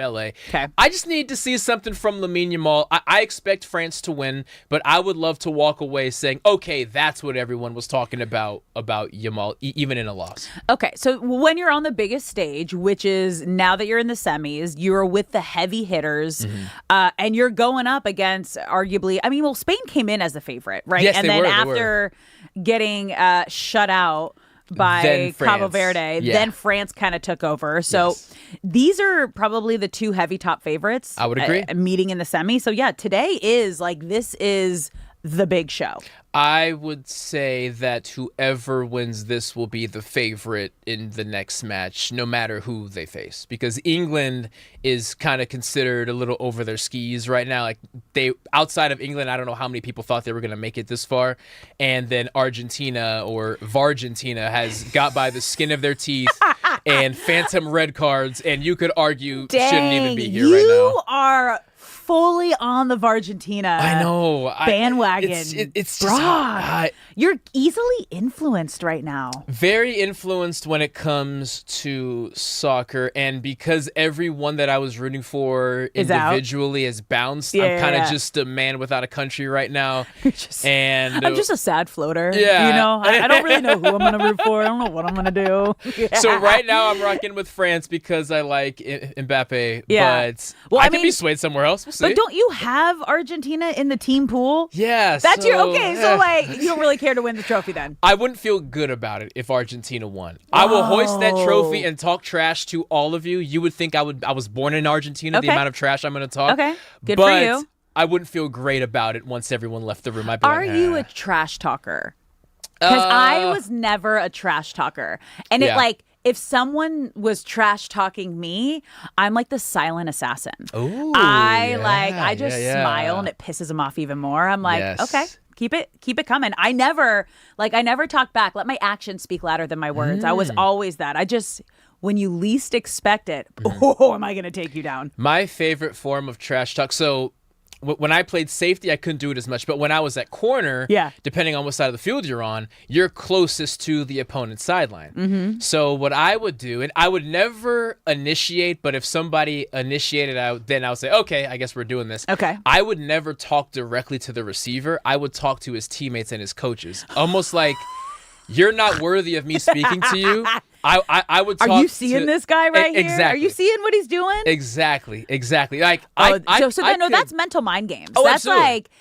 LA. Okay. I just need to see something from Lamine Yamal. I expect France to win, but I would love to walk away saying, okay, that's what everyone was talking about Yamal, even in a loss. Okay, so when you're on the biggest stage, which is now that you're in the semis, you're with the heavy hitters, and you're going up against arguably, Spain came in as the favorite, right? Yes, and they then were, after getting shut out by Cabo Verde, then France kind of took over. So these are probably the two heavy top favorites. I would agree. Meeting in the semi. So yeah, today is this is the big show. I would say that whoever wins this will be the favorite in the next match, no matter who they face, because England is kind of considered a little over their skis right now. Like outside of England, I don't know how many people thought they were going to make it this far, and then Argentina or Vargentina has got by the skin of their teeth and phantom red cards, and you could argue shouldn't even be here right now. You are fully on the Vargentina bandwagon. It's just you're easily influenced right now. Very influenced when it comes to soccer, and because everyone that I was rooting for individually has bounced, I'm kind of just a man without a country right now. I'm just a sad floater. Yeah. I don't really know who I'm going to root for. I don't know what I'm going to do. So right now I'm rocking with France because I like Mbappe, but I could be swayed somewhere else. We'll see. But don't you have Argentina in the team pool? Yeah. That's so you don't really care to win the trophy then? I wouldn't feel good about it if Argentina won. I will hoist that trophy and talk trash to all of you. You would think I was born in Argentina, the amount of trash I'm going to talk. Okay, good for you. I wouldn't feel great about it once everyone left the room. Are you a trash talker? Because I was never a trash talker. And if someone was trash talking me, I'm like the silent assassin. Ooh, I just smile and it pisses them off even more. I'm like, okay, keep it coming. I never talk back. Let my actions speak louder than my words. I was always that. When you least expect it, am I going to take you down? My favorite form of trash talk. So when I played safety, I couldn't do it as much. But when I was at corner, depending on what side of the field you're on, you're closest to the opponent's sideline. Mm-hmm. So what I would do, and I would never initiate, but if somebody initiated, then I would say, okay, I guess we're doing this. Okay. I would never talk directly to the receiver. I would talk to his teammates and his coaches. Almost like, you're not worthy of me speaking to you. I would talk. Are you seeing this guy right here? Exactly. Are you seeing what he's doing? Exactly. Like that's mental mind games. Oh, that's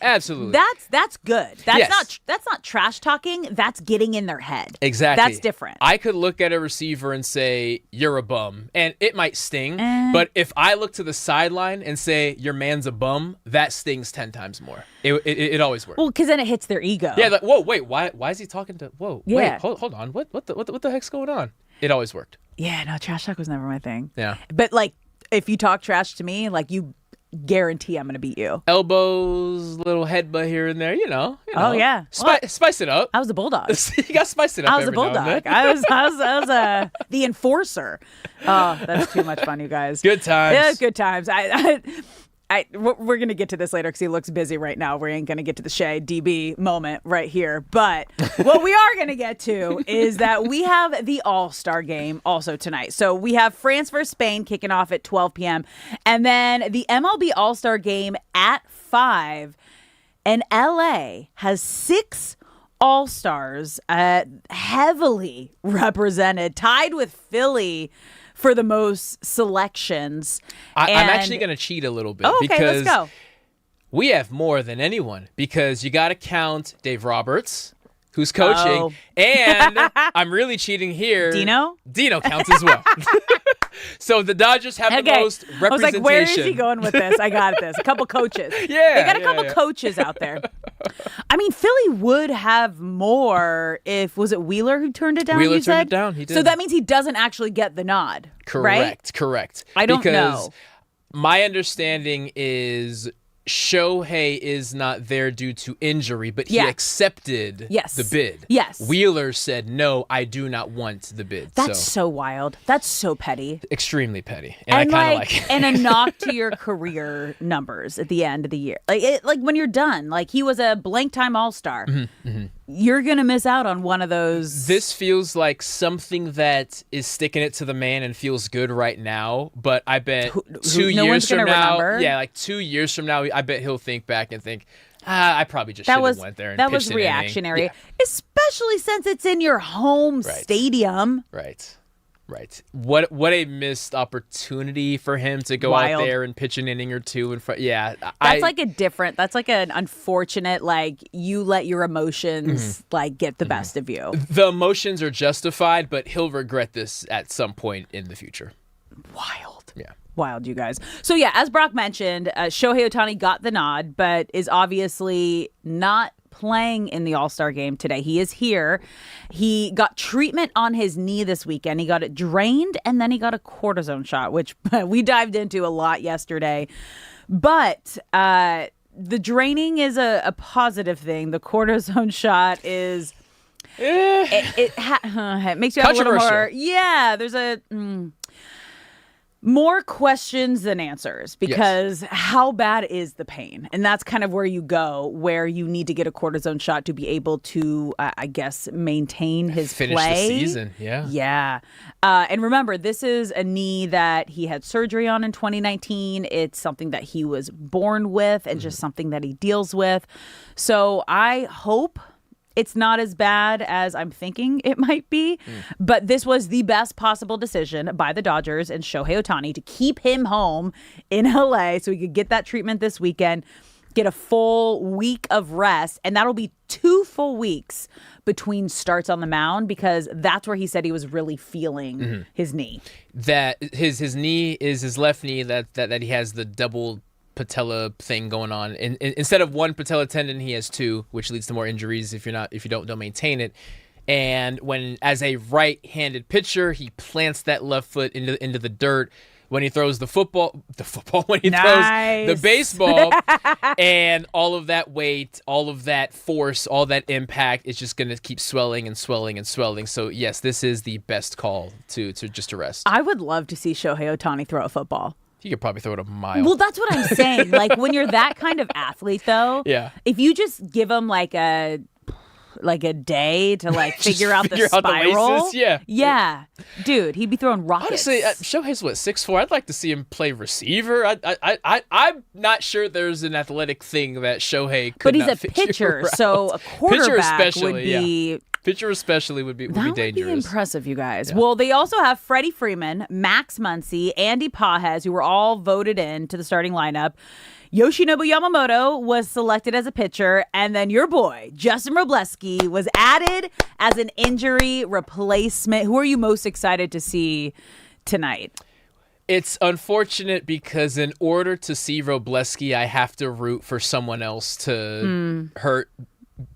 absolutely. That's good. That's not trash talking. That's getting in their head. Exactly. That's different. I could look at a receiver and say, you're a bum, and it might sting. But if I look to the sideline and say, your man's a bum, that stings 10 times more. It always works. Well, because then it hits their ego. Yeah. Like, whoa, wait, why is he talking to? Whoa, wait, hold on. What the heck's going on? It always worked. Yeah, no, trash talk was never my thing. Yeah. But if you talk trash to me, you guarantee I'm going to beat you. Elbows, little headbutt here and there, you know. Oh, yeah. Spice it up. I was a bulldog. You got to spice it up. I was a bulldog. I was the enforcer. Oh, that's too much fun, you guys. Good times. Yeah, good times. We're going to get to this later because he looks busy right now. We ain't going to get to the Shea DB moment right here. But what we are going to get to is that we have the All-Star game also tonight. So we have France versus Spain kicking off at 12 p.m. And then the MLB All-Star game at 5. And LA has 6 All-Stars heavily represented, tied with Philly for the most selections. I'm actually going to cheat a little bit. Okay, because let's go. We have more than anyone, because you got to count Dave Roberts, who's coaching, and I'm really cheating here. Dino counts as well. So the Dodgers have the most representation. I was like, where is he going with this? I got this. A couple coaches. Yeah. They got a couple coaches out there. Philly would have more if, was it Wheeler who turned it down? Wheeler turned it down. He did. So that means he doesn't actually get the nod. Correct. I don't because know. My understanding is Shohei is not there due to injury, but he accepted the bid. Yes. Wheeler said, no, I do not want the bid. That's so wild. That's so petty. Extremely petty. And I kind of like it. And a knock to your career numbers at the end of the year. Like when you're done. Like, he was a blank time all-star. Mm-hmm, mm-hmm. you're going to miss out on one of those. This feels like something that is sticking it to the man and feels good right now. But I bet 2 years from now, like 2 years from now, I bet he'll think back and think, I probably just should have went there and that pitched was reactionary, yeah. Especially since it's in your home stadium. Right. What a missed opportunity for him to go out there and pitch an inning or two in front. Yeah. That's like an unfortunate, like, you let your emotions like get the best of you. The emotions are justified, but he'll regret this at some point in the future. Wild. Yeah. Wild, you guys. So yeah, as Brock mentioned, Shohei Ohtani got the nod, but is obviously not playing in the All-Star game today. He is here. He got treatment on his knee this weekend. He got it drained, and then he got a cortisone shot, which we dived into a lot yesterday. But the draining is a positive thing. The cortisone shot is... it makes you have a little more... Yeah, there's a... more questions than answers, because how bad is the pain? And that's kind of where you go, where you need to get a cortisone shot to be able to, I guess, maintain his finish play. The season. Yeah. And remember, this is a knee that he had surgery on in 2019. It's something that he was born with and just something that he deals with. So I hope it's not as bad as I'm thinking it might be, but this was the best possible decision by the Dodgers and Shohei Ohtani to keep him home in LA so he could get that treatment this weekend, get a full week of rest, and that'll be 2 full weeks between starts on the mound, because that's where he said he was really feeling his knee. That his knee is his left knee that he has the double patella thing going on, and instead of one patella tendon, he has 2, which leads to more injuries if you don't maintain it. And when, as a right-handed pitcher, he plants that left foot into the dirt when he throws the football when he throws the baseball, and all of that weight, all of that force, all that impact is just going to keep swelling and swelling and swelling. So yes, this is the best call to just rest. I would love to see Shohei Ohtani throw a football. He could probably throw it a mile. Well, that's what I'm saying. Like, when you're that kind of athlete, though, if you just give him like a day to like figure out the spiral, yeah, dude, he'd be throwing rockets. Honestly, Shohei's 6'4". I'd like to see him play receiver. I'm not sure there's an athletic thing that Shohei could. But he's a pitcher, so a quarterback would be. Yeah. Pitcher especially would be dangerous. That would be impressive, you guys. Yeah. Well, they also have Freddie Freeman, Max Muncy, Andy Pages, who were all voted in to the starting lineup. Yoshinobu Yamamoto was selected as a pitcher, and then your boy, Justin Robleski, was added as an injury replacement. Who are you most excited to see tonight? It's unfortunate because in order to see Robleski, I have to root for someone else to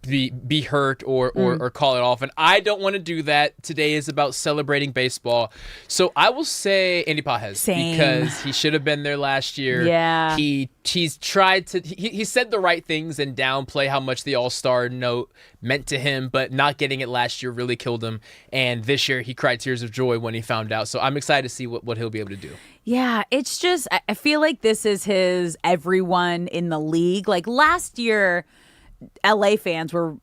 be hurt or call it off, and I don't want to do that. Today is about celebrating baseball, so I will say Andy Pages. Because he should have been there last year. Yeah, he's tried to he said the right things and downplay how much the All-Star note meant to him, but not getting it last year really killed him, and this year he cried tears of joy when he found out. So I'm excited to see what he'll be able to do. Yeah, it's just, I feel like this is his everyone in the league. Like last year, LA fans were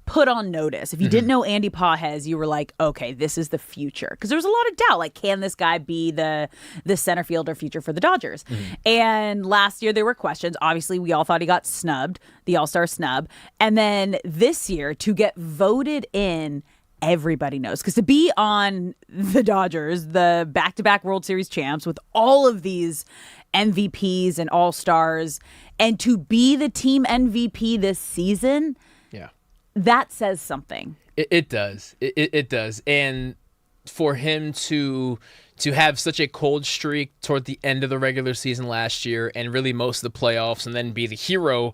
put on notice. If you didn't know Andy Pages, you were like, okay, this is the future. Because there was a lot of doubt. Like, can this guy be the center fielder future for the Dodgers? And last year there were questions. Obviously, we all thought he got snubbed, the All-Star snub. And then this year, to get voted in, everybody knows. Because to be on the Dodgers, the back-to-back World Series champs, with all of these MVPs and All-Stars, and to be the team MVP this season, that says something. It does. It does. And for him to have such a cold streak toward the end of the regular season last year and really most of the playoffs, and then be the hero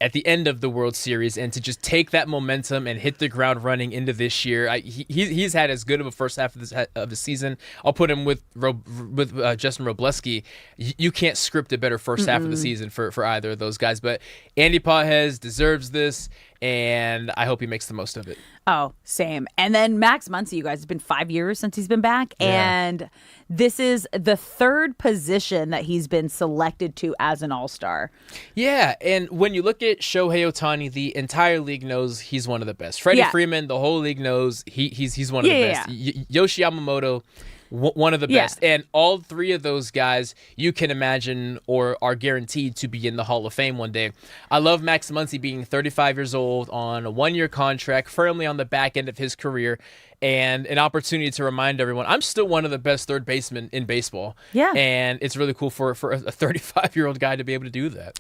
at the end of the World Series, and to just take that momentum and hit the ground running into this year. He's had as good of a first half of the season. I'll put him with Justin Robleski. You can't script a better first half of the season for either of those guys. But Andy Pages deserves this, and I hope he makes the most of it. Oh, same. And then Max Muncy, you guys, it's been 5 years since he's been back. Yeah. And this is the third position that he's been selected to as an all-star. Yeah, and when you look at Shohei Ohtani, the entire league knows he's one of the best. Freddie Freeman, the whole league knows he's one of the best. Yoshi Yamamoto, one of the best. And all three of those guys you can imagine or are guaranteed to be in the Hall of Fame one day. I love Max Muncy being 35 years old on a 1-year contract, firmly on the back end of his career, and an opportunity to remind everyone I'm still one of the best third basemen in baseball. Yeah. And it's really cool for a 35-year-old guy to be able to do that.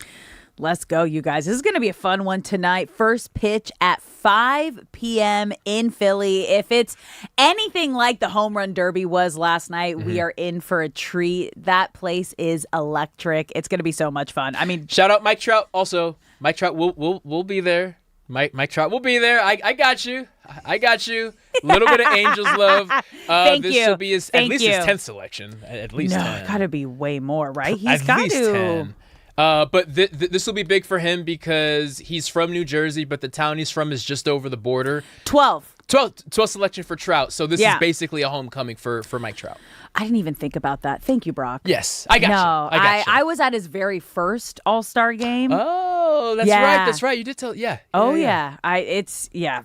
Let's go, you guys. This is going to be a fun one tonight. First pitch at 5 p.m. in Philly. If it's anything like the Home Run Derby was last night, we are in for a treat. That place is electric. It's going to be so much fun. I mean, shout out Mike Trout. Also, Mike Trout will be there. Mike Trout will be there. I got you. I got you. A little bit of Angels love. Thank you. This will be at least his 10th selection. At least 10. No, got to be way more, right? He's got to. 10. But this will be big for him because he's from New Jersey, but the town he's from is just over the border. 12 selection for Trout. So this is basically a homecoming for Mike Trout. I didn't even think about that. Thank you, Brock. Yes, I got you. I was at his very first All-Star game. Oh, that's right. That's right. You did tell. Yeah. Yeah.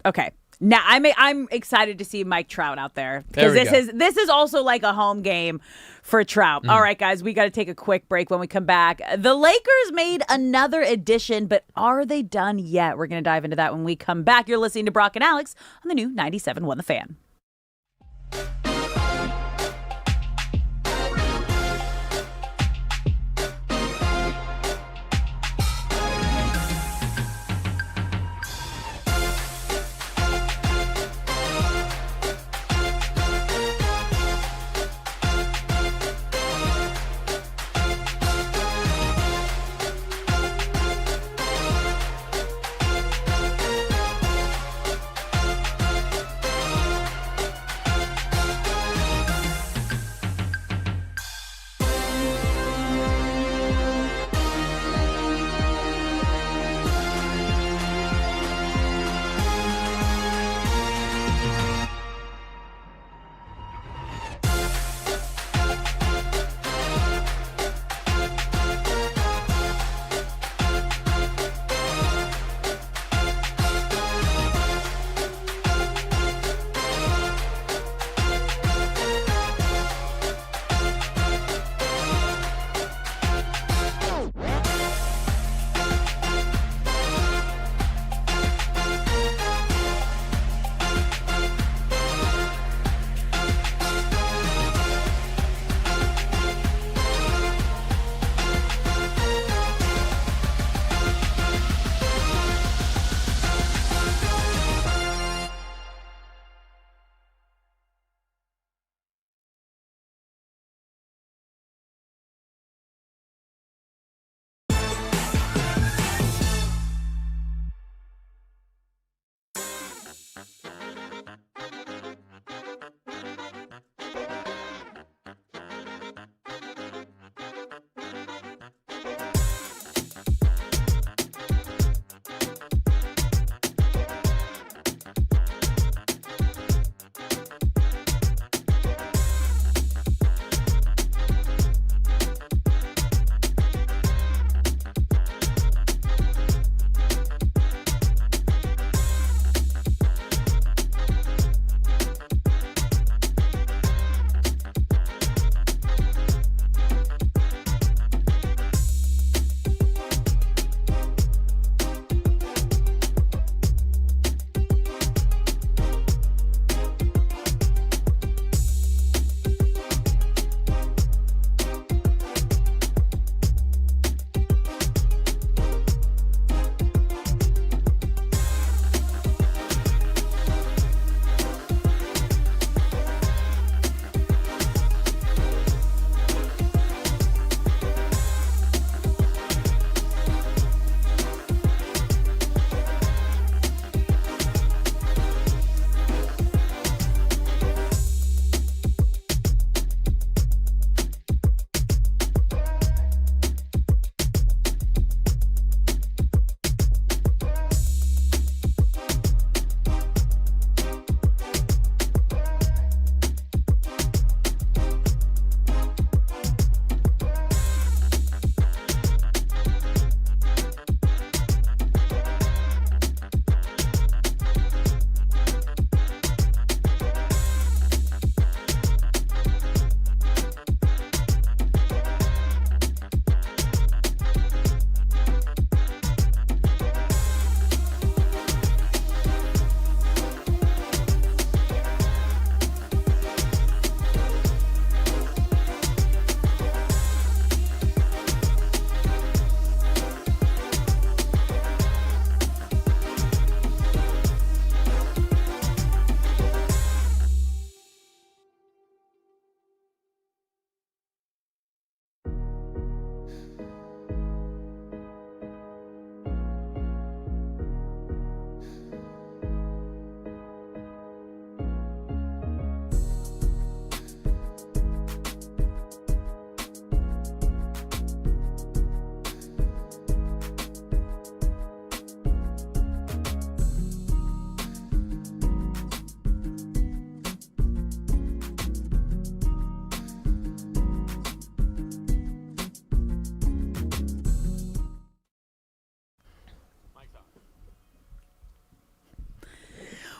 Okay. Now I'm excited to see Mike Trout out there because this is also like a home game for Trout. All right, guys, we got to take a quick break. When we come back, the Lakers made another addition, but are they done yet? We're going to dive into that when we come back. You're listening to Brock and Alex on the new 97.1 The Fan.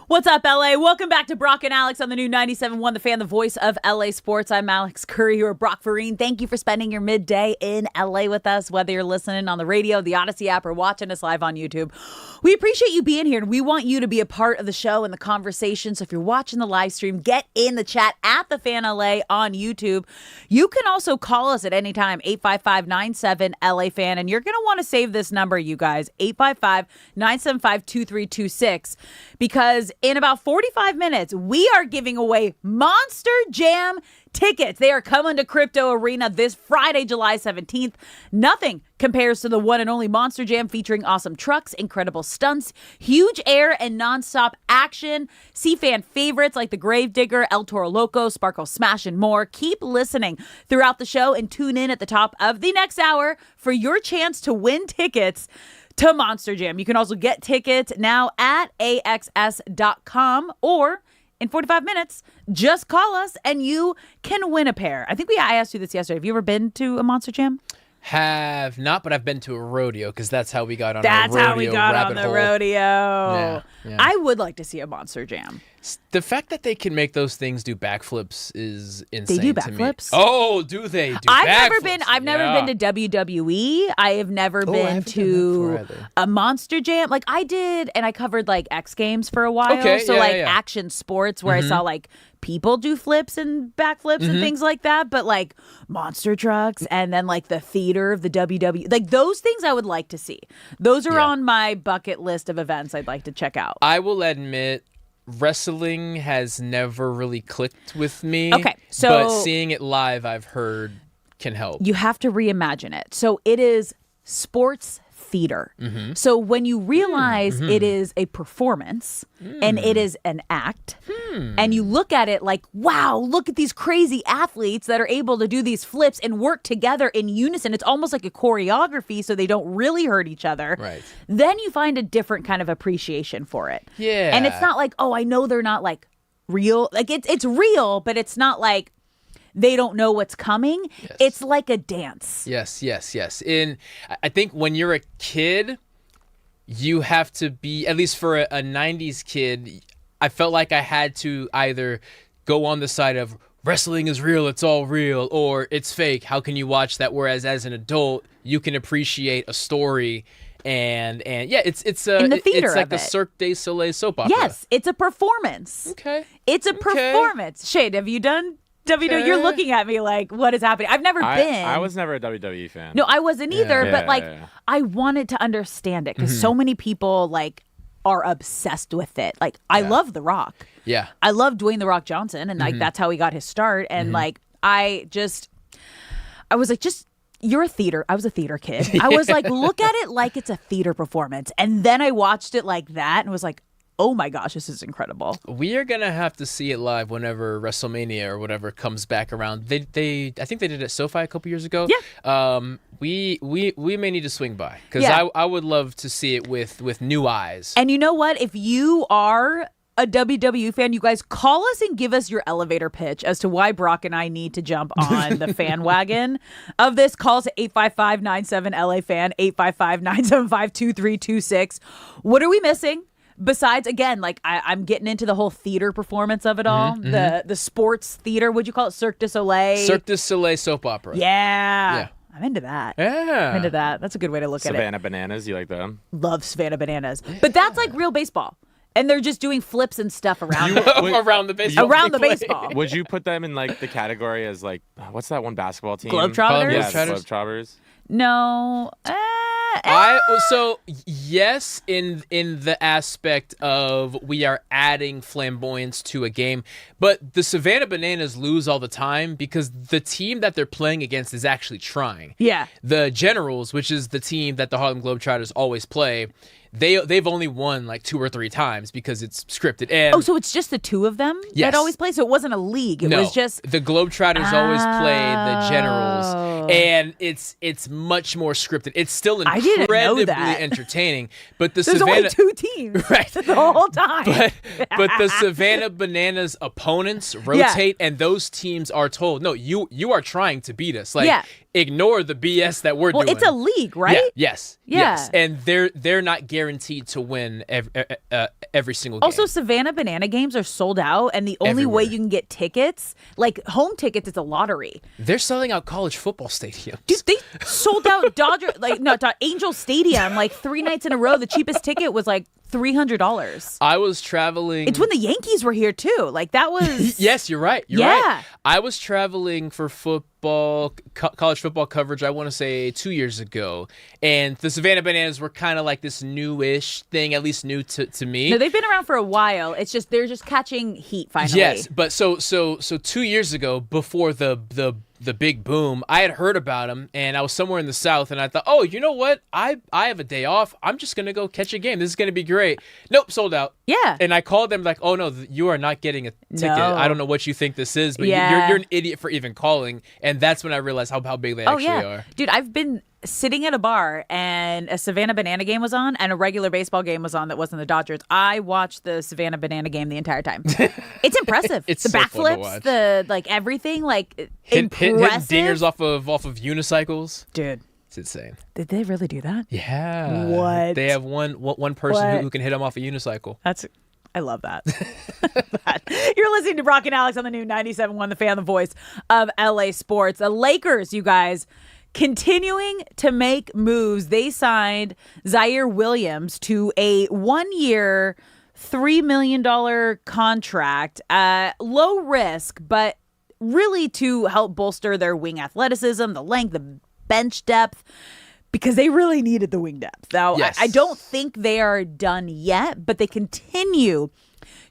What's up, LA? Welcome back to Brock and Alex on the new 97.1 The Fan, the voice of LA Sports. I'm Alex Curry or Brock Farine. Thank you for spending your midday in LA with us, whether you're listening on the radio, the Odyssey app, or watching us live on YouTube. We appreciate you being here, and we want you to be a part of the show and the conversation. So if you're watching the live stream, get in the chat at The Fan LA on YouTube. You can also call us at any time, 855-97-LA-FAN, and you're going to want to save this number, you guys, 855-975-2326, because in about 45 minutes, we are giving away Monster Jam tickets. They are coming to Crypto Arena this Friday, July 17th. Nothing compares to the one and only Monster Jam, featuring awesome trucks, incredible stunts, huge air, and nonstop action. See fan favorites like the Gravedigger, El Toro Loco, Sparkle Smash, and more. Keep listening throughout the show and tune in at the top of the next hour for your chance to win tickets to Monster Jam. You can also get tickets now at axs.com, or in 45 minutes, just call us and you can win a pair. I asked you this yesterday. Have you ever been to a Monster Jam? Have not, but I've been to a rodeo because that's how we got on That's our rodeo how we got on the hole. rodeo. Yeah. I would like to see a Monster Jam. The fact that they can make those things do backflips is insane. They do to me. backflips? Oh, do they? Do I've backflips? never been to WWE. I have never been to a Monster Jam. Like I did, and I covered like X Games for a while. Okay, so yeah, like yeah. action sports where I saw like people do flips and backflips and things like that. But like monster trucks and then like the theater of the WWE, like those things I would like to see. Those are on my bucket list of events I'd like to check out. I will admit, wrestling has never really clicked with me. Okay, so but seeing it live, I've heard, can help. You have to reimagine it. So it is sports theater. So when you realize it is a performance and it is an act, and you look at it like, wow, look at these crazy athletes that are able to do these flips and work together in unison. It's almost like a choreography, so they don't really hurt each other. Right. Then you find a different kind of appreciation for it. Yeah. And it's not like, oh, I know they're not like real. Like it's real, but it's not like they don't know what's coming. Yes. It's like a dance. Yes. And I think when you're a kid, you have to be, at least for a 90s kid, I felt like I had to either go on the side of wrestling is real, it's all real, or it's fake. How can you watch that? Whereas as an adult, you can appreciate a story. And yeah, it's in the theater it's like of a it. Cirque du Soleil soap opera. Yes, it's a performance. Okay. It's a performance. Shade, have you done WWE? Okay. You're looking at me like, what is happening? I've never been. I was never a WWE fan. No, I wasn't either, but like Yeah. I wanted to understand it because so many people like are obsessed with it. Like I love The Rock. Yeah. I love Dwayne The Rock Johnson, and like that's how he got his start. And like I was like, you're a theater. I was a theater kid. I was like, look at it like it's a theater performance. And then I watched it like that and was like, oh my gosh, this is incredible. We are gonna have to see it live whenever WrestleMania or whatever comes back around. I think they did it at SoFi a couple years ago. Yeah. We may need to swing by because Yeah. I would love to see it with new eyes. And you know what? If you are a WWE fan, you guys call us and give us your elevator pitch as to why Brock and I need to jump on the fan wagon of this. Call us at 855-97-LA-FAN, 855-975-2326. What are we missing? Besides, again, like I'm getting into the whole theater performance of it all, the sports theater. Would you call it Cirque du Soleil? Cirque du Soleil soap opera. Yeah. I'm into that. Yeah. I'm into that. That's a good way to look at it. Savannah Bananas, you like them? Love Savannah Bananas. But that's like real baseball. And they're just doing flips and stuff around it. Around the baseball. Around the play. baseball. Would you put them in like the category as like what's that one basketball team? Globetrotters? Yeah, Globetrotters? Globetrotters. No. Yes, in the aspect of we are adding flamboyance to a game, but the Savannah Bananas lose all the time because the team that they're playing against is actually trying. Yeah. The Generals, which is the team that the Harlem Globetrotters always play, they've only won like 2 or 3 times because it's scripted. And So it's just the two of them Yes. that always play? So it wasn't a league. It was just... the Globetrotters always play the Generals, and it's much more scripted. It's still I didn't know incredibly that. entertaining. But the There's Savannah, only 2 teams right, the whole time. but the Savannah Bananas opponents rotate, and those teams are told, no, you are trying to beat us. Like, ignore the BS that we're doing. Well, it's a league, right? Yes. And they're not guaranteed to win every single game. Also, Savannah Banana games are sold out, and the only way you can get tickets, like home tickets, it's a lottery. They're selling out college football stadiums. Dude, they sold out Angel Stadium like 3 nights in a row. The cheapest ticket was like $300. I was traveling. It's when the Yankees were here too. Like that was. Yes, you're right. You're right. I was traveling for football, college football coverage. I want to say 2 years ago, and the Savannah Bananas were kind of like this newish thing, at least new to me. No, they've been around for a while. It's just they're just catching heat finally. Yes, but so 2 years ago, before the big boom, I had heard about them, and I was somewhere in the South, and I thought, oh, you know what? I have a day off. I'm just going to go catch a game. This is going to be great. Nope, sold out. Yeah. And I called them like, oh, no, you are not getting a ticket. No. I don't know what you think this is, but you're an idiot for even calling. And that's when I realized how big they actually are. Dude, I've been sitting at a bar, and a Savannah Banana game was on, and a regular baseball game was on that wasn't the Dodgers. I watched the Savannah Banana game the entire time. It's impressive. It's the so backflips, the everything, hitting impressive. dingers off of unicycles. Dude. It's insane. Did they really do that? Yeah. What? They have one person who can hit them off a unicycle. I love that. You're listening to Brock and Alex on the new 97.1 The Fan, the voice of LA sports. The Lakers, you guys, continuing to make moves. They signed Zaire Williams to a 1-year, $3 million contract. Low risk, but really to help bolster their wing athleticism, the length, the bench depth, because they really needed the wing depth. Now, yes. I don't think they are done yet, but they continue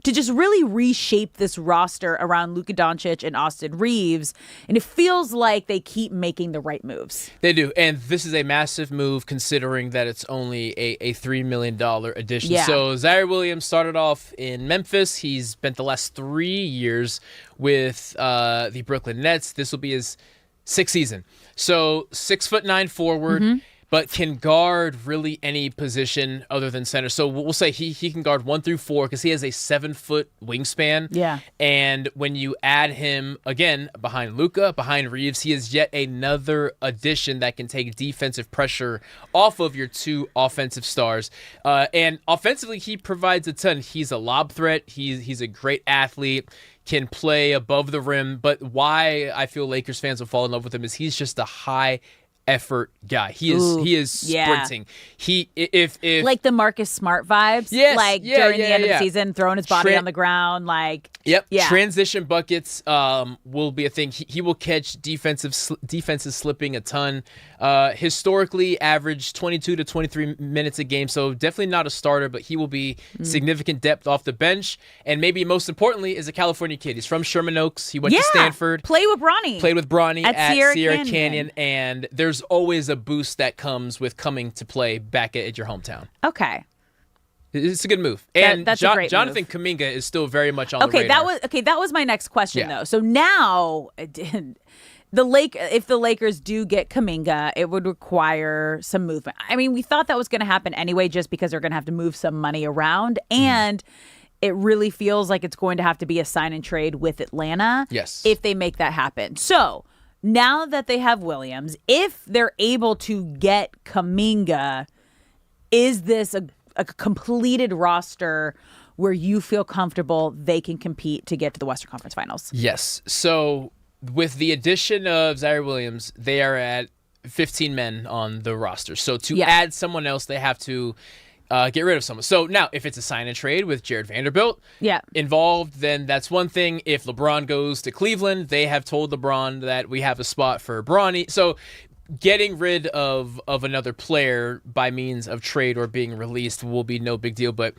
to just really reshape this roster around Luka Doncic and Austin Reeves. And it feels like they keep making the right moves. They do. And this is a massive move considering that it's only a $3 million addition. Yeah. So Zaire Williams started off in Memphis. He's spent the last 3 years with the Brooklyn Nets. This will be his 6th season. So 6'9" forward. But can guard really any position other than center. So we'll say he can guard 1 through 4 because he has a 7-foot wingspan. Yeah. And when you add him, again, behind Luka, behind Reeves, he is yet another addition that can take defensive pressure off of your 2 offensive stars. And offensively, he provides a ton. He's a lob threat. He's a great athlete. Can play above the rim. But why I feel Lakers fans will fall in love with him is he's just a high effort guy. He is sprinting. If like the Marcus Smart vibes. Yes, during the end of the season, throwing his body on the ground. Yep. Yeah. Transition buckets will be a thing. He will catch defenses slipping a ton. Historically averaged 22 to 23 minutes a game, so definitely not a starter, but he will be significant depth off the bench. And maybe most importantly is a California kid. He's from Sherman Oaks. He went to Stanford. Played with Bronny at Sierra Canyon. And there's always a boost that comes with coming to play back at your hometown. Okay. It's a good move. And that's a great Jonathan move. Kuminga is still very much on the radar. That was my next question though. So now if the Lakers do get Kuminga, it would require some movement. I mean, we thought that was going to happen anyway just because they're going to have to move some money around, and it really feels like it's going to have to be a sign and trade with Atlanta if they make that happen. So now that they have Williams, if they're able to get Kuminga, is this a completed roster where you feel comfortable they can compete to get to the Western Conference Finals? Yes. So with the addition of Zaire Williams, they are at 15 men on the roster. So to add someone else, they have to get rid of someone. So now, if it's a sign and trade with Jared Vanderbilt involved, then that's one thing. If LeBron goes to Cleveland, they have told LeBron that we have a spot for Bronny. So getting rid of another player by means of trade or being released will be no big deal. But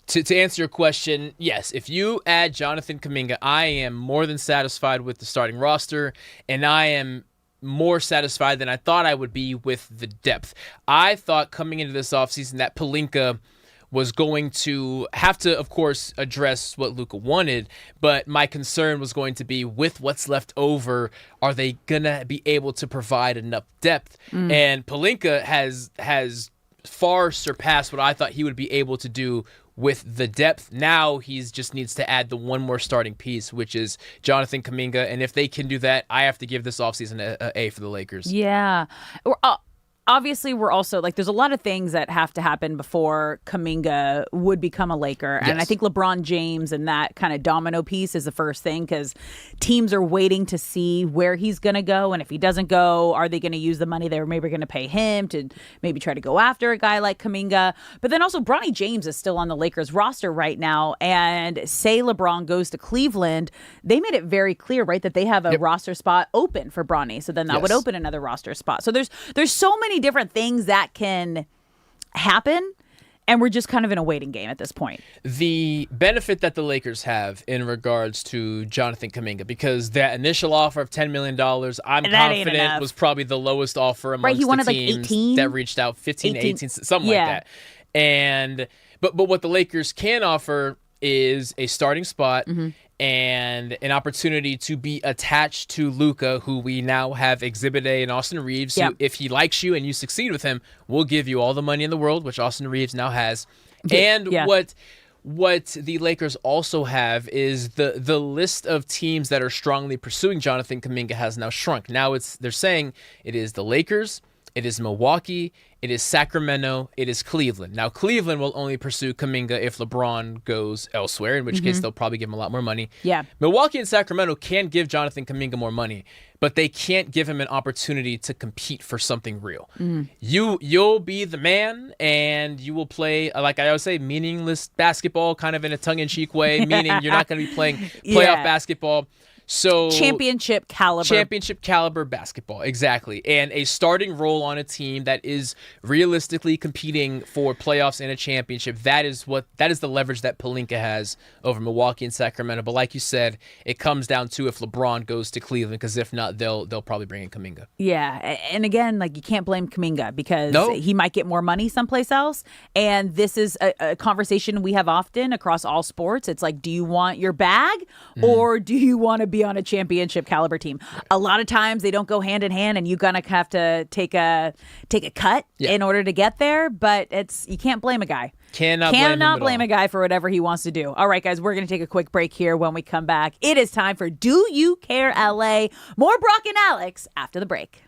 to answer your question, yes, if you add Jonathan Kuminga, I am more than satisfied with the starting roster, and I am more satisfied than I thought I would be with the depth. I thought coming into this offseason that Pelinka was going to have to, of course, address what Luka wanted. But my concern was going to be, with what's left over, are they going to be able to provide enough depth? And Pelinka has far surpassed what I thought he would be able to do with the depth. Now he just needs to add the one more starting piece, which is Jonathan Kuminga. And if they can do that, I have to give this offseason a A for the Lakers. Yeah. Obviously, we're also like, there's a lot of things that have to happen before Kuminga would become a Laker. And I think LeBron James and that kind of domino piece is the first thing, because teams are waiting to see where he's going to go. And if he doesn't go, are they going to use the money they were maybe going to pay him to maybe try to go after a guy like Kuminga? But then also, Bronny James is still on the Lakers roster right now. And say LeBron goes to Cleveland, they made it very clear, right, that they have a roster spot open for Bronny. So then that would open another roster spot. So there's so many different things that can happen, and we're just kind of in a waiting game at this point. The benefit that the Lakers have in regards to Jonathan Kuminga, because that initial offer of $10 million, I'm confident was probably the lowest offer amongst he wanted the teams like 18? that reached out, 15, 18, something like that. And but what the Lakers can offer is a starting spot and an opportunity to be attached to Luka, who we now have Exhibit A and Austin Reeves, who, if he likes you and you succeed with him, will give you all the money in the world, which Austin Reeves now has. And what the Lakers also have is the list of teams that are strongly pursuing Jonathan Kuminga has now shrunk. Now they're saying it is the Lakers, it is Milwaukee, it is Sacramento, it is Cleveland. Now, Cleveland will only pursue Kuminga if LeBron goes elsewhere, in which case they'll probably give him a lot more money. Yeah. Milwaukee and Sacramento can give Jonathan Kuminga more money, but they can't give him an opportunity to compete for something real. You'll be the man, and you will play, like I always say, meaningless basketball, kind of in a tongue-in-cheek way, meaning you're not going to be playing playoff basketball. So championship caliber basketball, exactly. And a starting role on a team that is realistically competing for playoffs and a championship, that is the leverage that Pelinka has over Milwaukee and Sacramento. But like you said, it comes down to if LeBron goes to Cleveland, because if not, they'll probably bring in Kuminga. Yeah, and again, like, you can't blame Kuminga, because he might get more money someplace else. And this is a conversation we have often across all sports. It's like, do you want your bag, or do you want to be on a championship caliber team? A lot of times they don't go hand in hand, and you're gonna have to take a cut in order to get there. But you can't blame a guy. Cannot blame a guy for whatever he wants to do. All right, guys, we're going to take a quick break here. When we come back, it is time for Do You Care LA? More Brock and Alex after the break.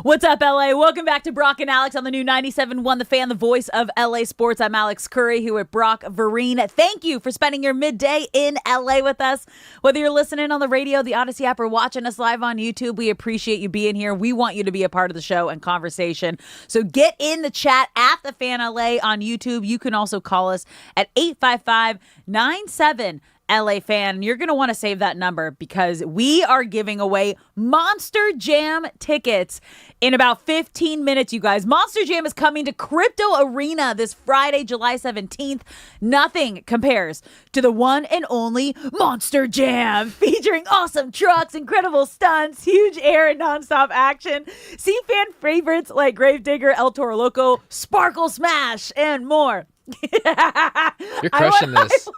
What's up, LA? Welcome back to Brock and Alex on the new 97.1 The Fan, the voice of LA Sports. I'm Alex Curry, here with Brock Vereen. Thank you for spending your midday in LA with us. Whether you're listening on the radio, the Odyssey app, or watching us live on YouTube, we appreciate you being here. We want you to be a part of the show and conversation. So get in the chat at The Fan LA on YouTube. You can also call us at 855-97 LA Fan. You're going to want to save that number because we are giving away Monster Jam tickets in about 15 minutes, you guys. Monster Jam is coming to Crypto Arena this Friday, July 17th. Nothing compares to the one and only Monster Jam, featuring awesome trucks, incredible stunts, huge air and nonstop action. See fan favorites like Gravedigger, El Toro Loco, Sparkle Smash, and more. You're crushing this.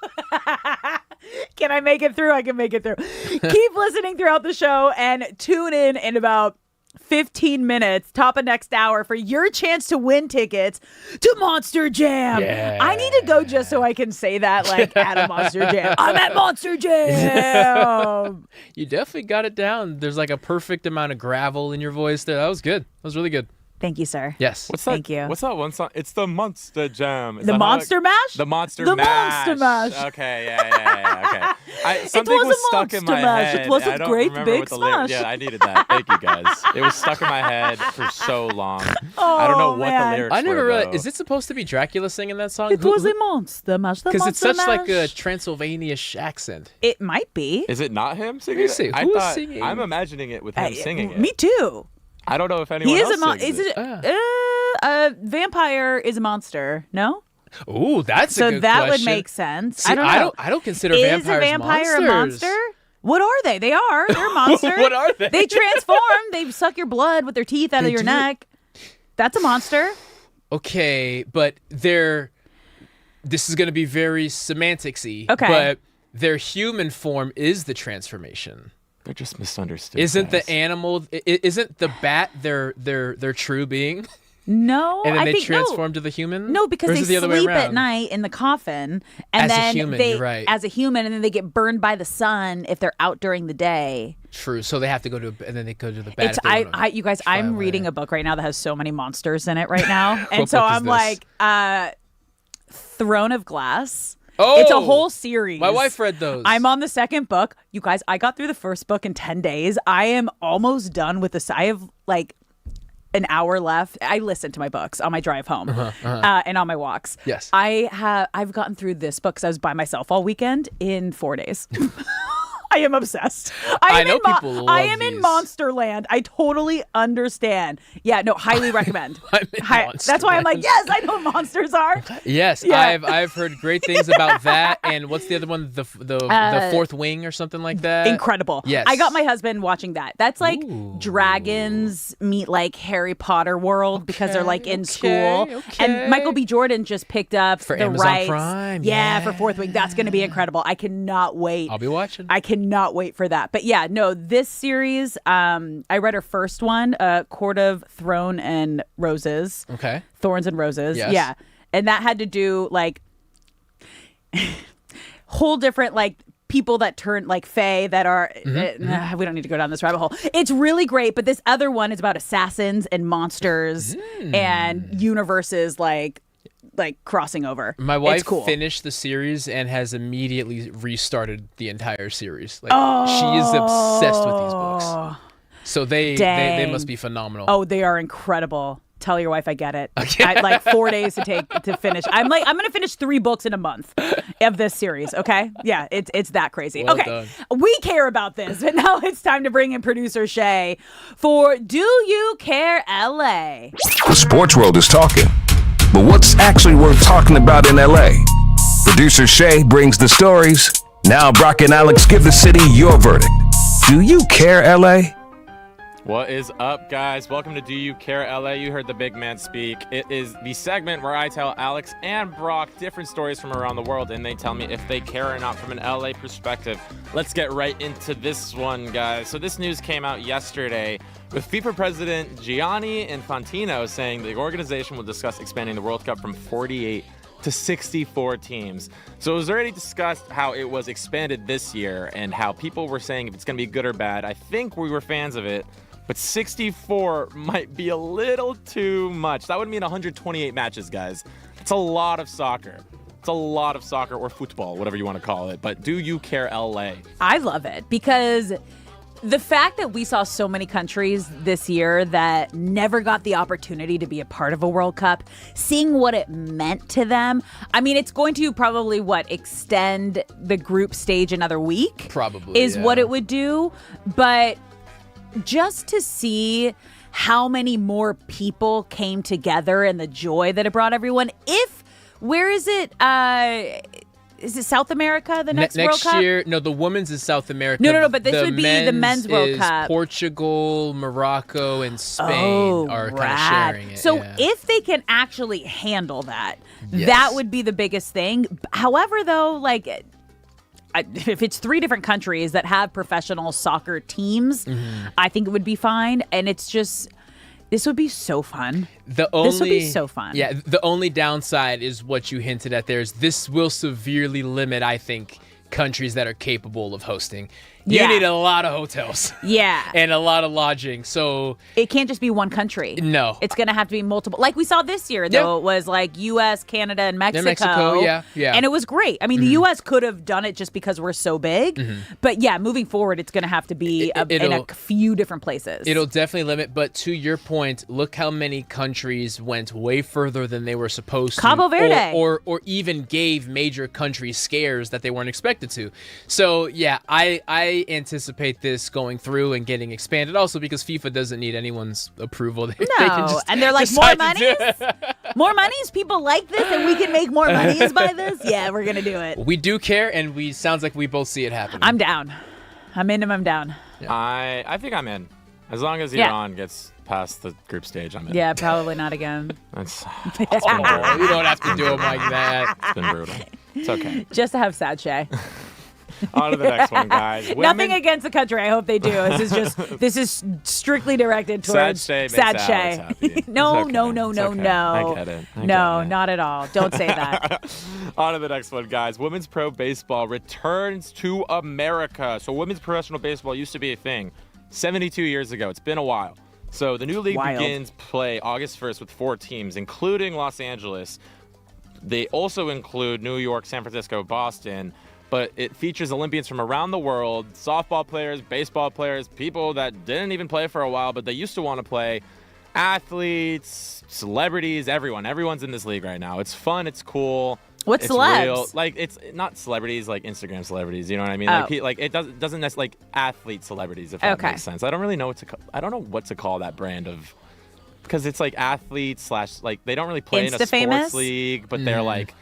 Can I make it through? I can make it through. Keep listening throughout the show and tune in about 15 minutes, top of next hour, for your chance to win tickets to Monster Jam. Yeah. I need to go just so I can say that like at a Monster Jam. I'm at Monster Jam. You definitely got it down. There's like a perfect amount of gravel in your voice there. That was good. That was really good. Thank you, sir. Yes. Thank you. What's that one song? It's the Monster Jam. The Monster Mash? The Monster The Mash. Monster Mash. Okay, yeah. Okay. Something was was a stuck in Monster my Mash. head. It was a I don't great remember big what the lyrics. smash. Yeah, I needed that. Thank you, guys. It was stuck in my head for so long. I don't know what man. the lyrics I never were, realized. though. Is it supposed to be Dracula singing that song? It was a Monster Mash. Because it's such like a Mash. Transylvania-ish accent. It might be. Is it not him singing me it? see. I Who's thought, singing? I'm imagining it with him singing it. Me too. I don't know if anyone He is else a sings is it. it a vampire is a monster? No. Ooh, that's a So good that question. would make sense. See, I don't know. I don't consider Is vampires a vampire monsters. a monster? What are they? They are. They're a monster. What are they? They transform. They suck your blood with their teeth out of your do? neck. That's a monster. Okay, but this is going to be very semanticsy. Okay. But their human form is the transformation. They're just misunderstood. Isn't guys. the animal? Isn't the bat their true being? No, And then I they think transform to the human? No, because Or is they it the other way sleep at around? night in the coffin, and As a then human, they you're right. as a human, and then they get burned by the sun if they're out during the day. True. So they have to go to, and then they go to the bat. It's you guys. I'm reading a book right now that has so many monsters in it right now, and so book is I'm this? like, Throne of Glass. Oh, It's a whole series. My wife read those. I'm on the second book. You guys, I got through the first book in 10 days. I am almost done with this. I have like an hour left. I listen to my books on my drive home and on my walks. Yes. I've gotten through this book because I was by myself all weekend in 4 days. I am obsessed. I know people I love am in these. Monsterland. I totally understand. Yeah, no, highly recommend. I'm in That's why I'm like, Monsterland. yes, I know what monsters are. Yes, Yeah. I've heard great things about that. And what's the other one? The Fourth Wing or something like that. Incredible. Yes. I got my husband watching that. That's like Ooh. dragons meet like Harry Potter world because they're like in school. okay. And Michael B. Jordan just picked up For the Amazon rights. Prime, Yeah, yeah. for Fourth Wing. That's going to be incredible. I cannot wait. I'll be watching. I cannot wait for that. But yeah, no, this series, I read her first one, Court of Thorns and Roses. Okay. Thorns and Roses. Yes. Yeah. And that had to do like whole different like people that turn like fae that are we don't need to go down this rabbit hole. It's really great, but this other one is about assassins and monsters and universes like crossing over. My wife It's cool. finished the series and has immediately restarted the entire series. Like she is obsessed with these books. So they must be phenomenal. Oh, they are incredible. Tell your wife I get it. I, like 4 days to finish. I'm going to finish 3 books in a month of this series. Okay. Yeah. It's that crazy. Well okay. done. We care about this, but now it's time to bring in producer Shay for Do You Care LA? The sports world is talking, but what's actually worth talking about in LA? Producer Shay brings the stories. Now Brock and Alex give the city your verdict. Do you care, LA? What is up, guys? Welcome to Do You Care LA? You heard the big man speak. It is the segment where I tell Alex and Brock different stories from around the world, and they tell me if they care or not from an LA perspective. Let's get right into this one, guys. So this news came out yesterday with FIFA President Gianni Infantino saying the organization will discuss expanding the World Cup from 48 to 64 teams. So it was already discussed how it was expanded this year and how people were saying if it's going to be good or bad. I think we were fans of it. but 64 might be a little too much. That would mean 128 matches, guys. It's a lot of soccer. It's a lot of soccer or football, whatever you want to call it. But do you care, LA? I love it because the fact that we saw so many countries this year that never got the opportunity to be a part of a World Cup, seeing what it meant to them. I mean, it's going to probably, extend the group stage another week? Probably, is what it would do. But just to see how many more people came together and the joy that it brought everyone. Where is it? Is it South America, the next World Cup? Next year, no, the women's is South America. No, but this would be the men's World Cup. Portugal, Morocco, and Spain are kind of sharing it. So if they can actually handle that, Yes. that would be the biggest thing. However, though, if it's 3 different countries that have professional soccer teams, I think it would be fine. And it's just... This would be so fun. This would be so fun. Yeah, the only downside is what you hinted at there is this will severely limit, I think, countries that are capable of hosting. You need a lot of hotels. Yeah. And a lot of lodging. So it can't just be one country. No. It's going to have to be multiple. Like we saw this year, though, it was U.S., Canada, and Mexico. Yeah. And it was great. I mean, the U.S. could have done it just because we're so big. But yeah, moving forward, it's going to have to be in a few different places. It'll definitely limit. But to your point, look how many countries went way further than they were supposed to. Cabo Verde. Or even gave major countries scares that they weren't expected to. So, yeah, I anticipate this going through and getting expanded also because FIFA doesn't need anyone's approval. They can just and they're like, more monies? More monies? People like this and we can make more monies by this? Yeah, we're going to do it. We do care and sounds like we both see it happening. I'm down. I'm in and I'm down. Yeah. I think I'm in. As long as Iran gets past the group stage, I'm in. Yeah, probably not again. It's You don't have to do them like that. It's been brutal. It's okay. Just to have sad Shay. On to the next one, guys. Women, Nothing against the country. I hope they do. This is strictly directed towards Sad Shay. happy. No. I get it. No, not at all. Don't say that. On to the next one, guys. Women's pro baseball returns to America. So women's professional baseball used to be a thing 72 years ago. It's been a while. So the new league begins play August 1st with 4 teams, including Los Angeles. They also include New York, San Francisco, Boston. But it features Olympians from around the world, softball players, baseball players, people that didn't even play for a while, but they used to want to play, athletes, celebrities, everyone. Everyone's in this league right now. It's fun. It's cool. What's it's celebs? real. It's not celebrities like Instagram celebrities. You know what I mean? It doesn't necessarily athlete celebrities, if that makes sense. I don't really know what to call that brand of. Because it's athletes / they don't really play in a sports league, but they're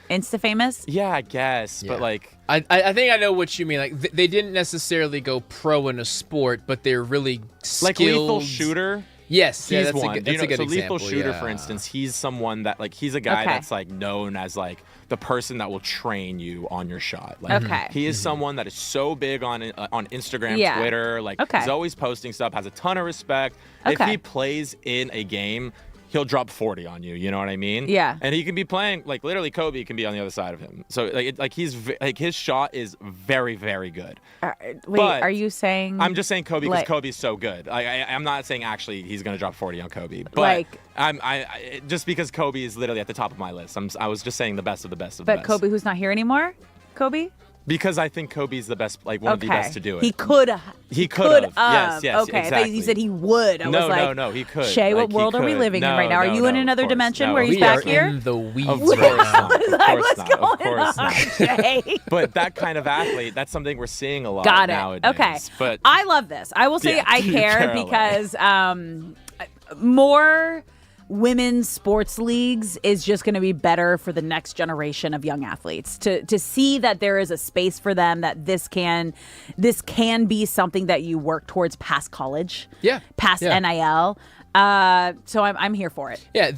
Insta famous? Yeah, I guess. Yeah. But I think I know what you mean. They didn't necessarily go pro in a sport, but they're really skilled. Lethal Shooter. Yes, he's that's one. a good example. Lethal Shooter, for instance, he's someone that he's a guy that's known as the person that will train you on your shot. He is someone that is so big on Instagram, Twitter. He's always posting stuff. Has a ton of respect. If he plays in a game, he'll drop 40 on you. You know what I mean? Yeah. And he can be playing literally Kobe can be on the other side of him. So his shot is very, very good. Are you saying? I'm just saying Kobe because Kobe's so good. I'm not saying actually he's gonna drop 40 on Kobe, but I just because Kobe is literally at the top of my list. I was just saying the best of the best of the best. But Kobe, who's not here anymore, Kobe. Because I think Kobe's the best, one of the best to do it. He could have. Yes, okay, exactly. I thought you said he would. No, he could. Shay, what world are we living in right now? Are you in another dimension where he's back here? We are in the weeds Of course not. Shay. But that kind of athlete, that's something we're seeing a lot nowadays. Okay. But I love this. I will say I care because more women's sports leagues is just going to be better for the next generation of young athletes to see that there is a space for them, that this can be something that you work towards past college, past NIL. So I'm here for it. Yeah,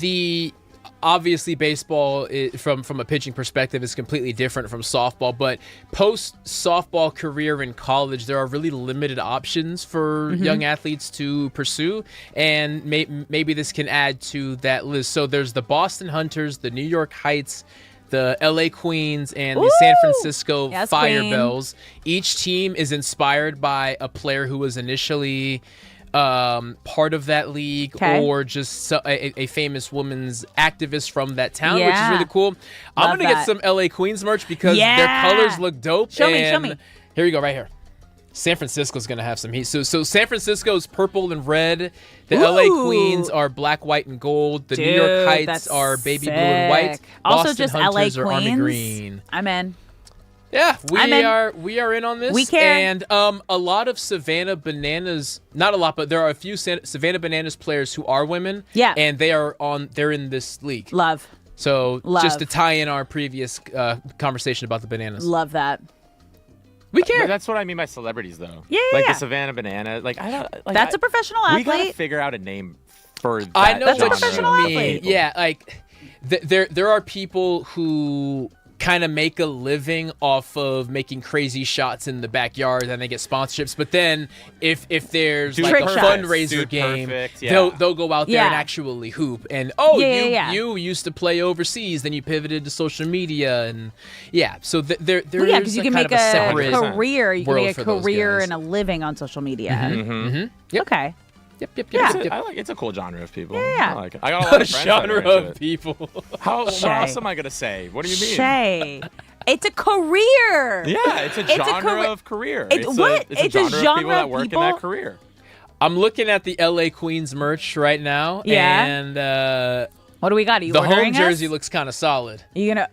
obviously baseball from a pitching perspective is completely different from softball, but post softball career in college there are really limited options for young athletes to pursue, and maybe this can add to that list. So there's the Boston Hunters, the New York Heights, the LA Queens, and the San Francisco Firebells. Each team is inspired by a player who was initially part of that league, Okay. or just a famous woman's activist from that town, which is Yeah. really cool. I'm Love gonna get that. some LA Queens merch because Yeah. their colors look dope. Show me. and Here you go, right here. San Francisco's gonna have some heat. So San Francisco's purple and red. The LA Ooh. Queens are black, white, and gold. The New Dude, York Heights that's are baby blue and white. sick. Also, Boston just Hunters LA are army Queens. green. I'm in. Yeah, I'm in. we are in on this. We care. And a lot of Savannah Bananas, not a lot, but there are a few Savannah Bananas players who are women. Yeah. And they're in this league. Love. So Love. just to tie in our previous conversation about the Bananas. Love that. We care. But that's what I mean by celebrities, though. Yeah, like yeah. the Savannah Banana. Like That's a professional We gotta athlete. figure out a name for that. I know That's a what professional you athlete. mean. Yeah, like there are people who kind of make a living off of making crazy shots in the backyard and they get sponsorships. But then if there's Dude like a Perfect. fundraiser Dude game, Perfect, yeah. they'll go out there and Yeah. actually hoop. And Yeah. you used to play overseas, then you pivoted to social media, and yeah. So there Well, yeah, is because you a can kind make of a separate career. You can world make for a those career guys. and a living on social media. Mm-hmm. Yep. Okay. Yep. Yeah. It's a cool genre of people. Yeah. I like it. I got a lot A of friends that are genre into of it. people. What Shay. else am I gonna say? What do you mean? Shay. It's a career. Yeah, it's a genre career- of career. It's what? It's a genre of people that work in that career. I'm looking at the LA Queens merch right now. Yeah. And What do we got? Are you the home ordering jersey us? looks kind of solid. You gonna?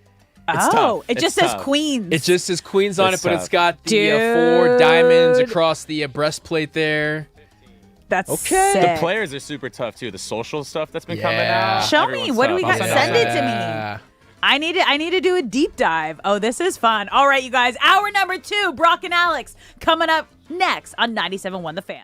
It's Oh, tough. it It's just says tough. Queens. It just says Queens on It's it, but tough. it's got the 4 diamonds Dude. across the breastplate there. That's Okay. sick. The players are super tough too. The social stuff that's been coming Yeah. out. Show me. everyone's What do we tough. got? I'll Send it that. to me. I need to do a deep dive. Oh, this is fun. All right, you guys. Hour number 2, Brock and Alex, coming up next on 97.1 The Fan.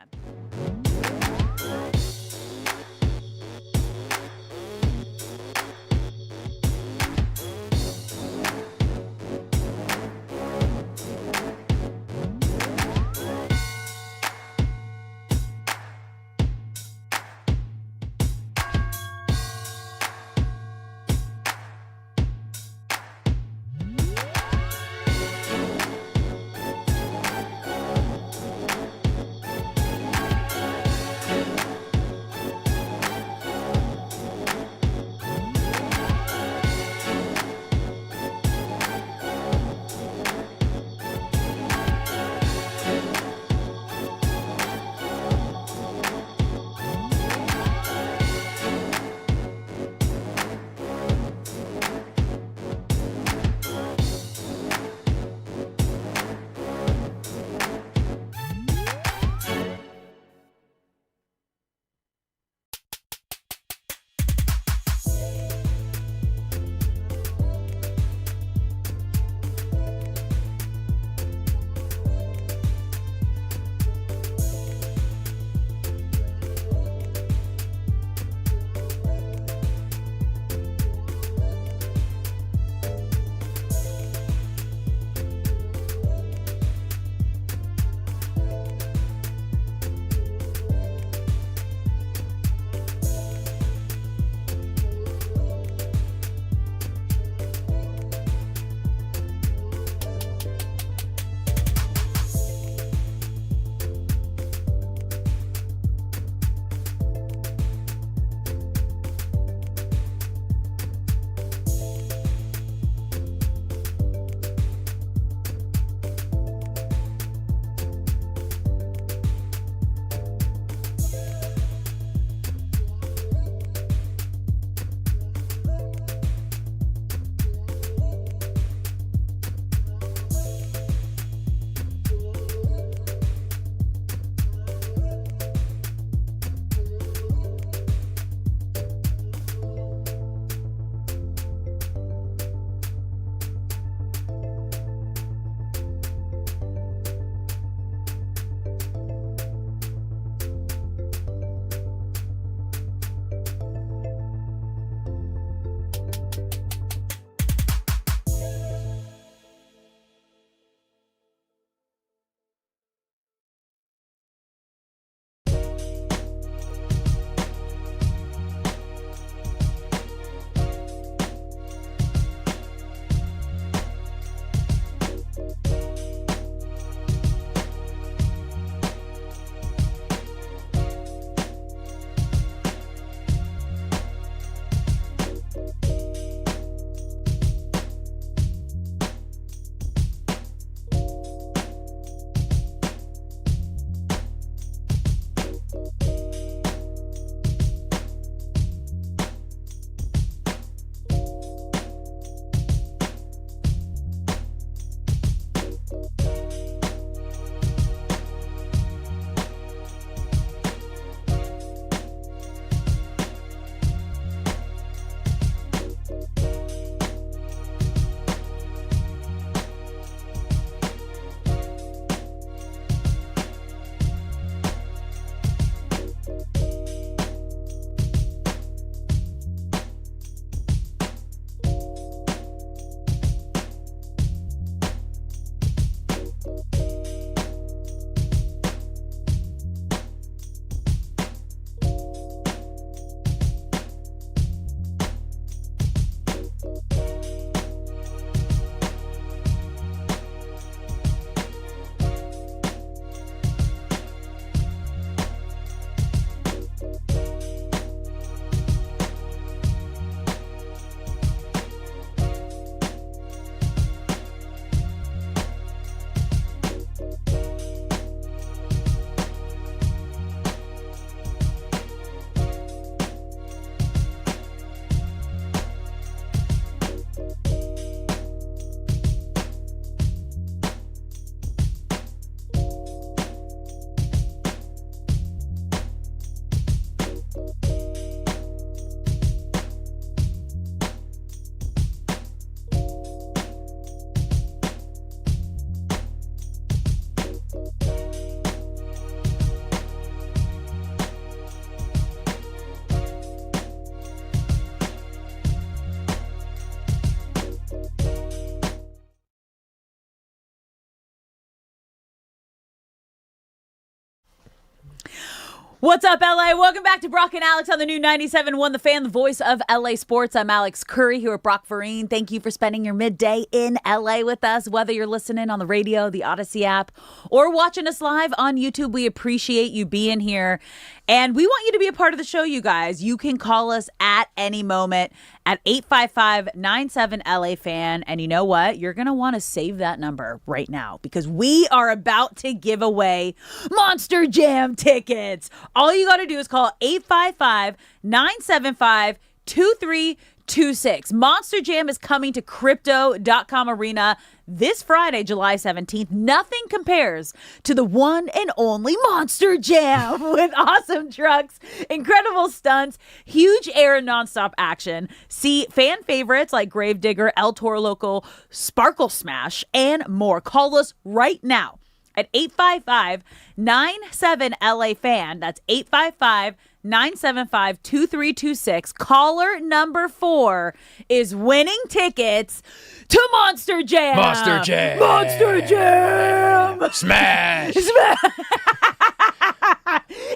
What's up, LA? Welcome back to Brock and Alex on the new 97.1 The Fan, the voice of LA sports. I'm Alex Curry here at Brock Vereen. Thank you for spending your midday in LA with us, whether you're listening on the radio, the Odyssey app, or watching us live on YouTube. We appreciate you being here. And we want you to be a part of the show, you guys. You can call us at any moment at 855-97-LA-FAN. And you know what? You're going to want to save that number right now because we are about to give away Monster Jam tickets. All you got to do is call 855-975-2326. Monster Jam is coming to Crypto.com Arena this Friday, July 17th. Nothing compares to the one and only Monster Jam with awesome trucks, incredible stunts, huge air and nonstop action. See fan favorites like Gravedigger, El Toro Loco, Sparkle Smash, and more. Call us right now at 855-97-LA-FAN. That's 855-975-2326. Caller number 4 is winning tickets to Monster Jam. Monster Jam. Monster Jam. Smash.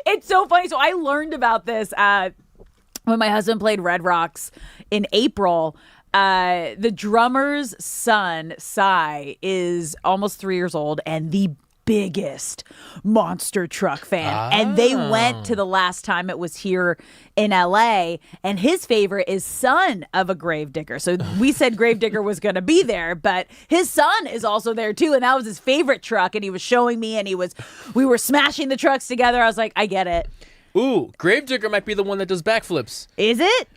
It's so funny. So I learned about this when my husband played Red Rocks in April. The drummer's son, Cy, is almost 3 years old and the biggest monster truck fan. And they went to the last time it was here in LA, and his favorite is Son of a Gravedigger. So we said Gravedigger was going to be there, but his son is also there too, and that was his favorite truck, and he was showing me, and we were smashing the trucks together. I was like, I get it. Ooh, Gravedigger might be the one that does backflips. Is it?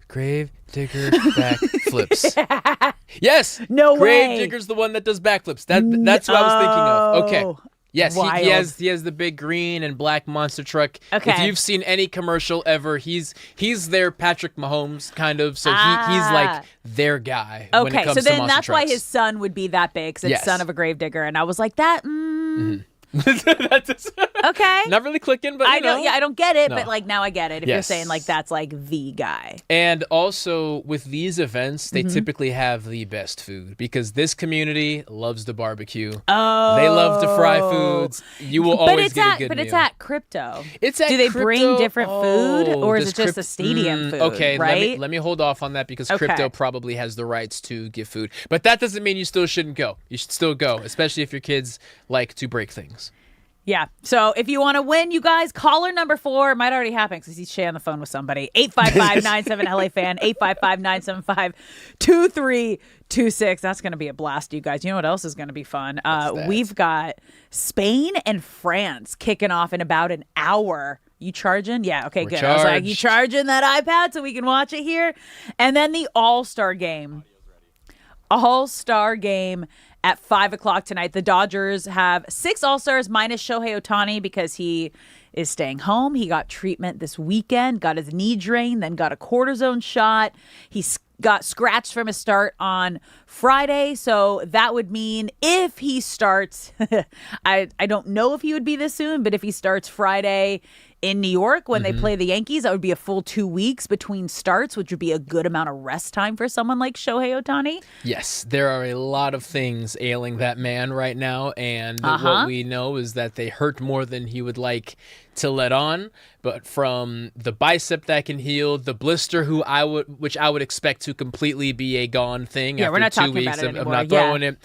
Gravedigger backflips. Yes. No way. Gravedigger's the one that does backflips. That's what I was thinking of. Okay. Yes, he has the big green and black monster truck. Okay. If you've seen any commercial ever, he's their Patrick Mahomes kind of. So he's like their guy when it comes to monster trucks. So then that's why his son would be that big, because it's Son of a Gravedigger. And I was like, that. Okay. Not really clicking, but I know. Yeah, I don't get it, No. but like now I get it. If you're saying like that's like the guy. And also with these events, they typically have the best food because this community loves to barbecue. Oh, they love to fry foods. You will always get a good meal. But it's at Crypto. It's at Do they Crypto? bring different food, or is does it just a stadium food? Okay, right? let me hold off on that because Crypto probably has the rights to give food. But that doesn't mean you still shouldn't go. You should still go, especially if your kids like to break things. Yeah. So if you want to win, you guys, caller number 4. It might already happen because he's Shay on the phone with somebody. 855-97-LA-FAN, 855-975-2326. That's going to be a blast, you guys. You know what else is going to be fun? We've got Spain and France kicking off in about an hour. You charging? Yeah. Okay, We're good. charged. I was like, you charging that iPad so we can watch it here? And then the All-Star game. All-Star game at 5 o'clock tonight. The Dodgers have 6 All-Stars minus Shohei Ohtani because he is staying home. He got treatment this weekend, got his knee drained, then got a cortisone shot. He got scratched from his start on Friday. So that would mean if he starts, I don't know if he would be this soon, but if he starts Friday in New York when they play the Yankees, that would be a full 2 weeks between starts, which would be a good amount of rest time for someone like Shohei Ohtani. Yes, there are a lot of things ailing that man right now, and what we know is that they hurt more than he would like to let on. But from the bicep that can heal, the blister, which I would expect to completely be a gone thing after we're not 2 talking weeks about it of anymore. not throwing it.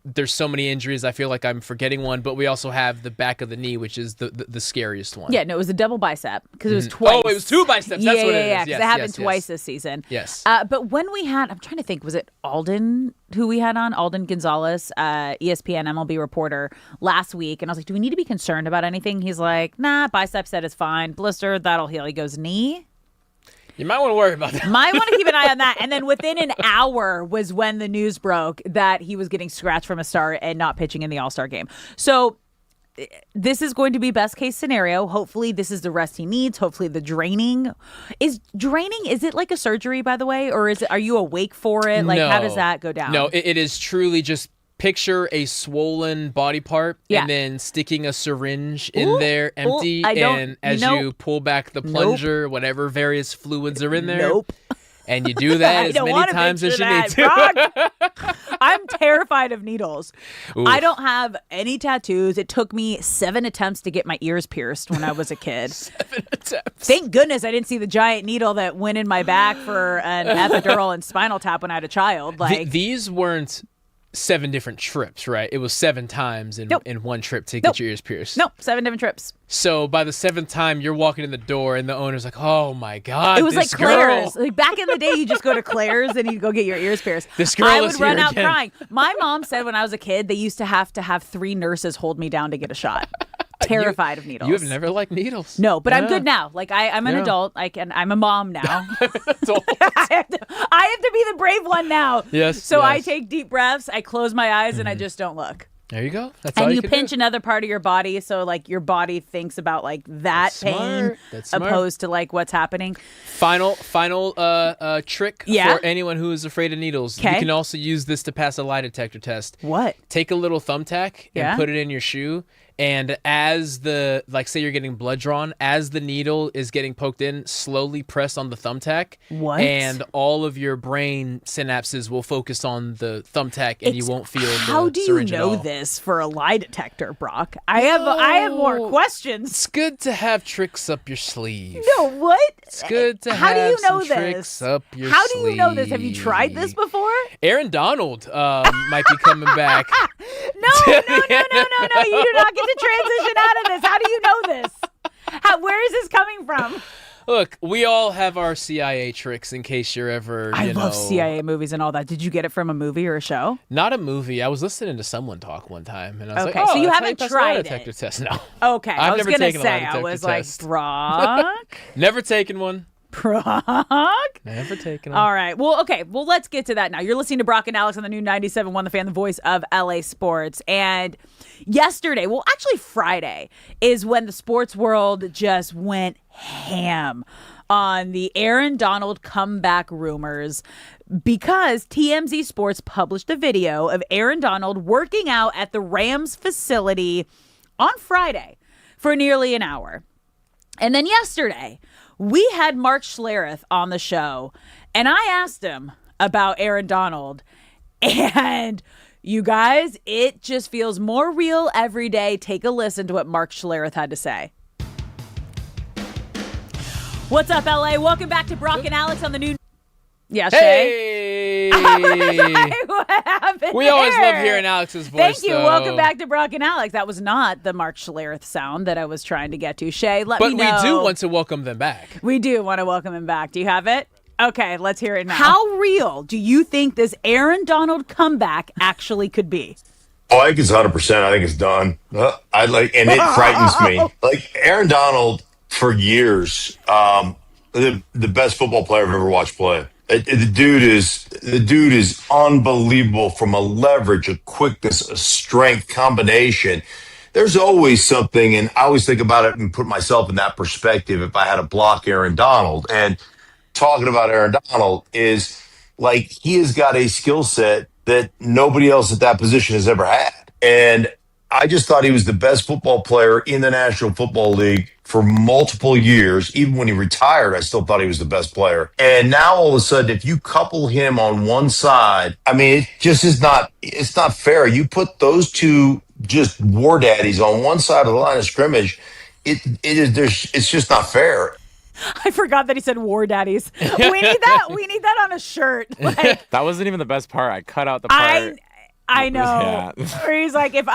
There's so many injuries. I feel like I'm forgetting one, but we also have the back of the knee, which is the scariest one. Yeah, no, it was a double bicep because it was twice. Oh, it was 2 biceps. That's what it is. Yeah, because it happened twice this season. Yes. But when we had, I'm trying to think, was it Alden who we had on? Alden Gonzalez, ESPN MLB reporter last week. And I was like, do we need to be concerned about anything? He's like, nah, bicep set is fine. Blister, that'll heal. He goes, knee? You might want to worry about that. Might want to keep an eye on that. And then within an hour was when the news broke that he was getting scratched from a start and not pitching in the All-Star game. So this is going to be best case scenario. Hopefully this is the rest he needs. Hopefully the draining. Is it like a surgery, by the way? Or are you awake for it? Like, how does that go down? No, it is truly just picture a swollen body part and then sticking a syringe in there empty. And as you pull back the plunger, whatever various fluids are in there. And you do that I as don't many wanna times as picture you need that, to. Brock. I'm terrified of needles. Oof. I don't have any tattoos. It took me 7 attempts to get my ears pierced when I was a kid. 7 attempts. Thank goodness I didn't see the giant needle that went in my back for an epidural and spinal tap when I had a child. Like These weren't 7 different trips, right? It was 7 times in one trip to get your ears pierced. Nope, 7 different trips. So by the 7th time, you're walking in the door, and the owner's like, "Oh my God, It was this like girl." Claire's. Like back in the day, you just go to Claire's and you go get your ears pierced. This girl I is would run here out again. crying. My mom said when I was a kid, they used to have 3 nurses hold me down to get a shot. Terrified of needles. You have never liked needles. No, but I'm Yeah. good now. Like I'm an Yeah. adult. I'm a mom now. Adult. I have to be the brave one now. Yes, So I yes. take deep breaths. I close my eyes and I just don't look. There you go. That's all And you you can pinch do. another part of your body, so like your body thinks about like that That's pain smart. That's smart. opposed to like what's happening. Final trick Yeah? for anyone who is afraid of needles. You 'Kay. can also use this to pass a lie detector test. What? Take a little thumbtack and Yeah? put it in your shoe. And as say you're getting blood drawn, as the needle is getting poked in, slowly press on the thumbtack. What? And all of your brain synapses will focus on the thumbtack, and you won't feel How the do you syringe know at all. this for a lie detector, Brock? I have more No. questions. It's good to have tricks up your sleeve. No, what? It's good to How do have you know some this? tricks up your How do you know this? Have you sleeve. tried this before? Aaron Donald might be coming back. No. You do not get to transition out of this. How do you know this? Where is this coming from? Look, we all have our CIA tricks in case you're ever, I love CIA movies and all that. Did you get it from a movie or a show? Not a movie. I was listening to someone talk one time, and I was Okay, like, "Oh, so you that's how haven't pass a lie tried it. detector test." No, Okay, I I've was never gonna taken a lie say, I detector was test. like, Brock, never taken one. Brock. Never taken one. All right. Well, okay. Well, let's get to that now. You're listening to Brock and Alex on the new 97.1 The Fan, the voice of LA sports. And yesterday, well, actually Friday, is when the sports world just went ham on the Aaron Donald comeback rumors because TMZ Sports published a video of Aaron Donald working out at the Rams facility on Friday for nearly an hour. And then yesterday, we had Mark Schlereth on the show, and I asked him about Aaron Donald. And you guys, it just feels more real every day. Take a listen to what Mark Schlereth had to say. What's up, LA? Welcome back to Brock and Alex on the new... Yeah, Shay? Hey! What happened We always there? love hearing Alex's voice. Thank you. though. Welcome back to Brock and Alex. That was not the Mark Schlereth sound that I was trying to get to. Shay, let But me know. we do want to welcome them back. We do want to welcome him back. Do you have it? Okay, let's hear it now. How real do you think this Aaron Donald comeback actually could be? Oh, I think it's 100%. I think it's done. And it frightens me. Like Aaron Donald, for years, the best football player I've ever watched play. The dude is unbelievable from a leverage, a quickness, a strength combination. There's always something, and I always think about it and put myself in that perspective if I had to block Aaron Donald. And talking about Aaron Donald is like he has got a skill set that nobody else at that position has ever had. And I just thought he was the best football player in the National Football League for multiple years. Even when he retired, I still thought he was the best player. And now all of a sudden, if you couple him on one side, I mean, it just is not, it's not fair. You put those two just war daddies on one side of the line of scrimmage, it's just not fair. I forgot that he said war daddies. We need that. We need that on a shirt. Like, That wasn't even the best part. I cut out the part. I know. Yeah. Or he's like, if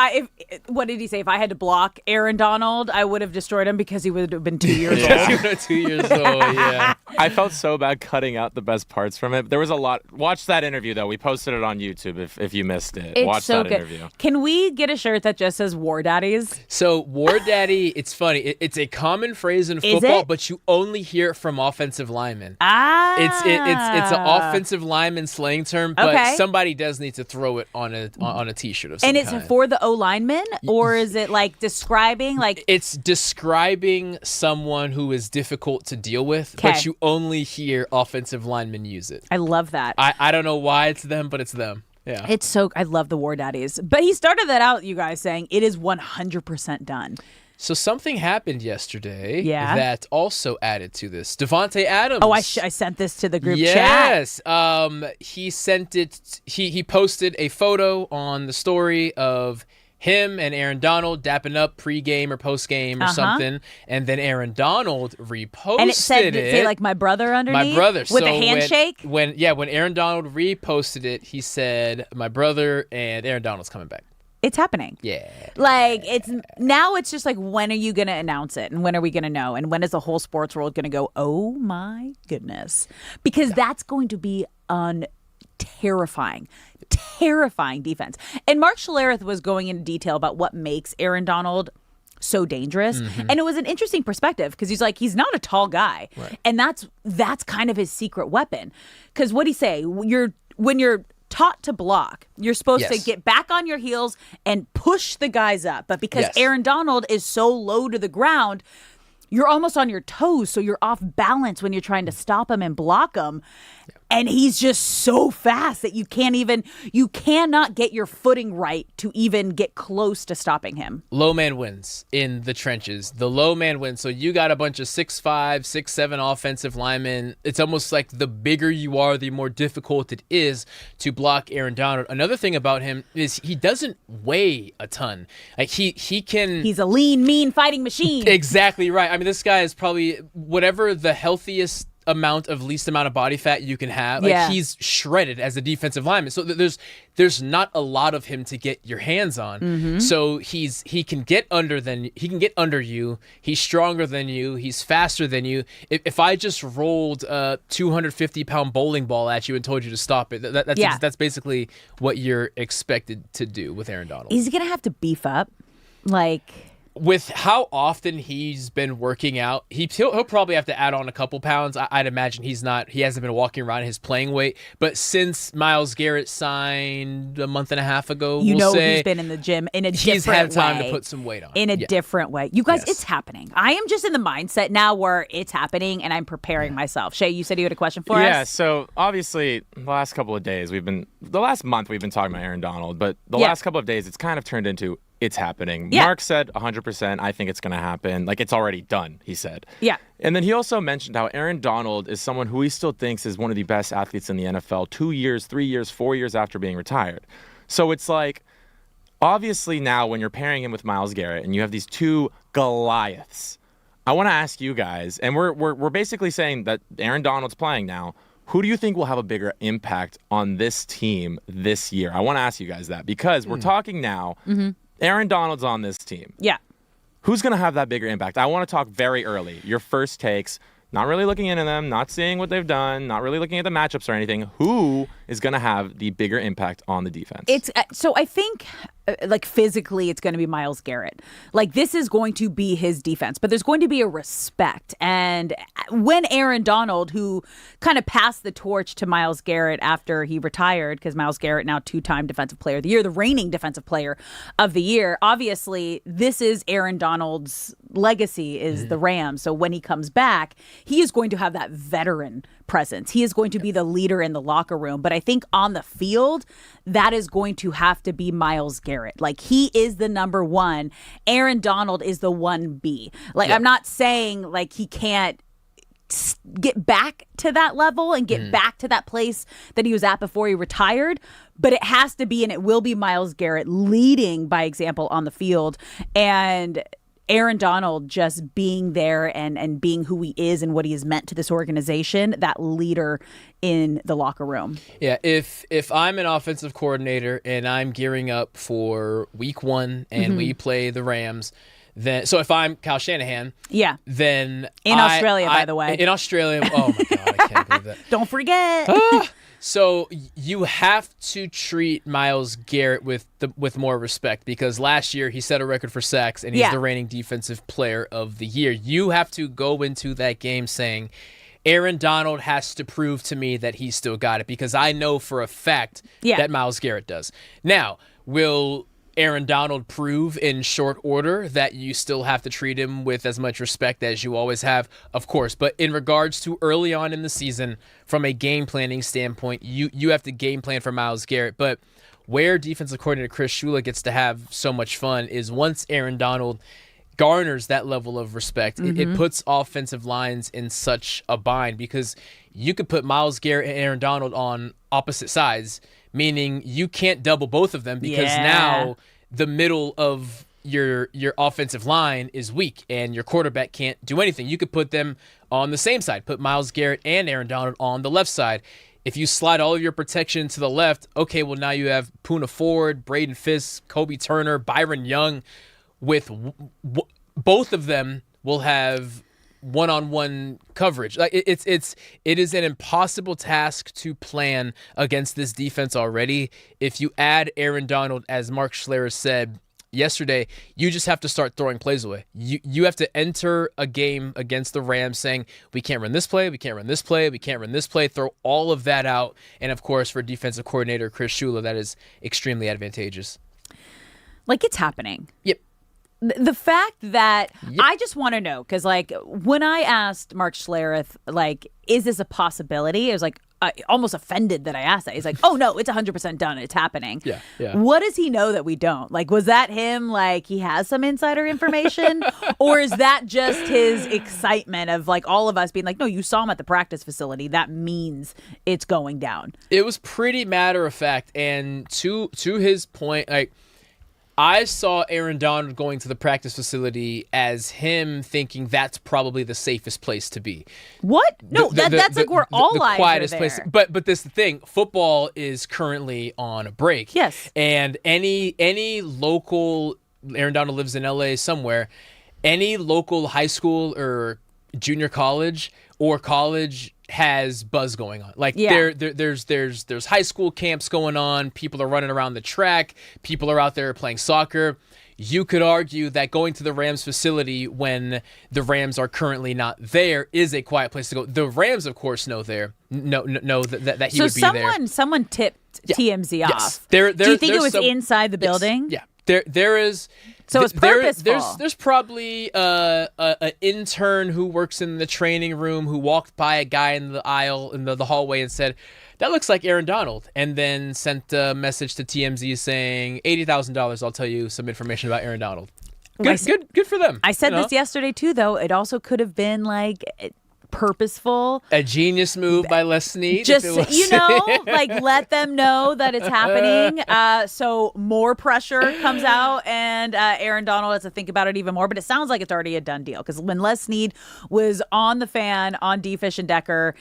what did he say? If I had to block Aaron Donald, I would have destroyed him because he would have been 2 years Yeah. old. 2 years old, yeah. I felt so bad cutting out the best parts from it. There was a lot. Watch that interview, though. We posted it on YouTube if you missed it. It's Watch so that good. interview. Can we get a shirt that just says war daddies? So war daddy, it's funny. It's a common phrase in Is football, it? but you only hear it from offensive linemen. Ah. It's an offensive lineman slang term, but Okay. somebody does need to throw it on a t-shirt of some And it's kind. for the O lineman, or is it like describing like? It's describing someone who is difficult to deal with, Okay. but you only hear offensive linemen use it. I love that. I don't know why it's them, but it's them. Yeah. It's so I love the war daddies. But he started that out, you guys, saying it is 100% done. So something happened yesterday Yeah. that also added to this. Devontae Adams. Oh, I sent this to the group chat. Yes. He sent it. He posted a photo on the story of him and Aaron Donald dapping up pregame or postgame or something, and then Aaron Donald reposted And it said, say like my brother underneath? My brother. With So a handshake? When Aaron Donald reposted it, he said, my brother and Aaron Donald's coming back. It's happening. Yeah. Like, it's just like, when are you going to announce it? And when are we going to know? And when is the whole sports world going to go, oh my goodness? Because that's going to be terrifying defense. And Mark Schlereth was going into detail about what makes Aaron Donald so dangerous. And it was an interesting perspective because he's like, he's not a tall guy. Right. And that's kind of his secret weapon. Because what'd he say? When you're taught to block, you're supposed to get back on your heels and push the guys up. But because Aaron Donald is so low to the ground, you're almost on your toes, so you're off balance when you're trying to stop him and block him. And he's just so fast that you cannot get your footing right to even get close to stopping him. Low man wins in the trenches. The low man wins. So you got a bunch of 6'5", 6'7" offensive linemen. It's almost like the bigger you are, the more difficult it is to block Aaron Donald. Another thing about him is he doesn't weigh a ton. Like he can. He's a lean, mean fighting machine. Exactly right. I mean, this guy is probably whatever the healthiest least amount of body fat you can have. Like he's shredded as a defensive lineman. So there's not a lot of him to get your hands on. So he can get under you. He's stronger than you. He's faster than you. If I just rolled a 250-pound bowling ball at you and told you to stop it, that's basically what you're expected to do with Aaron Donald. Is he gonna have to beef up? Like, with how often he's been working out, he'll probably have to add on a couple pounds. I'd imagine he hasn't been walking around his playing weight. But since Myles Garrett signed a month and a half ago, he's been in the gym in a different way. He's had time to put some weight on. In a different way. You guys, it's happening. I am just in the mindset now where it's happening and I'm preparing myself. Shay, you said you had a question for us? Yeah, so obviously the last month we've been talking about Aaron Donald, but the last couple of days it's kind of turned into it's happening. Yeah. Mark said 100%. I think it's going to happen. Like, it's already done, he said. Yeah. And then he also mentioned how Aaron Donald is someone who he still thinks is one of the best athletes in the NFL 2 years, 3 years, 4 years after being retired. So it's like, obviously now when you're pairing him with Myles Garrett and you have these two Goliaths, I want to ask you guys, and we're basically saying that Aaron Donald's playing now. Who do you think will have a bigger impact on this team this year? I want to ask you guys that because we're talking now. Aaron Donald's on this team. Yeah. Who's going to have that bigger impact? I want to talk very early. Your first takes, not really looking into them, not seeing what they've done, not really looking at the matchups or anything. Who is going to have the bigger impact on the defense? So I think like physically it's going to be Myles Garrett. Like this is going to be his defense, but there's going to be a respect. And when Aaron Donald, who kind of passed the torch to Myles Garrett after he retired, because Myles Garrett now 2-time Defensive Player of the Year, the reigning Defensive Player of the Year, obviously this is Aaron Donald's legacy is the Rams. So when he comes back, he is going to have that veteran presence. He is going to be the leader in the locker room. But I think on the field, that is going to have to be Myles Garrett. Like he is the number one. Aaron Donald is the 1B. Like I'm not saying like he can't get back to that level and get back to that place that he was at before he retired, but it has to be, and it will be Myles Garrett leading by example on the field, and Aaron Donald just being there and being who he is and what he has meant to this organization, that leader in the locker room. Yeah, if I'm an offensive coordinator and I'm gearing up for week 1 and we play the Rams, so if I'm Kyle Shanahan, then in Australia, by the way. In Australia, oh my God, I can't believe that. Don't forget. So you have to treat Myles Garrett with more respect because last year he set a record for sacks and he's the reigning defensive player of the year. You have to go into that game saying, Aaron Donald has to prove to me that he's still got it because I know for a fact that Myles Garrett does. Now, will Aaron Donald prove in short order that you still have to treat him with as much respect as you always have? Of course. But in regards to early on in the season, from a game planning standpoint, you have to game plan for Myles Garrett. But where defensive coordinator Chris Shula gets to have so much fun is once Aaron Donald garners that level of respect. It puts offensive lines in such a bind because you could put Myles Garrett and Aaron Donald on opposite sides, meaning you can't double both of them because now the middle of your offensive line is weak and your quarterback can't do anything. You could put them on the same side, put Myles Garrett and Aaron Donald on the left side. If you slide all of your protection to the left, okay, well, now you have Poona Ford, Braden Fisk, Kobe Turner, Byron Young. With both of them will have one-on-one coverage. Like it is an impossible task to plan against this defense already. If you add Aaron Donald, as Mark Schlereth said yesterday, you just have to start throwing plays away. You have to enter a game against the Rams saying, we can't run this play, we can't run this play, we can't run this play, throw all of that out. And of course, for defensive coordinator Chris Shula, that is extremely advantageous. Like, it's happening. Yep. The fact that I just want to know, because like when I asked Mark Schlereth, like, is this a possibility? It was like, almost offended that I asked that. He's like, oh no, it's 100% done. It's happening. Yeah. What does he know that we don't? Like, was that him? Like, he has some insider information, or is that just his excitement of like all of us being like, no, you saw him at the practice facility. That means it's going down. It was pretty matter of fact, and to his point, like, I saw Aaron Donald going to the practice facility as him thinking that's probably the safest place to be. What? No, that's like where all eyes quietest are there. place. But this is the thing. Football is currently on a break. Yes. And any local, Aaron Donald lives in LA somewhere, any local high school or junior college or college has buzz going on. Like there's high school camps going on. People are running around the track. People are out there playing soccer. You could argue that going to the Rams facility when the Rams are currently not there is a quiet place to go. The Rams, of course, know that he would be there. Someone tipped TMZ off. Yes. Do you think it was inside the building? Yes. Yeah. There is. So it's purposeful. There's probably an intern who works in the training room who walked by a guy in the aisle in the hallway and said, "That looks like Aaron Donald," and then sent a message to TMZ saying, $80,000. I'll tell you some information about Aaron Donald. Good for them. I said this yesterday too, though. It also could have been like purposeful, a genius move by Les Snead. Just like let them know that it's happening, so more pressure comes out, and Aaron Donald has to think about it even more. But it sounds like it's already a done deal, because when Les Snead was on the fan on D Fish and Decker,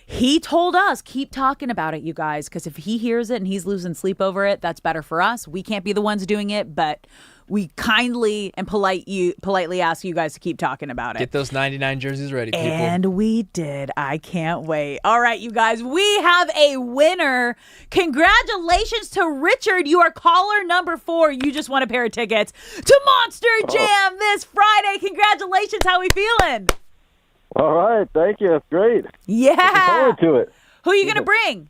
he told us, keep talking about it, you guys, because if he hears it and he's losing sleep over it, that's better for us. We can't be the ones doing it, but we kindly and politely ask you guys to keep talking about it. Get those 99 jerseys ready, people. And we did. I can't wait. All right, you guys, we have a winner. Congratulations to Richard. You are caller number 4. You just won a pair of tickets to Monster Jam this Friday. Congratulations. How we feeling? All right. Thank you. That's great. Yeah. Looking forward to it. Who are you going to bring?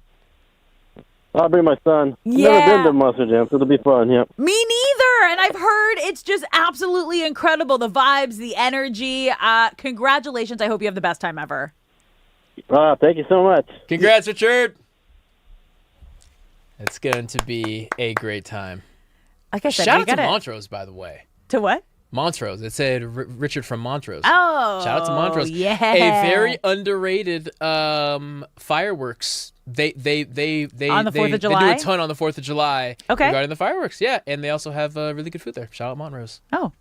I'll bring my son. Yeah. Never been to Monster Jam, so it'll be fun. Yep. Me neither. And I've heard it's just absolutely incredible. The vibes, the energy. Congratulations. I hope you have the best time ever. Thank you so much. Congrats, Richard. It's going to be a great time. Like I said, shout out to Montrose, by the way. To what? Montrose. It said Richard from Montrose. Oh, shout out to Montrose. Yeah, a very underrated fireworks. They on the 4th of July. They do a ton on the 4th of July. Okay. Regarding the fireworks, yeah, and they also have really good food there. Shout out Montrose. Oh.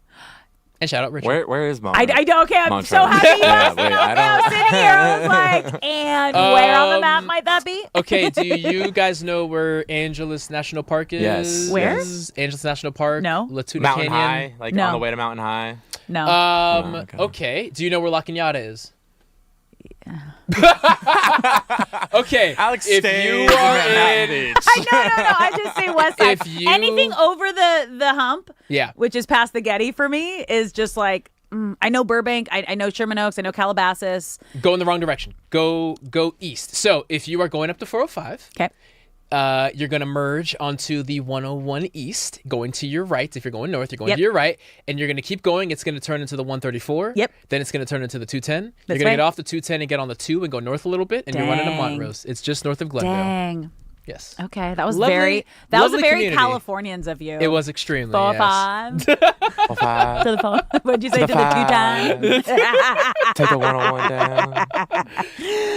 And shout out Richard. Where is Montrose? I don't. Okay, I'm Montrose. so happy you asked me. I was sitting here. I was like, and where on the map might that be? Okay, do you guys know where Angeles National Park is? Yes. Where? Angeles National Park. No. Latuda Mountain Canyon. High, like No. on the way to Mountain High. No. Okay. Do you know where La Cañada is? Okay, Alex if stays you are Manhattan in, Beach. No. I just say West Side. If you- Anything over the hump, yeah, which is past the Getty for me, is just like, I know Burbank, I know Sherman Oaks, I know Calabasas. go in the wrong direction. Go east. So if you are going up to 405, Okay. You're going to merge onto the 101 East, going to your right. If you're going north, you're going to your right, and you're going to keep going. It's going to turn into the 134. Yep. Then it's going to turn into the 210. That's you're going right. to get off the 210 and get on the 2 and go north a little bit, and you're running to Montrose. It's just north of Glendale. Dang. Yes. Okay, that was Lovely very community. Californians of you. It was extremely. 4 yes. 5 to the phone. What'd you say to the 2 5. times? Take the 101 down.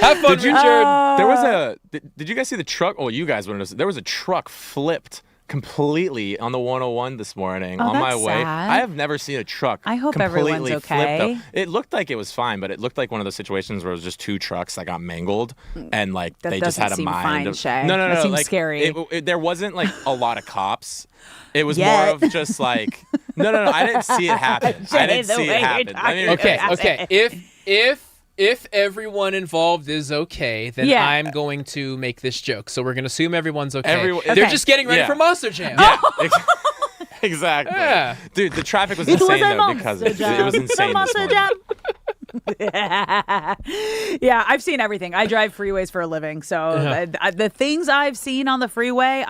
Have fun, Did you, Richard. there was a. Did you guys see the truck? Oh, you guys wouldn't know. There was a truck flipped completely on the 101 this morning on my that's way. sad. I have never seen a truck. I hope completely everyone's flipped, okay. though. It looked like it was fine, but it looked like one of those situations where it was just 2 trucks that got mangled, and like That they just doesn't had a seem mind. fine, of, Shay. No, That seems like, scary. There wasn't like a lot of cops. It was Yet. more of just like no. I didn't see it happen. I didn't the see way it you're happen. talking Okay. If everyone involved is okay, then Yeah. I'm going to make this joke. So we're going to assume everyone's okay. Everyone- They're Okay. just getting ready Yeah. for Monster Jam. Yeah. Exactly. Yeah. Dude, the traffic was It was insane a though monster because it jam. was insane this Monster morning. jam. Yeah, I've seen everything. I drive freeways for a living, so the things I've seen on the freeway,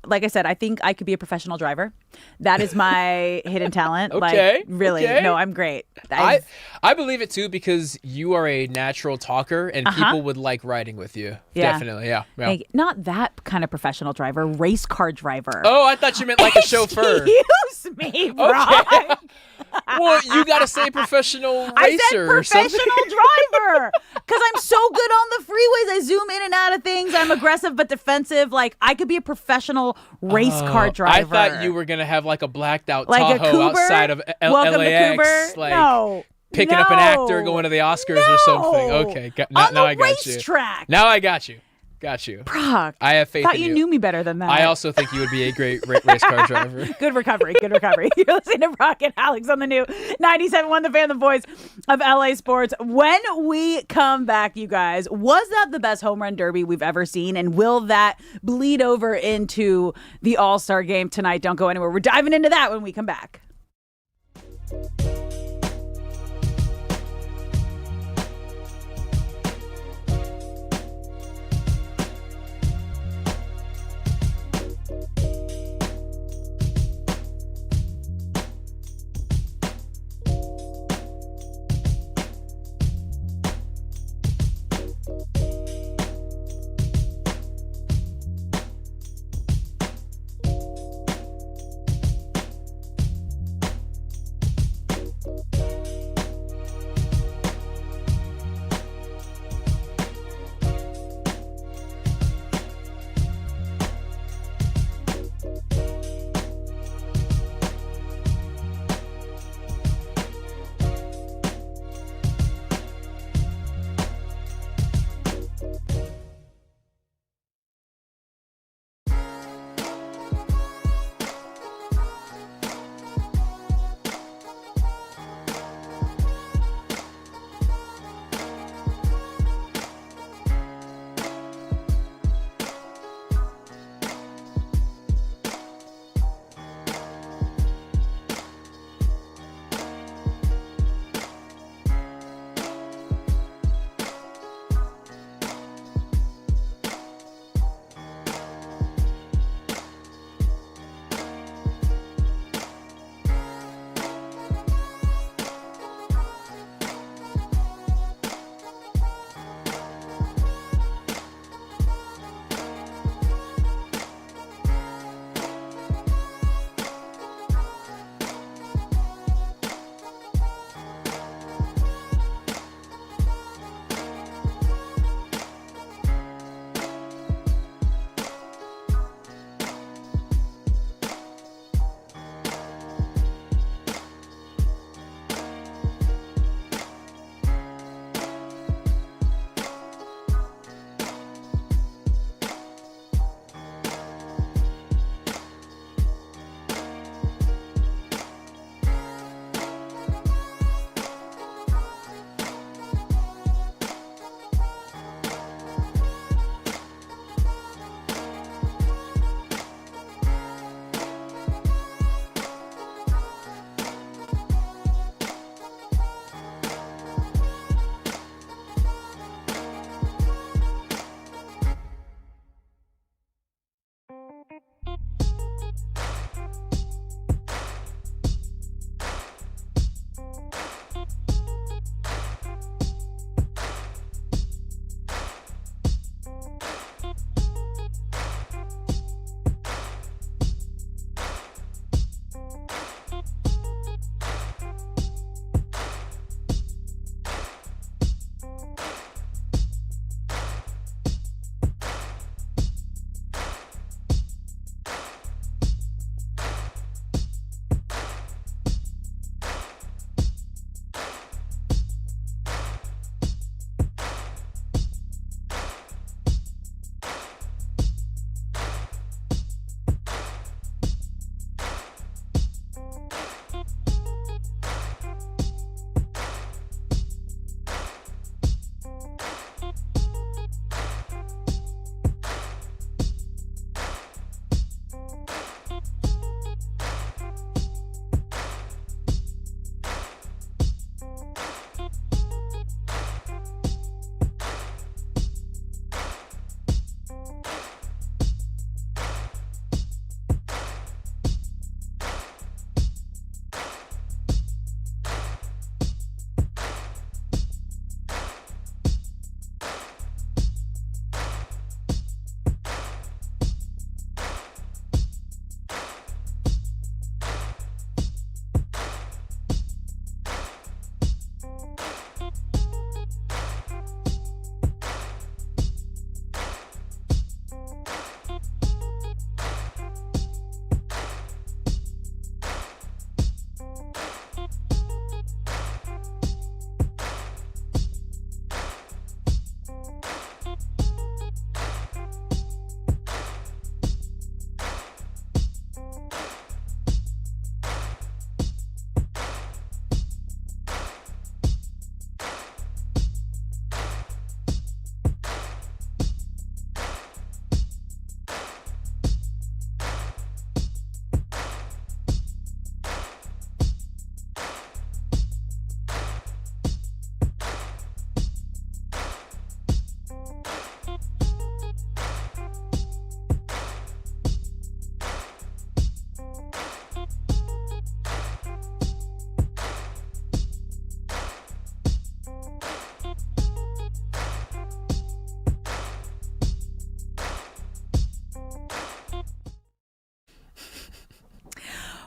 like I said, I think I could be a professional driver. That is my hidden talent. Okay, Like, really, okay. no, I'm great. I believe it too because you are a natural talker and people would like riding with you. Yeah. Definitely, yeah. Like, not that kind of professional driver, race car driver. Oh, I thought you meant like a chauffeur. Excuse me, Brock. Well, you got to say professional racer I said or something. professional driver because I'm so good on the freeways. I zoom in and out of things. I'm aggressive but defensive. Like, I could be a professional race car driver. I thought you were going to have like a blacked out like a Tahoe Cougar outside of Welcome LAX. to Cougar. Like no, picking up an actor going to the Oscars or something. Okay, on now the I got you. racetrack. Now I got you. Got you. Brock, I have faith thought in you knew me better than that. I also think you would be a great race car driver. Good recovery. Good recovery. You're listening to Brock and Alex on the new 97.1 The Fan, the voice of LA sports. When we come back, you guys, was that the best home run derby we've ever seen? And will that bleed over into the All-Star game tonight? Don't go anywhere. We're diving into that when we come back.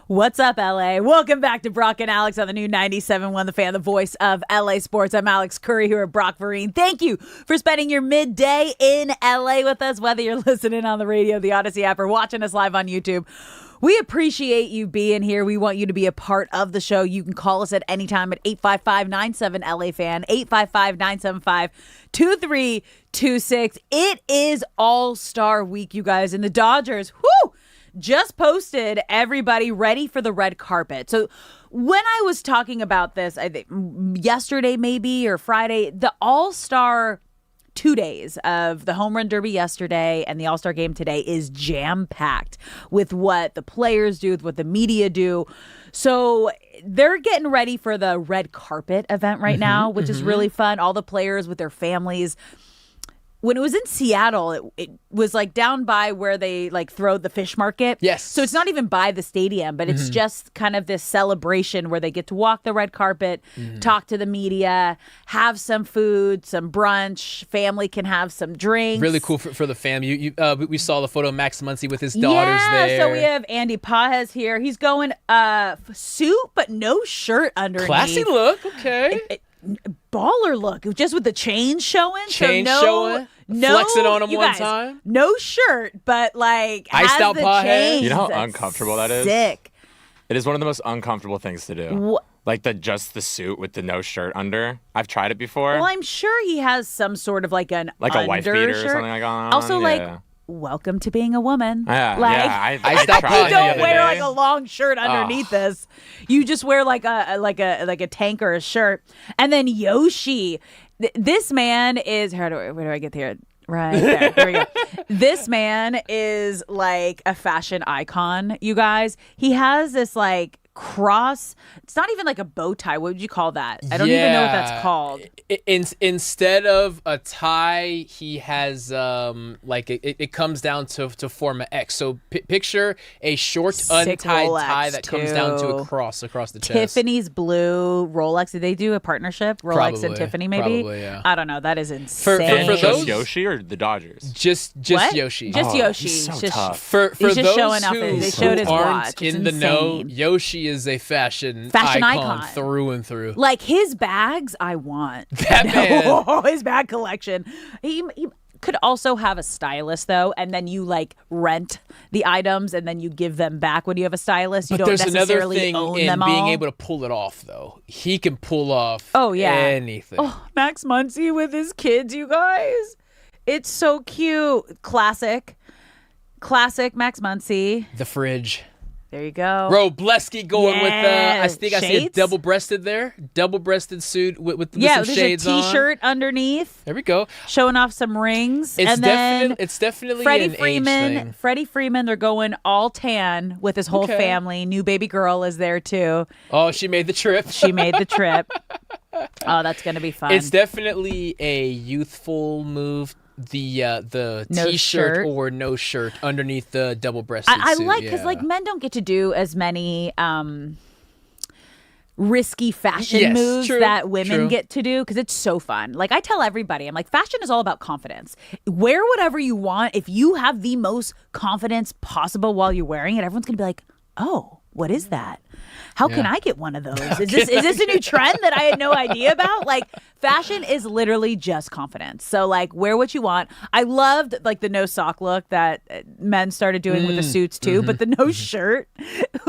What's up, LA? Welcome back to Brock and Alex on the new 97.1 The Fan, the voice of LA Sports. I'm Alex Curry here at Brock Vereen. Thank you for spending your midday in LA with us, whether you're listening on the radio, the Odyssey app, or watching us live on YouTube. We appreciate you being here. We want you to be a part of the show. You can call us at any time at 855-97-LA-FAN, 855-975-2326. It is All-Star Week, you guys, and the Dodgers, just posted everybody ready for the red carpet. So when I was talking about this, I think yesterday maybe or Friday, the All-Star 2 days of the Home Run Derby yesterday and the All-Star Game today is jam-packed with what the players do, with what the media do. So they're getting ready for the red carpet event right now, which is really fun. All the players with their families. When it was in Seattle, it was like down by where they like throw the fish market. Yes. So it's not even by the stadium, but it's just kind of this celebration where they get to walk the red carpet, talk to the media, have some food, some brunch. Family can have some drinks. Really cool for the fam. We saw the photo of Max Muncy with his daughters there. So we have Andy Pajes here. He's going suit, but no shirt underneath. Classy look. Okay. Baller look, just with the chains showing. Chains so showing. Flexing on him you one guys, time. No shirt, but like Iced has out the Pajes. chains. You know how That's uncomfortable that is? Sick. It is one of the most uncomfortable things to do. Like just the suit with the no shirt under. I've tried it before. Well, I'm sure he has some sort of like a wife beater or undershirt. something like on. Also, yeah. like, welcome to being a woman. Yeah, like, yeah. I stopped tried you it the don't other wear day. like a long shirt underneath this. You just wear like a tank or a shirt. And then Yoshi, this man is. Where do I get here? Right there. Here we go. This man is like a fashion icon, you guys. He has this like cross. It's not even like a bow tie. What would you call that? I don't even know what that's called. Instead of a tie, he has like it comes down to form an X. So picture a short Sick untied Rolex, tie that comes down to a too. cross across the chest. Tiffany's blue Rolex. Did they do a partnership? Rolex and Probably. Tiffany, maybe? Probably, yeah. I don't know. That is insane. And for just those- Yoshi or the Dodgers? Just What? Yoshi. Just Yoshi. he's so Just- tough. For He's just those showing off who, they showed his who aren't watch. It's in the know, insane. Yoshi is a fashion icon. through and through. Like his bags, I want. That man. His bag collection. He could also have a stylist though, and then you like rent the items and then you give them back when you have a stylist. You But don't there's another necessarily thing own in them being all. able to pull it off, though. He can pull off anything. Oh, Max Muncy with his kids, you guys. It's so cute. Classic Max Muncy. The fridge. There you go. Robleski going with, I think I see Shades? it double-breasted there. Double-breasted suit with some there's shades a t-shirt underneath, There we go. showing off some rings. It's and then definitely Freddie an age Freeman. thing. Freddie Freeman, they're going all tan with his whole Okay. family. New baby girl is there too. Oh, she made the trip. She made the trip. Oh, that's going to be fun. It's definitely a youthful move. The No t-shirt shirt. or no shirt underneath the double-breasted I suit. like because like men don't get to do as many risky fashion Yes, moves true, that women true. get to do because it's so fun. Like I tell everybody, I'm like, fashion is all about confidence. Wear whatever you want. If you have the most confidence possible while you're wearing it, everyone's gonna be like, oh, what is that? How can I get one of those? Is this a new trend that I had no idea about? Like fashion is literally just confidence. So like wear what you want. I loved like the no sock look that men started doing with the suits too, but the no shirt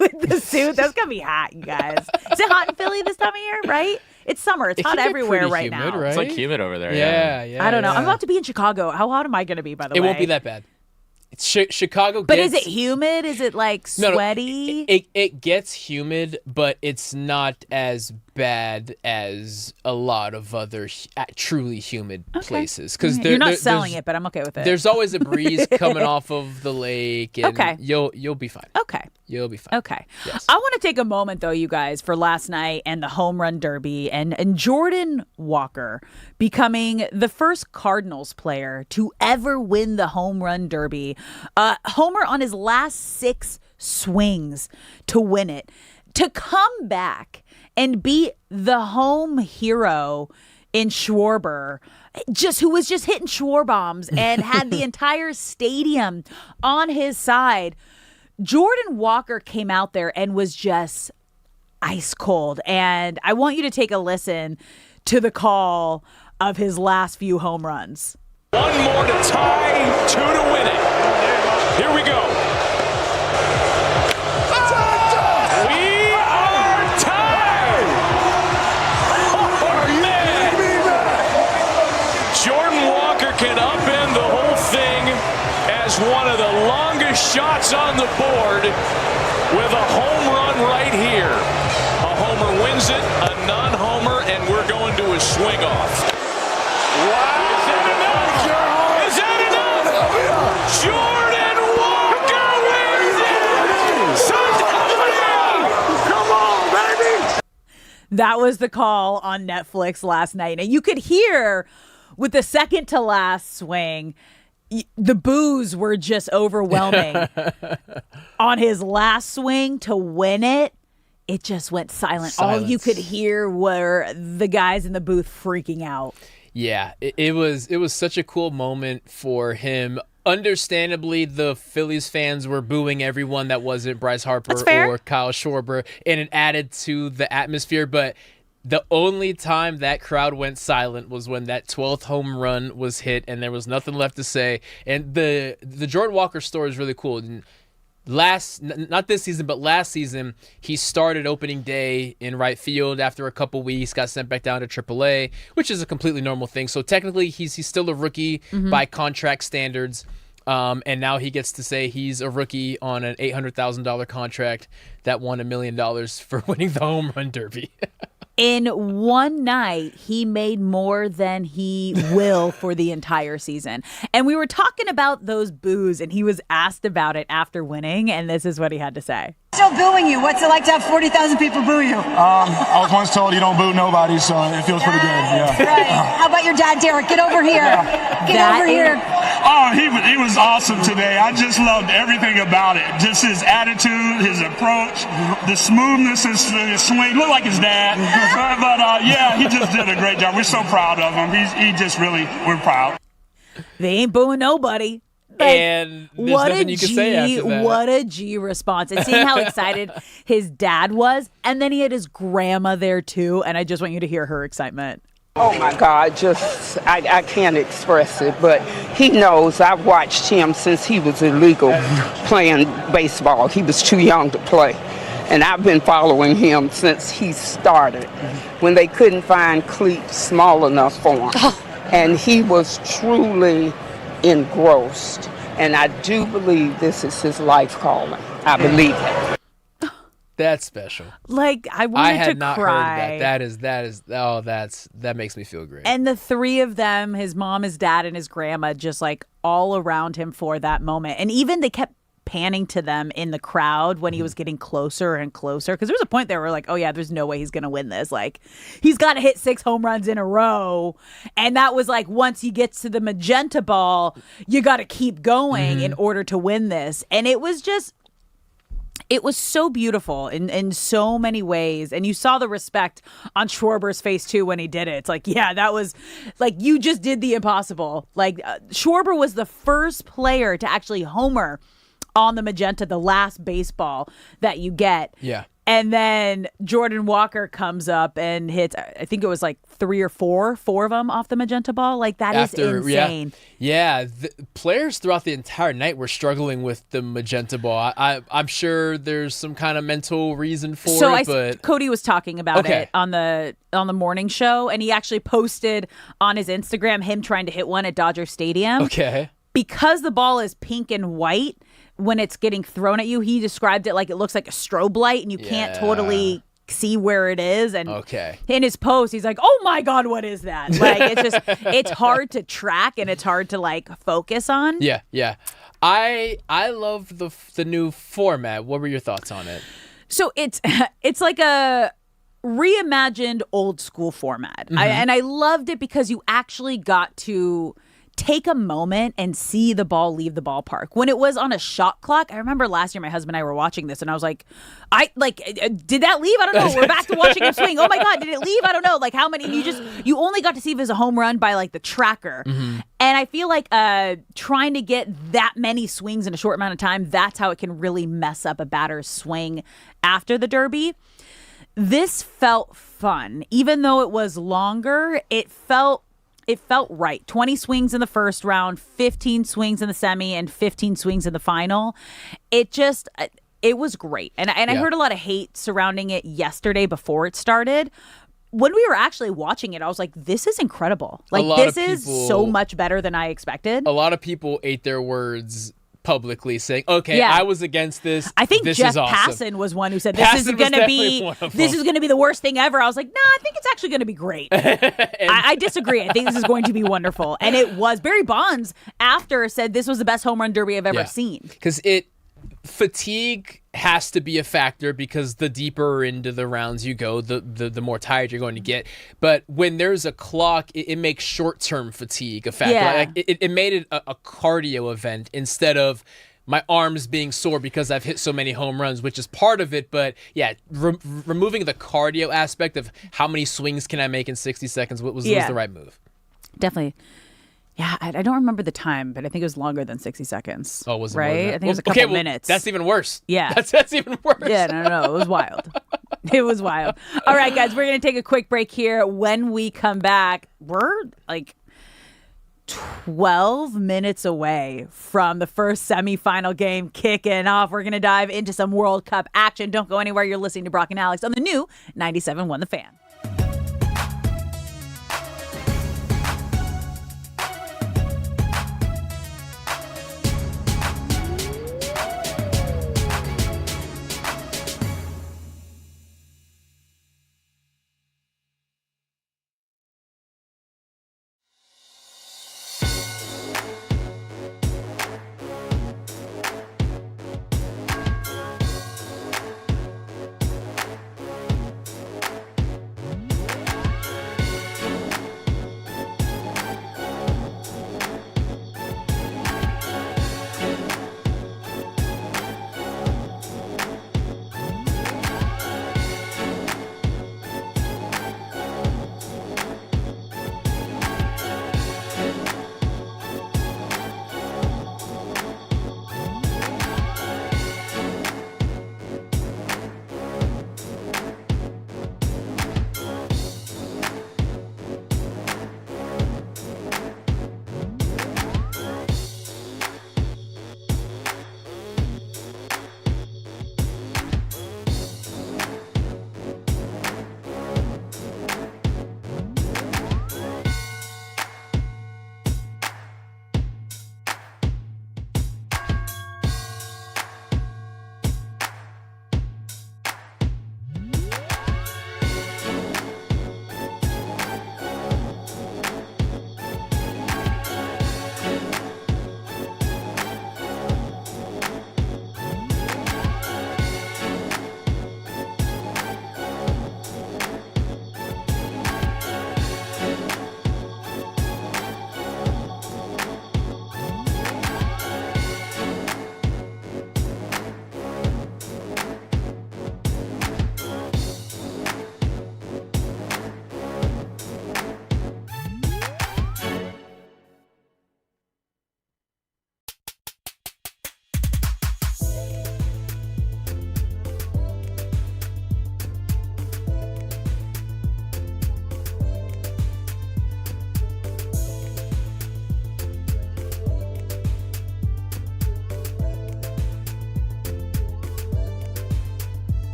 with the suit, that's gonna be hot, you guys. Is it hot in Philly this time of year, right? It's summer. It's It hot can get everywhere pretty right humid, now. right? It's like humid over there. Yeah. I don't know. yeah. I'm about to be in Chicago. How hot am I gonna be, by the way? It won't be that bad. It's Chicago But gets... is it humid? Is it like No, sweaty? it gets humid, but it's not as bad as a lot of other truly humid places. Because You're not selling it, but I'm okay with it. There's always a breeze coming off of the lake, and Okay. you'll be fine. Okay. You'll be fine. Okay. Yes. I want to take a moment, though, you guys, for last night and the home run derby and Jordan Walker becoming the first Cardinals player to ever win the home run derby. Homer on his last 6 swings to win it. To come back and beat the home hero in Schwarber, who was just hitting Schwar bombs and had the entire stadium on his side. Jordan Walker came out there and was just ice cold. And I want you to take a listen to the call of his last few home runs. One more to tie, 2 to win it. Here we go. We are tied! Oh, man! Jordan Walker can upend the whole thing as one of the longest shots on the board with a home run right here. A homer wins it, a non-homer, and we're going to a swing-off. Wow! Is that enough? Jordan Walker wins it! Come on, baby! That was the call on Netflix last night. And you could hear with the second to last swing, the boos were just overwhelming. On his last swing to win it, it just went silent. All you could hear were the guys in the booth freaking out. Yeah, it was such a cool moment for him. Understandably, the Phillies fans were booing everyone that wasn't Bryce Harper or Kyle Schwarber, and it added to the atmosphere. But the only time that crowd went silent was when that 12th home run was hit, and there was nothing left to say. And the Jordan Walker story is really cool. Not this season, but last season, he started opening day in right field. After a couple weeks, got sent back down to AAA, which is a completely normal thing. So technically, he's still a rookie by contract standards. And now he gets to say he's a rookie on an $800,000 contract that won $1 million for winning the home run derby. In one night, he made more than he will for the entire season. And we were talking about those boos, and he was asked about it after winning, and this is what he had to say. Still booing you. What's it like to have 40,000 people boo you? I was once told you don't boo nobody, so it feels pretty good. Yeah. Right. How about your dad, Derek? Get over here. Get over here. Oh, he was awesome today. I just loved everything about it. Just his attitude, his approach, the smoothness, his swing. Looked like his dad. But yeah, he just did a great job. We're so proud of him. We're proud. They ain't booing nobody. And there's nothing you can say after that. What a G response. And seeing how excited his dad was, and then he had his grandma there too, and I just want you to hear her excitement. Oh my God, I can't express it, but he knows. I've watched him since he was illegal playing baseball. He was too young to play. And I've been following him since he started, when they couldn't find cleats small enough for him. And he was truly engrossed. And I do believe this is his life calling. I believe it. That's special. Like, I wanted to cry. I had not heard that. That makes me feel great. And the three of them, his mom, his dad, and his grandma, just like all around him for that moment. And even they kept panning to them in the crowd when he was getting closer and closer. Because there was a point there where like, oh yeah, there's no way he's going to win this. Like, he's got to hit 6 home runs in a row. And that was like, once he gets to the magenta ball, you got to keep going in order to win this. And it was so beautiful in so many ways. And you saw the respect on Schwarber's face, too, when he did it. It's like, yeah, that was like, you just did the impossible. Like, Schwarber was the first player to actually homer on the magenta, the last baseball that you get. Yeah. And then Jordan Walker comes up and hits, I think it was like 3 or 4 of them off the magenta ball. Like, that is insane. Yeah. The players throughout the entire night were struggling with the magenta ball. I'm sure there's some kind of mental reason for it. But Cody was talking about it on the morning show, and he actually posted on his Instagram him trying to hit one at Dodger Stadium. Okay. Because the ball is pink and white, when it's getting thrown at you, he described it like it looks like a strobe light and you can't totally see where it is. And in his post, he's like, oh my God, what is that? Like, it's hard to track and it's hard to like focus on. Yeah. I love the new format. What were your thoughts on it? So it's like a reimagined old school format. And I loved it because you actually got to take a moment and see the ball leave the ballpark. When it was on a shot clock, I remember last year my husband and I were watching this and I was like, did that leave? I don't know. We're back to watching him swing. Oh my God, did it leave? I don't know. Like how many, you only got to see if it was a home run by like the tracker. Mm-hmm. And I feel like trying to get that many swings in a short amount of time, that's how it can really mess up a batter's swing after the Derby. This felt fun. Even though it was longer, it felt right. 20 swings in the first round, 15 swings in the semi, and 15 swings in the final. It was great. And I heard a lot of hate surrounding it yesterday before it started. When we were actually watching it, I was like, this is incredible. Like, this is so much better than I expected. A lot of people ate their words publicly saying, okay, I was against this. I think this Jeff is awesome. Passan was one who said this is going to be the worst thing ever. I was like, no, I think it's actually going to be great. I disagree. I think this is going to be wonderful. And it was. Barry Bonds after said this was the best home run derby I've ever seen. Because fatigue has to be a factor because the deeper into the rounds you go, the more tired you're going to get. But when there's a clock, it makes short-term fatigue a factor. Yeah. Like it made it a cardio event instead of my arms being sore because I've hit so many home runs, which is part of it. But yeah, removing the cardio aspect of how many swings can I make in 60 seconds was the right move. Definitely. Yeah, I don't remember the time, but I think it was longer than 60 seconds. Oh, was it right? more than that? I think it was a couple minutes. That's even worse. Yeah. That's even worse. Yeah, no. It was wild. It was wild. All right, guys, we're going to take a quick break here. When we come back, we're like 12 minutes away from the first semifinal game kicking off. We're going to dive into some World Cup action. Don't go anywhere. You're listening to Brock and Alex on the new 97.1 The Fan.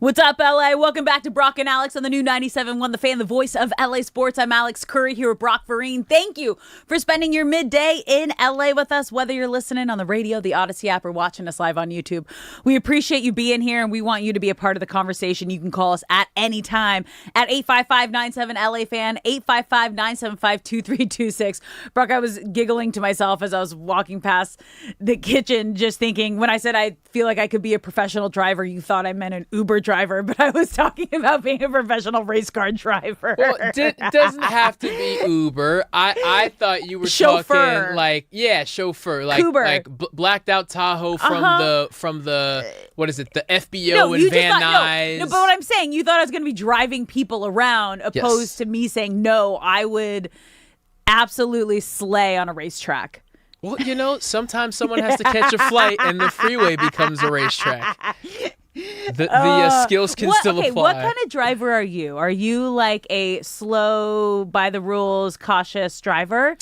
What's up, LA? Welcome back to Brock and Alex on the new 97.1 The Fan, the voice of LA Sports. I'm Alex Curry here with Brock Vereen. Thank you for spending your midday in LA with us, whether you're listening on the radio, the Odyssey app, or watching us live on YouTube. We appreciate you being here, and we want you to be a part of the conversation. You can call us at any time at 855-97-LA-FAN, 855-975-2326. Brock, I was giggling to myself as I was walking past the kitchen, just thinking, when I said I feel like I could be a professional driver, you thought I meant an Uber driver, but I was talking about being a professional race car driver. Well, it doesn't have to be Uber. I thought you were chauffeur. Talking like, chauffeur, like Uber. like blacked out Tahoe from the what is it, the FBO No, and you just Van thought, Nuys. no, but what I'm saying, you thought I was going to be driving people around, opposed to me saying, no, I would absolutely slay on a racetrack. Well, sometimes someone has to catch a flight and the freeway becomes a racetrack. The skills can still apply. What kind of driver are you? Are you like a slow, by the rules, cautious driver?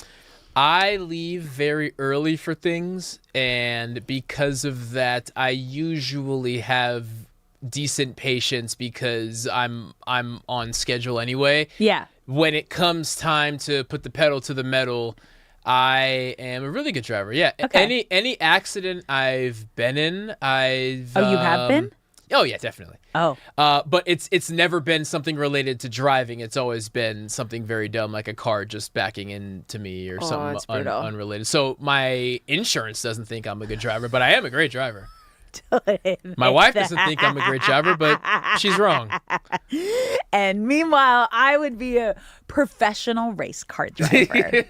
I leave very early for things, and because of that, I usually have decent patience because I'm on schedule anyway. Yeah. When it comes time to put the pedal to the metal, I am a really good driver. Yeah. Okay. Any accident I've been in, I've. Oh, you have been? Oh yeah, definitely. Oh. But it's never been something related to driving. It's always been something very dumb, like a car just backing into me or something unrelated. So my insurance doesn't think I'm a good driver, but I am a great driver. My wife doesn't think I'm a great driver, but she's wrong. And meanwhile, I would be a professional race car driver,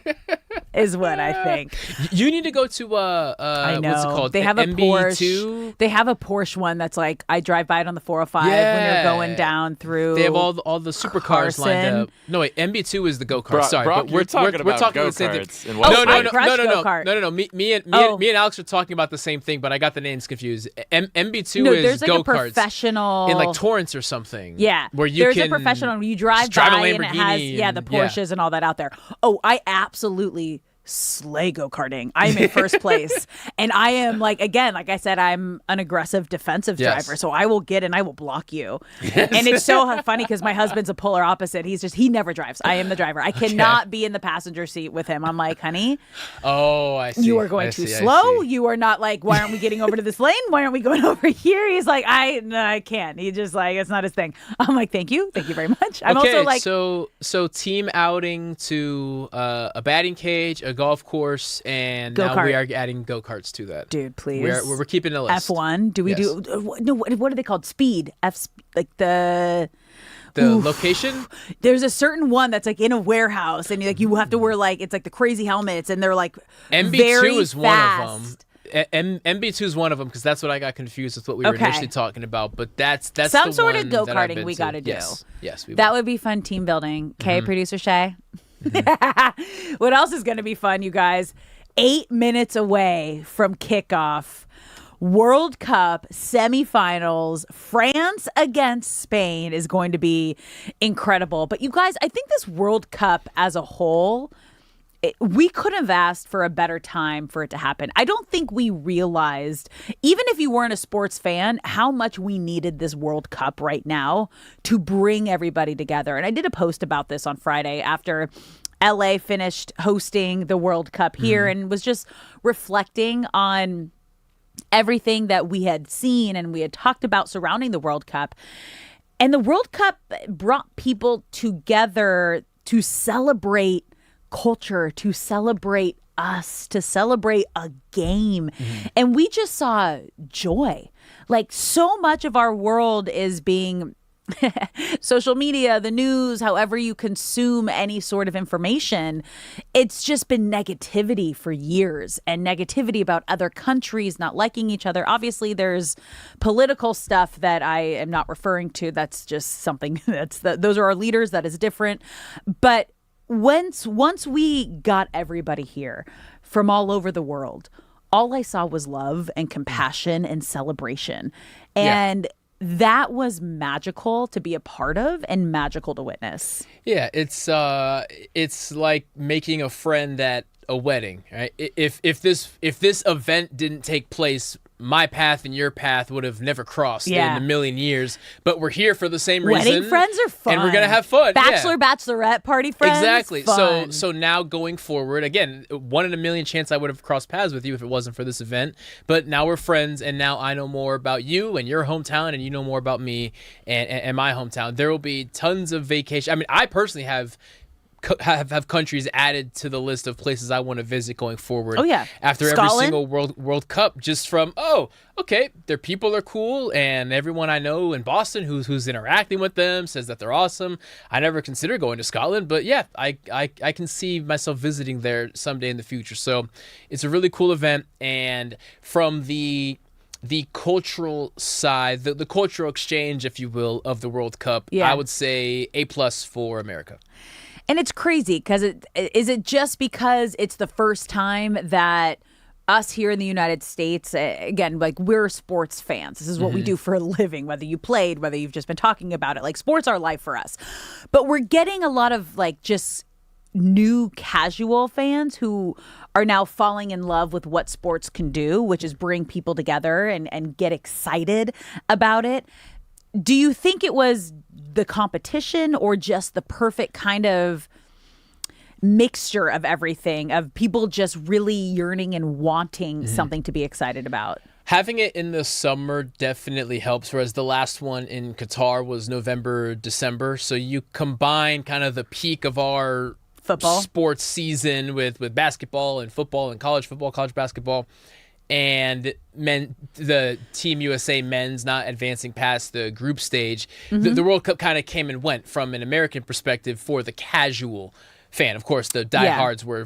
is what I think. You need to go to I know. What's it called? They have a MB2? Porsche. They have a Porsche one that's like, I drive by it on the 405 when you're going down through. They have all the supercars lined up. No, wait, MB2 is the go-kart. Sorry, Brock, but we're talking about the same thing. No. Me and Alex are talking about the same thing, but I got the names confused. MB2 is there's like go-karts a professional in like Torrance or something. Yeah, where you there's can a professional when you drive by a and it has Lamborghini the Porsches and all that out there. Oh, I absolutely slay go-karting. I'm in first place, and I am like I said, I'm an aggressive defensive driver, so I will get and I will block you. And it's so funny because my husband's a polar opposite. He never drives. I am the driver. I cannot be in the passenger seat with him. I'm like, honey, I see. You are going too slow. You are not like, why aren't we getting over to this lane? Why aren't we going over here? He's like, I can't. He just like, it's not his thing. I'm like, thank you very much. I'm also like, so team outing to a batting cage, a golf course, and now we are adding go-karts to that. Dude, please. We're keeping a list. F1. Do we do? No. What are they called? Speed. Like the location. There's a certain one that's like in a warehouse, and like you have to wear like, it's like the crazy helmets, and they're like MB2 is fast. one of them. MB2 is one of them because that's what I got confused with what we were initially talking about. But that's some the sort one of go-karting we got to do. Yes, that would be fun team building. Okay, Producer Shay. What else is going to be fun, you guys? 8 minutes away from kickoff, World Cup semifinals, France against Spain is going to be incredible. But you guys, I think this World Cup as a whole, we couldn't have asked for a better time for it to happen. I don't think we realized, even if you weren't a sports fan, how much we needed this World Cup right now to bring everybody together. And I did a post about this on Friday after LA finished hosting the World Cup here and was just reflecting on everything that we had seen and we had talked about surrounding the World Cup. And the World Cup brought people together to celebrate culture, to celebrate us, to celebrate a game. And we just saw joy. Like, so much of our world is being social media, the news, however you consume any sort of information, it's just been negativity for years, and negativity about other countries not liking each other. Obviously, there's political stuff that I am not referring to. That's just something those are our leaders. That is different. But once we got everybody here from all over the world, all I saw was love and compassion and celebration. And that was magical to be a part of and magical to witness. Yeah, it's like making a friend at a wedding, right? If this event didn't take place, my path and your path would have never crossed in a million years, but we're here for the same reason. Wedding friends are fun. And we're going to have fun. Bachelorette party friends. Exactly. Fun. So now going forward, again, 1 in a million chance I would have crossed paths with you if it wasn't for this event. But now we're friends, and now I know more about you and your hometown, and you know more about me and my hometown. There will be tons of vacation. I mean, I personally have countries added to the list of places I want to visit going forward. Oh yeah, after Scotland? every single World Cup, just from okay, their people are cool, and everyone I know in Boston who's interacting with them says that they're awesome. I never considered going to Scotland, but yeah, I can see myself visiting there someday in the future. So it's a really cool event, and from the cultural side, the cultural exchange, if you will, of the World Cup, I would say A+ for America. And it's crazy because is it just because it's the first time that us here in the United States, again, like we're sports fans. This is what we do for a living, whether you played, whether you've just been talking about it. Like sports are life for us. But we're getting a lot of like just new casual fans who are now falling in love with what sports can do, which is bring people together and get excited about it. Do you think it was the competition or just the perfect kind of mixture of everything, of people just really yearning and wanting something to be excited about? Having it in the summer definitely helps, whereas the last one in Qatar was November, December. So you combine kind of the peak of our football sports season with basketball and football and college football, college basketball, and the Team USA men's not advancing past the group stage. The World Cup kind of came and went from an American perspective for the casual fan. Of course, the diehards were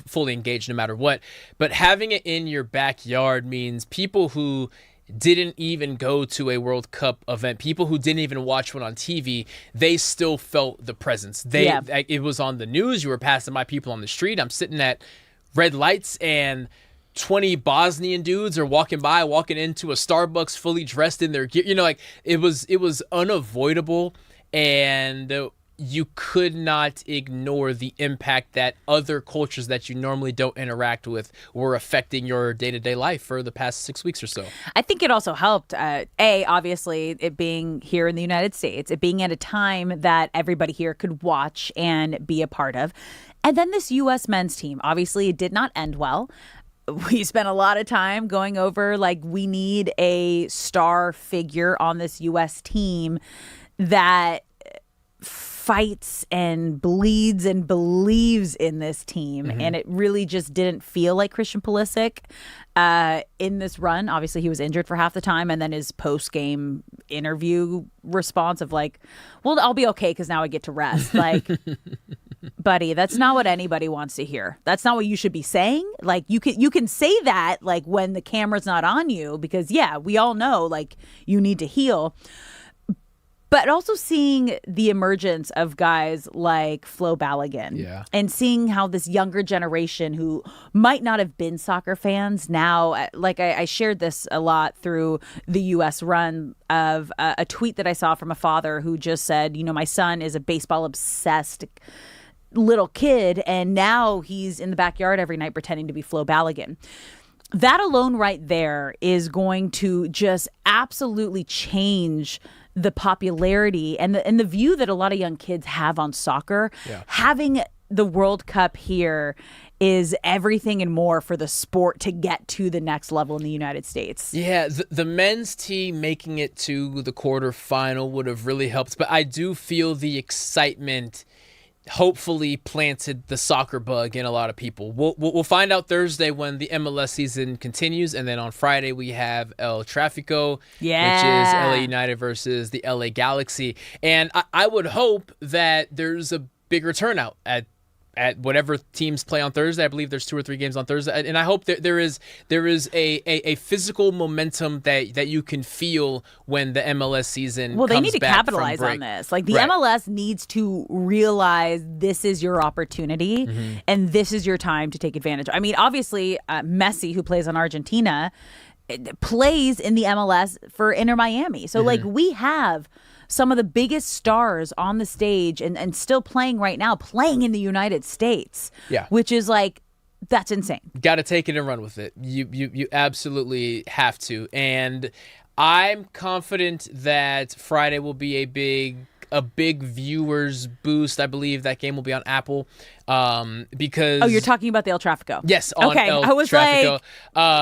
fully engaged no matter what. But having it in your backyard means people who didn't even go to a World Cup event, people who didn't even watch one on TV, they still felt the presence. It was on the news. You were passing by people on the street. I'm sitting at red lights and 20 Bosnian dudes are walking into a Starbucks fully dressed in their gear. You know, like it was unavoidable, and you could not ignore the impact that other cultures that you normally don't interact with were affecting your day-to-day life for the past 6 weeks or so. I think it also helped, obviously, it being here in the United States, it being at a time that everybody here could watch and be a part of. And then this U.S. men's team, obviously, it did not end well. We spent a lot of time going over, like, we need a star figure on this U.S. team that fights and bleeds and believes in this team. And it really just didn't feel like Christian Pulisic in this run. Obviously, he was injured for half the time. And then his post-game interview response of like, well, I'll be okay because now I get to rest. Like, buddy, that's not what anybody wants to hear. That's not what you should be saying. Like, you can say that like when the camera's not on you because, yeah, we all know like you need to heal. But also seeing the emergence of guys like Flo Balogun and seeing how this younger generation who might not have been soccer fans now, like I shared this a lot through the U.S. run of a tweet that I saw from a father who just said, you know, my son is a baseball obsessed little kid and now he's in the backyard every night pretending to be Flo Balogun. That alone right there is going to just absolutely change the popularity and the view that a lot of young kids have on soccer. Having the World Cup here is everything and more for the sport to get to the next level in the United States. Yeah, the men's team making it to the quarterfinal would have really helped, but I do feel the excitement hopefully planted the soccer bug in a lot of people. We'll find out Thursday when the MLS season continues, and then on Friday we have El Tráfico, which is LA United versus the LA Galaxy. And I would hope that there's a bigger turnout at whatever teams play on Thursday. I believe there's 2 or 3 games on Thursday. And I hope that there is a physical momentum that you can feel when the MLS season comes back. Well, they need to capitalize on this. Like the MLS needs to realize this is your opportunity and this is your time to take advantage. I mean, obviously, Messi, who plays on Argentina, plays in the MLS for Inter Miami. So like we have some of the biggest stars on the stage and still playing right now, playing in the United States, which is like That's insane. Got to take it and run with it. You absolutely have to. And I'm confident that Friday will be a big viewers boost. I believe that game will be on Apple because you're talking about the El Tráfico. Yes, on okay. El I was Tráfico.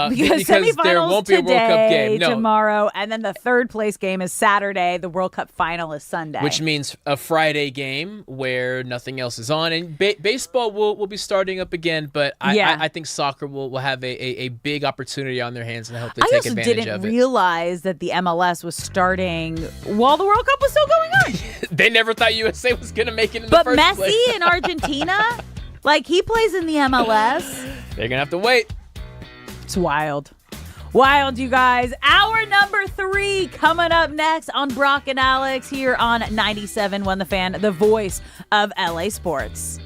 Because semifinals there won't be a World Cup game. No. Tomorrow, and then the third place game is Saturday. The World Cup final is Sunday, which means a Friday game where nothing else is on. And baseball will be starting up again, but I think soccer will have a big opportunity on their hands, and I hope they take advantage of it. I also didn't realize that the MLS was starting while the World Cup was still going on. They never thought USA was going to make it in the first place. But Messi in Argentina, like, he plays in the MLS. They're going to have to wait. It's wild. Wild, you guys. Hour number 3 coming up next on Brock and Alex here on 97.1 The Fan, the voice of LA sports.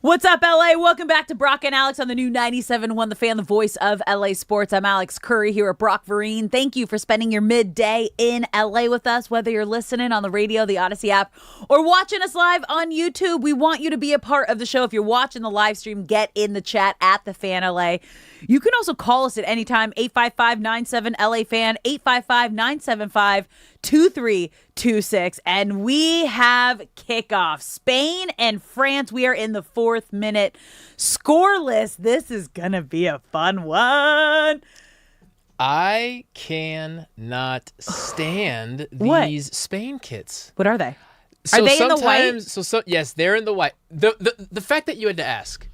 What's up, LA? Welcome back to Brock and Alex on the new 97.1 The Fan, the voice of LA Sports. I'm Alex Curry here at Brock Vereen. Thank you for spending your midday in LA with us, whether you're listening on the radio, the Odyssey app, or watching us live on YouTube. We want you to be a part of the show. If you're watching the live stream, get in the chat at The Fan LA. You can also call us at any time, 855-97-LA-FAN, 855-975-2326. And we have kickoff. Spain and France. We are in the 4th minute. Scoreless. This is going to be a fun one. I cannot stand these Spain kits. What are they? So are they in the white? Yes, they're in the white. The fact that you had to ask.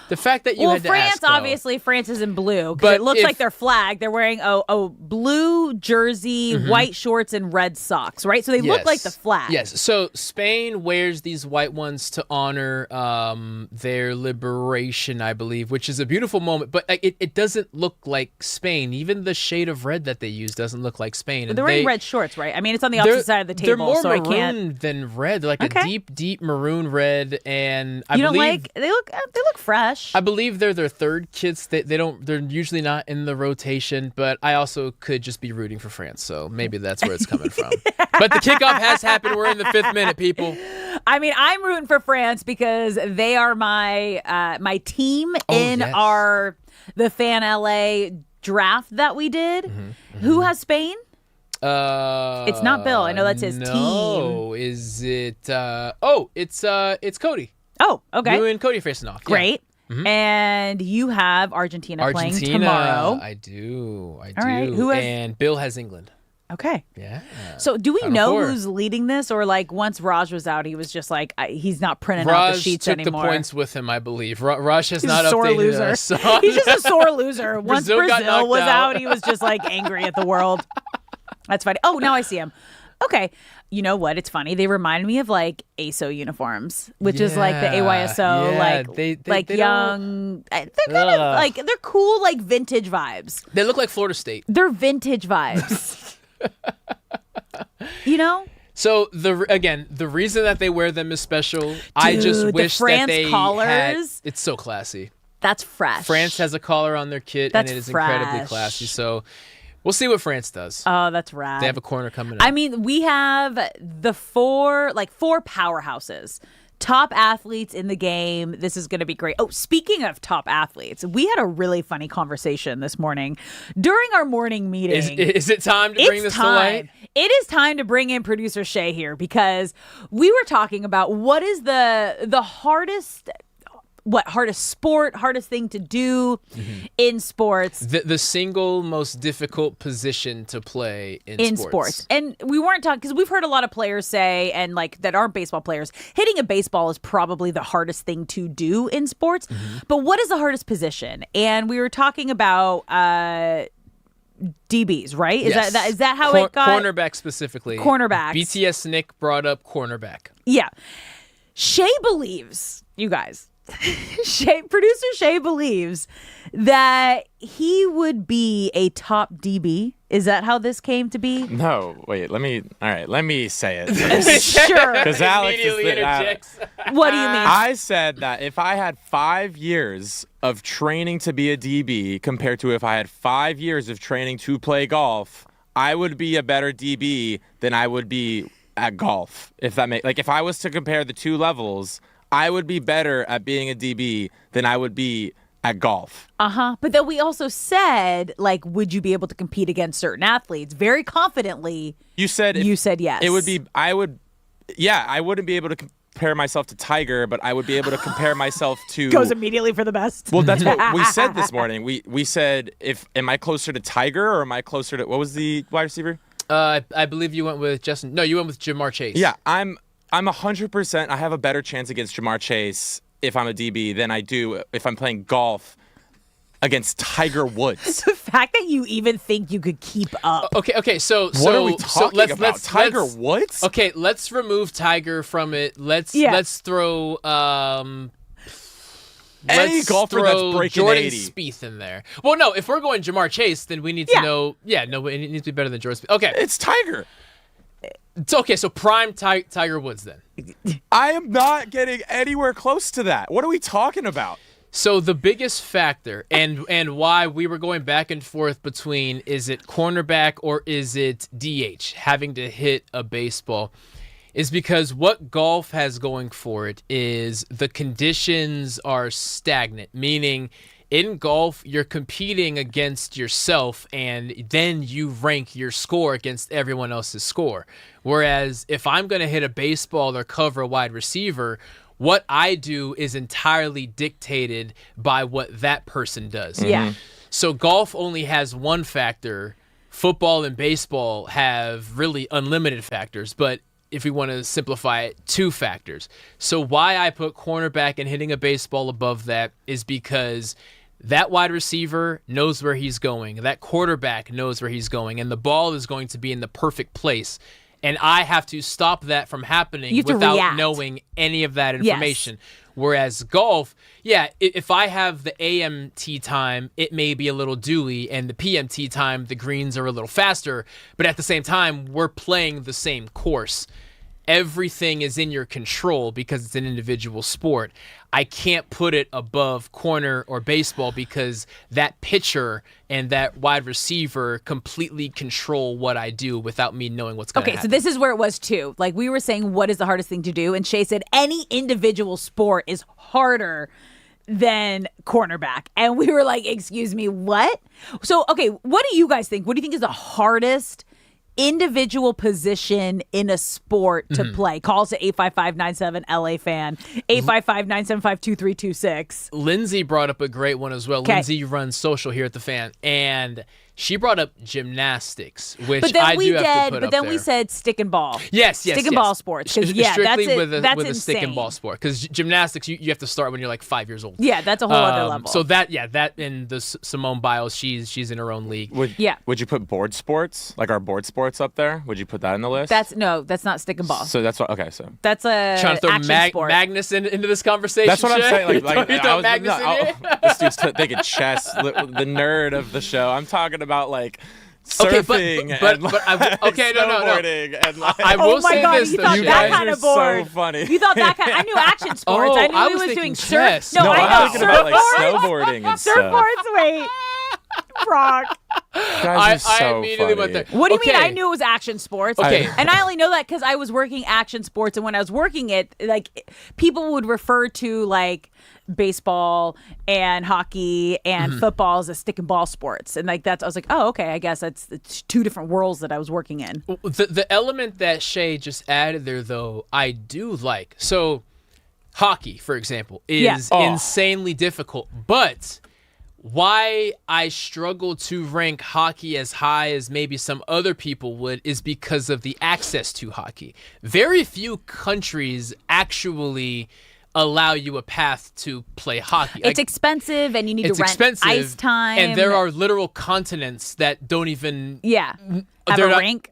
The fact that you had to France, ask, though, obviously, France is in blue because it looks like their flag. They're wearing a blue jersey, white shorts, and red socks, right? So they look like the flag. Yes. So Spain wears these white ones to honor their liberation, I believe, which is a beautiful moment. But it doesn't look like Spain. Even the shade of red that they use doesn't look like Spain. But they're wearing red shorts, right? I mean, it's on the opposite side of the table, they're more so maroon I can't. than red. They're like a deep, deep maroon red, and I you don't believe like. They look fresh. I believe they're their third kits. They're usually not in the rotation, but I also could just be rooting for France, so maybe that's where it's coming from. But the kickoff has happened. We're in the 5th minute, people. I mean, I'm rooting for France because they are my team in the Fan LA draft that we that Who has Spain? It's not Bill. I know that's his team. No, is it? It's Cody. Oh, okay. You and Cody facing off. Great. Yeah. And you have Argentina playing tomorrow. I do. All right. Who has... And Bill has England. Okay. Yeah. So do we know who's leading this, or like once Raj was out, he was just like he's not printing out the sheets anymore? Raj took the points with him, I believe. Raj has he's not a sore updated loser. us. He's just a sore loser. Once Brazil was out, he was just like angry at the world. That's funny. Oh, now I see him. Okay. You know what? It's funny. They remind me of like ASO uniforms, which is like the AYSO, like they young. They're kind of like they're cool, like vintage vibes. They look like Florida State. They're vintage vibes. You know. So the reason that they wear them is special. Dude, I just wish the France that they collars. had. It's so classy. That's fresh. France has a collar on their kit, and it is incredibly classy. So. We'll see what France does. Oh, that's rad. They have a corner coming up. I mean, we have the four powerhouses, top athletes in the game. This is going to be great. Oh, speaking of top athletes, we had a really funny conversation this morning during our morning meeting. Is it time to bring this to light? It is time to bring in producer Shay here because we were talking about what is the hardest hardest thing to do in sports. The single most difficult position to play in sports. And we weren't talking, because we've heard a lot of players say, and like that aren't baseball players, hitting a baseball is probably the hardest thing to do in sports. But what is the hardest position? And we were talking about DBs, right? Is that how it got? Cornerback specifically. Cornerbacks. BTS Nick brought up cornerback. Yeah. Shay believes, you guys, producer Shay believes that he would be a top DB. Is that how this came to be? No, wait. Let me say it. Sure. Because Alex interjects. What do you mean? I said that if I had 5 years of training to be a DB compared to if I had 5 years of training to play golf, I would be a better DB than I would be at golf. If I was to compare the two levels, I would be better at being a DB than I would be at golf. But then we also said, like, would you be able to compete against certain athletes? Very confidently. You said yes. It would be, I wouldn't be able to compare myself to Tiger, but I would be able to compare myself to... Goes immediately for the best. Well, that's what we said this morning. We said, am I closer to Tiger or am I closer to, what was the wide receiver? I believe you went with Justin. No, you went with Jamar Chase. Yeah, I'm 100%. I have a better chance against Jamar Chase if I'm a DB than I do if I'm playing golf against Tiger Woods. The fact that you even think you could keep up. Okay. So what are we talking about? Tiger Woods? Okay, let's remove Tiger from it. Let's throw any golfer that's breaking Jordan 80. Spieth in there. Well, no, if we're going Jamar Chase, then we need to know. Yeah, no, it needs to be better than Jordan Spieth. Okay, it's Tiger. It's okay, so prime Tiger Woods then. I am not getting anywhere close to that. What are we talking about? So the biggest factor and why we were going back and forth between is it cornerback or is it DH, having to hit a baseball, is because what golf has going for it is the conditions are stagnant, meaning in golf, you're competing against yourself, and then you rank your score against everyone else's score. Whereas if I'm going to hit a baseball or cover a wide receiver, what I do is entirely dictated by what that person does. Yeah. So golf only has one factor. Football and baseball have really unlimited factors, but if we want to simplify it, 2 factors. So why I put cornerback and hitting a baseball above that is because that wide receiver knows where he's going. That quarterback knows where he's going, and the ball is going to be in the perfect place. And I have to stop that from happening without knowing any of that information. Yes. Whereas golf, if I have the AM tee time, it may be a little dewy, and the PM tee time, the greens are a little faster. But at the same time, we're playing the same course. Everything is in your control because it's an individual sport. I can't put it above corner or baseball because that pitcher and that wide receiver completely control what I do without me knowing what's going to happen. Okay, so this is where it was too. Like we were saying, what is the hardest thing to do? And Shay said any individual sport is harder than cornerback. And we were like, excuse me, what? So, okay, what do you guys think? What do you think is the hardest individual position in a sport to play? Call us at 855-97 LA fan, 855-975-2326. Lindsay brought up a great one as well. Lindsay runs social here at the Fan, and she brought up gymnastics, which I do have to put up there. But then we said stick and ball. Yes. Stick and ball sports. Strictly with a insane. stick and ball sport. Because gymnastics, you have to start when you're like 5 years old. Yeah, that's a whole other level. So that and the Simone Biles, she's in her own league. Would you put board sports, like our board sports up there? Would you put that in the list? That's not stick and ball. So that's what, okay, so. That's a trying to throw action sport. Magnus into this conversation. That's what I'm saying. This dude's thinking chess, the nerd of the show. I'm talking about like surfing and snowboarding and like, I will say this. You thought that kind of board. So funny. You thought that kind. I knew action sports. I knew I he was was doing chess. surf. No, I I'm know thinking about like snowboarding and stuff. surfboards. Wait, Brock. I immediately went there. What do you mean? I knew it was action sports. Okay. And I only know that because I was working action sports, and when I was working it, like people would refer to like baseball and hockey and football as a stick and ball sports, and like that's I was like, oh, okay, I guess it's 2 different worlds that I was working in. The element that Shay just added there, though, I do like. So, hockey, for example, is insanely difficult, but why I struggle to rank hockey as high as maybe some other people would is because of the access to hockey. Very few countries actually allow you a path to play hockey. It's expensive, and you need to rent ice time. And there are literal continents that don't even have a rink.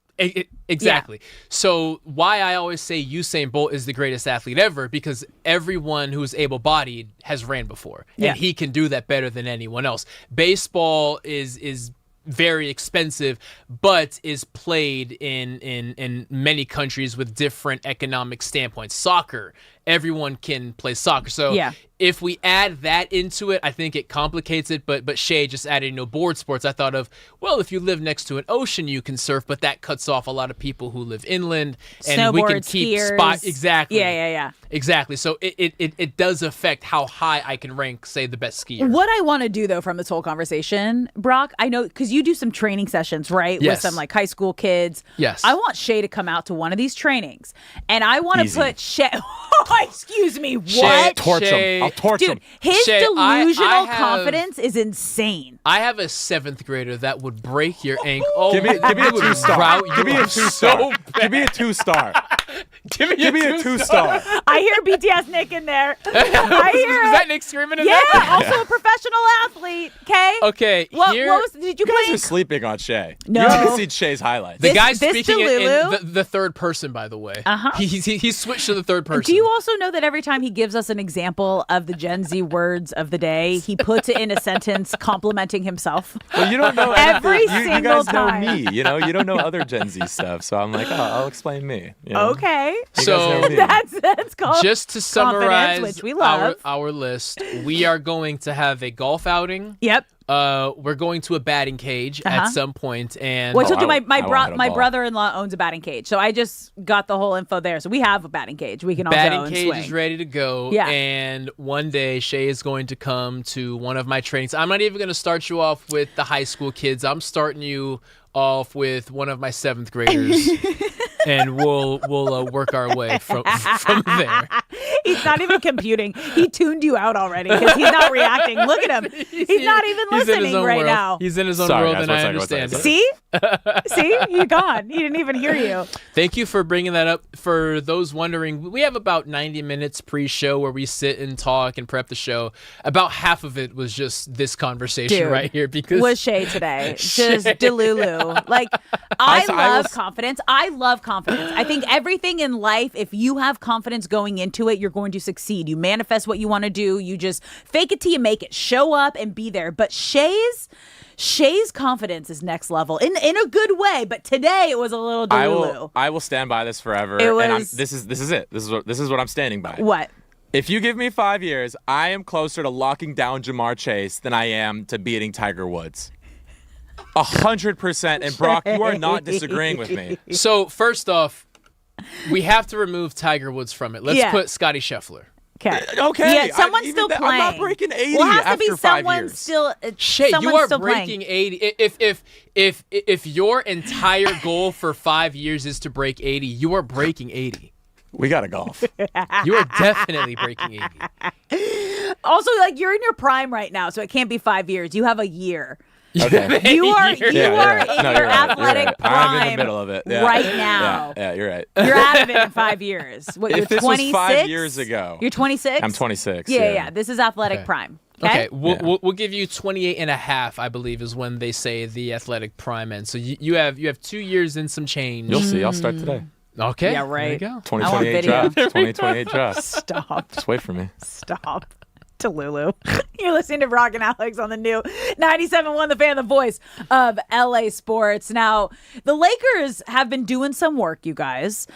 Exactly. Yeah. So why I always say Usain Bolt is the greatest athlete ever, because everyone who's able-bodied has ran before, and he can do that better than anyone else. Baseball is very expensive, but is played in many countries with different economic standpoints. Soccer, everyone can play soccer. So if we add that into it, I think it complicates it. But Shay just added, board sports. I thought of, well, if you live next to an ocean, you can surf, but that cuts off a lot of people who live inland, and we can keep spot exactly. Yeah. Exactly. So it does affect how high I can rank, say, the best skier. What I want to do though from this whole conversation, Brock, I know because you do some training sessions, right? Yes. With some like high school kids. Yes. I want Shay to come out to one of these trainings, and I want to put Shay. Excuse me. What? Torch him. I'll torch him. Dude, his Shay, delusional confidence is insane. I have a 7th grader that would break your ankle. Give me a 2-star. Give me a 2-star. Give me a 2-star. Give me a 2-star. I hear BTS Nick in there. I hear Is that Nick screaming in yeah, there? also a professional athlete. Okay. Okay. What here, was? Did you You guys play? are sleeping on Shay. No. You haven't seen Shay's highlights. the guy this speaking in Delulu? the third person, by the way. Uh-huh. He switched to the third person. Do you also know that every time he gives us an example of the Gen Z words of the day, he puts it in a sentence complimenting himself? Well, you don't know Every anything. You single guys know time. me. You know, you don't know other Gen Z stuff. So I'm like, I'll explain me. You know? Okay. You guys So- know me. That's called Just to summarize confidence, which we love. our list, we are going to have a golf outing. Yep. We're going to a batting cage at some point, and Well, I told you I my won't hit a my ball. brother-in-law owns a batting cage, so I just got the whole info there. So we have a batting cage. We can all go batting and cage swing. is ready to go. Yeah. And one day Shay is going to come to one of my trainings. I'm not even going to start you off with the high school kids. I'm starting you off with one of my 7th graders. And we'll work our way from there. He's not even computing. He tuned you out already because he's not reacting. Look at him. He's not even He's in his listening own right world. now. He's in his own Sorry, world, guys, and one I second, one understand. second. See? He's gone. He didn't even hear you. Thank you for bringing that up. For those wondering, we have about 90 minutes pre-show where we sit and talk and prep the show. About half of it was just this conversation Dude, right here because was Shay today. Just Delulu. Like, I love confidence. I love confidence. I think everything in life, if you have confidence going into it, you're going to succeed. You manifest what you want to do. You just fake it till you make it. Show up and be there. But Shay's confidence is next level in a good way. But today it was a little Delulu. I will stand by this forever. It and was- this is it. This is what I'm standing by. What? If you give me 5 years, I am closer to locking down Jamar Chase than I am to beating Tiger Woods. 100%. And Brock, you are not disagreeing with me. So first off, we have to remove Tiger Woods from it. Let's Yeah. put Scotty Scheffler. Okay. Okay. Yeah, someone's even still that- playing. I'm not breaking 80 Well, it has to after be 5 someone years. still. Shay, someone's you are still breaking playing. 80. If your entire goal for 5 years is to break 80, you are breaking 80. We got to golf. You are definitely breaking 80. Also, like, you're in your prime right now, so it can't be 5 years. You have a year. Okay. You are You're- you Yeah, you're are right. in No, your you're right. athletic You're right. prime I'm in the middle of it. Yeah. right now. Yeah, you're right. You're out of it in 5 years. What, If you're this was 26? 5 years ago. You're 26? I'm 26. Yeah. This is athletic Okay. prime. Okay, Okay. we'll give you 28 and a half, I believe, is when they say the athletic prime ends. So you have 2 years and some change. You'll see. I'll start today. Okay. Yeah, right. There you go. 2028 video. draft. 2028 draft. Stop. Just wait for me. Stop. To Lulu. You're listening to Brock and Alex on the new 97.1 The Fan, the voice of LA sports. Now, the Lakers have been doing some work, you guys.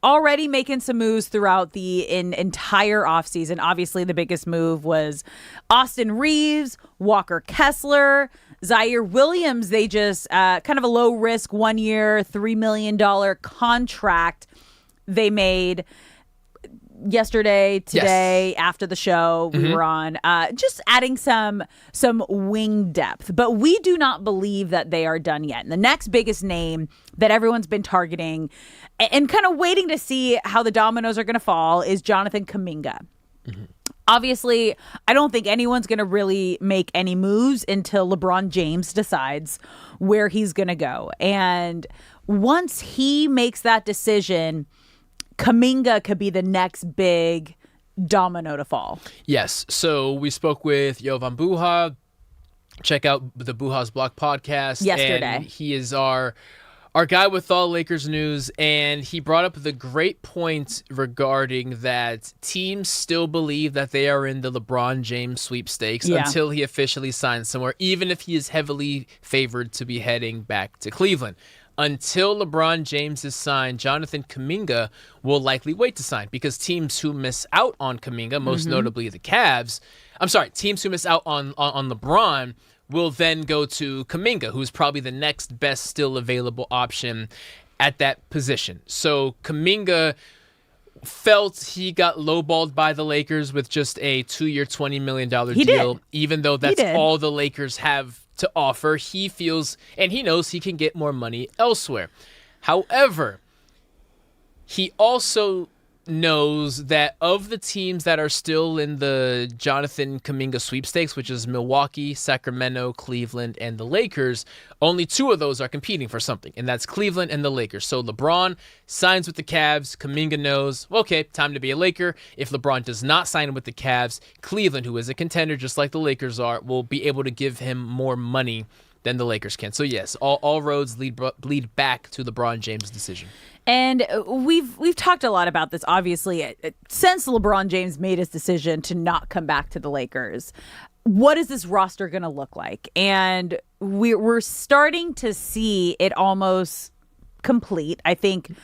Already making some moves throughout the entire offseason. Obviously, the biggest move was Austin Reeves, Walker Kessler, Zaire Williams. They just kind of a low risk 1 year, $3 million contract they made yesterday, today, after the show we were on, just adding some wing depth. But we do not believe that they are done yet. And the next biggest name that everyone's been targeting and kind of waiting to see how the dominoes are going to fall is Jonathan Kuminga. Obviously, I don't think anyone's going to really make any moves until LeBron James decides where he's going to go. And once he makes that decision, Kuminga could be the next big domino to fall. Yes. So we spoke with Jovan Buha. Check out the Buha's Block podcast. Yesterday. And he is our guy with all Lakers news, and he brought up the great point regarding that teams still believe that they are in the LeBron James sweepstakes until he officially signs somewhere, even if he is heavily favored to be heading back to Cleveland. Until LeBron James is signed, Jonathan Kuminga will likely wait to sign because teams who miss out on Kuminga, most notably the Cavs, teams who miss out on LeBron will then go to Kuminga, who's probably the next best still available option at that position. So Kuminga felt he got lowballed by the Lakers with just a 2-year, $20 million deal, even though that's all the Lakers have to offer. He feels and he knows he can get more money elsewhere. However, he also knows that of the teams that are still in the Jonathan Kuminga sweepstakes, which is Milwaukee, Sacramento, Cleveland, and the Lakers, only 2 of those are competing for something, and that's Cleveland and the Lakers. So LeBron signs with the Cavs. Kuminga knows, okay, time to be a Laker. If LeBron does not sign with the Cavs, Cleveland, who is a contender just like the Lakers are, will be able to give him more money than the Lakers can. So yes, all roads lead back to LeBron James' decision. And we've talked a lot about this, obviously, since LeBron James made his decision to not come back to the Lakers. What is this roster going to look like? And we're starting to see it almost complete. I think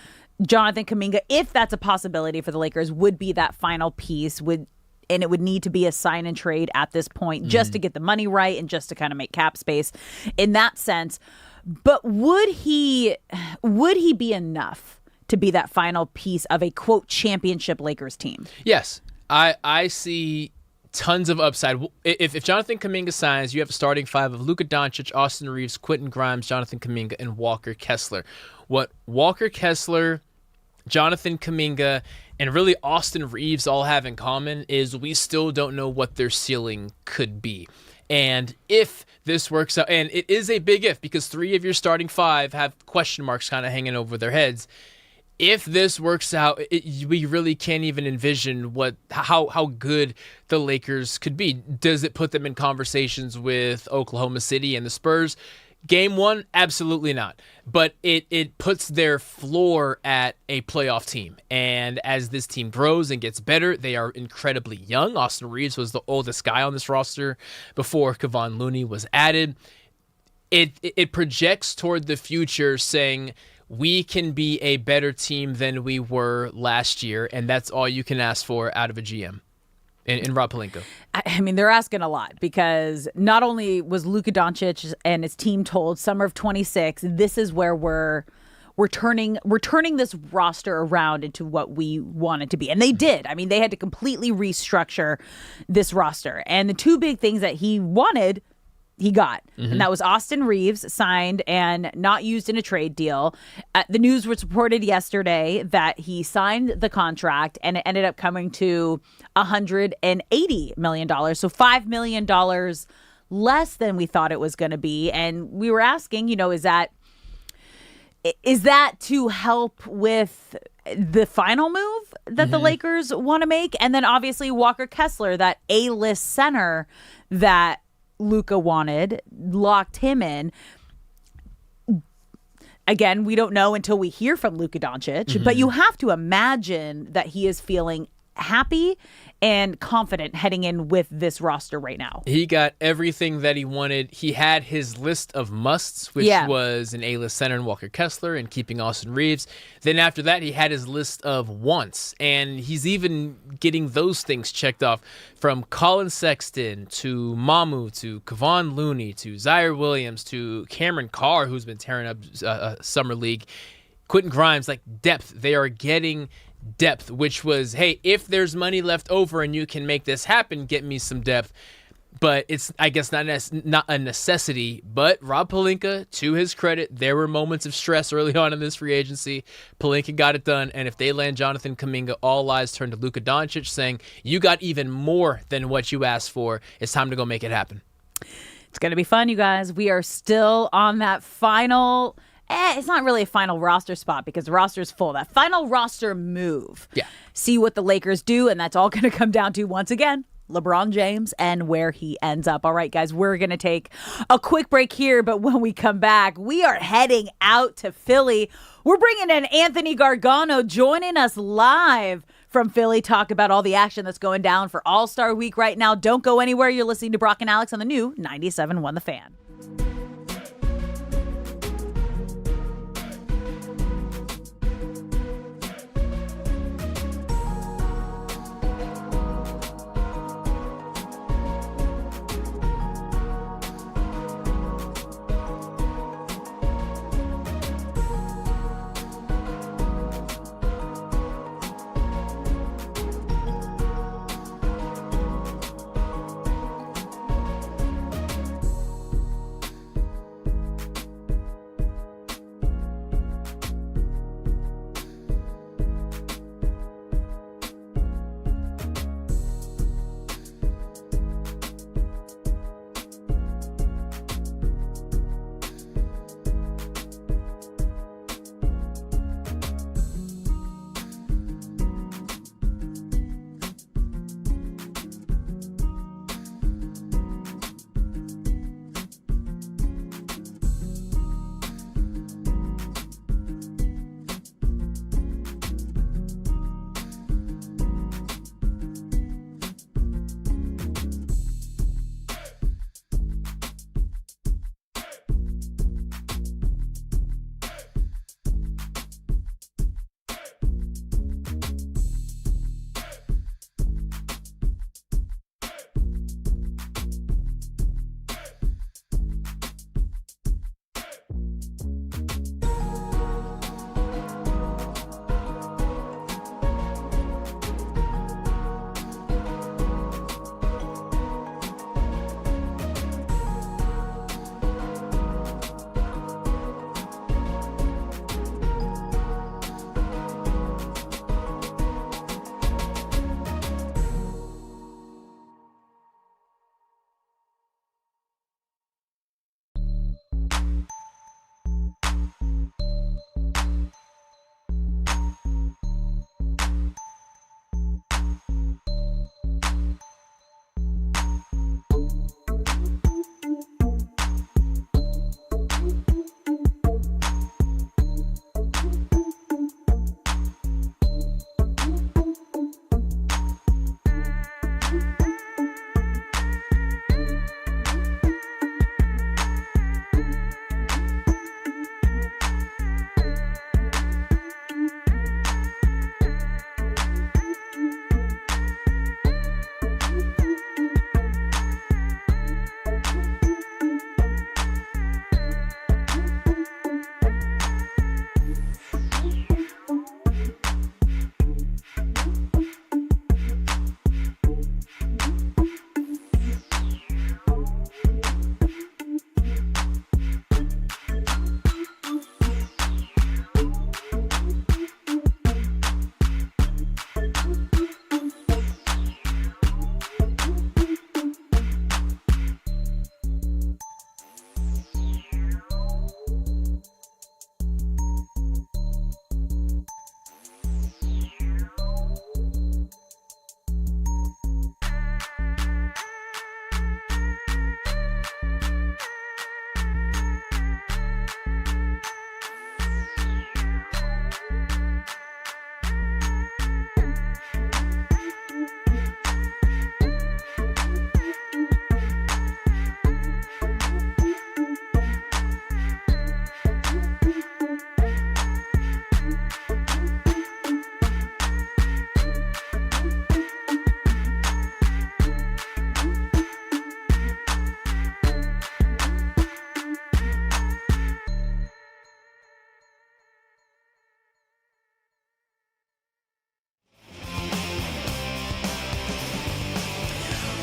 Jonathan Kuminga, if that's a possibility for the Lakers, would be that final piece, and it would need to be a sign and trade at this point just to get the money right and just to kind of make cap space in that sense. But would he be enough to be that final piece of a, quote, championship Lakers team? Yes. I see tons of upside. If Jonathan Kuminga signs, you have a starting 5 of Luka Doncic, Austin Reeves, Quentin Grimes, Jonathan Kuminga, and Walker Kessler. What Walker Kessler, Jonathan Kuminga, and really Austin Reeves all have in common is we still don't know what their ceiling could be. And if this works out, and it is a big if because 3 of your starting 5 have question marks kind of hanging over their heads. If this works out, we really can't even envision how good the Lakers could be. Does it put them in conversations with Oklahoma City and the Spurs? Game 1, absolutely not. But it puts their floor at a playoff team. And as this team grows and gets better, they are incredibly young. Austin Reeves was the oldest guy on this roster before Kevon Looney was added. It projects toward the future saying we can be a better team than we were last year, and that's all you can ask for out of a GM. In Rob Pelinka. I mean, they're asking a lot because not only was Luka Doncic and his team told summer of 26, this is where we're turning this roster around into what we want it to be. And they did. I mean, they had to completely restructure this roster. And the 2 big things that he wanted, he got. And that was Austin Reeves, signed and not used in a trade deal. The news was reported yesterday that he signed the contract and it ended up coming to $180 million. So $5 million less than we thought it was going to be. And we were asking, is that to help with the final move that the Lakers want to make? And then obviously Walker Kessler, that A-list center that Luka wanted, locked him in. Again, we don't know until we hear from Luka Doncic, but you have to imagine that he is feeling happy and confident heading in with this roster right now. He got everything that he wanted. He had his list of musts, which was an A-list center in Walker Kessler and keeping Austin Reeves. Then after that, he had his list of wants, and he's even getting those things checked off from Colin Sexton to Mamu to Kevon Looney to Zaire Williams to Cameron Carr, who's been tearing up Summer League. Quentin Grimes, like depth. They are getting depth, which was, hey, if there's money left over and you can make this happen, get me some depth. But it's, I guess, not a necessity. But Rob Pelinka, to his credit, there were moments of stress early on in this free agency. Pelinka got it done, and if they land Jonathan Kuminga, all eyes turn to Luka Doncic, saying, you got even more than what you asked for. It's time to go make it happen. It's going to be fun, you guys. We are still on that final... it's not really a final roster spot because the roster is full. That final roster move. Yeah. See what the Lakers do, and that's all going to come down to, once again, LeBron James and where he ends up. All right, guys, we're going to take a quick break here, but when we come back, we are heading out to Philly. We're bringing in Anthony Gargano joining us live from Philly, talk about all the action that's going down for All-Star Week right now. Don't go anywhere. You're listening to Brock and Alex on the new 97.1 The Fan.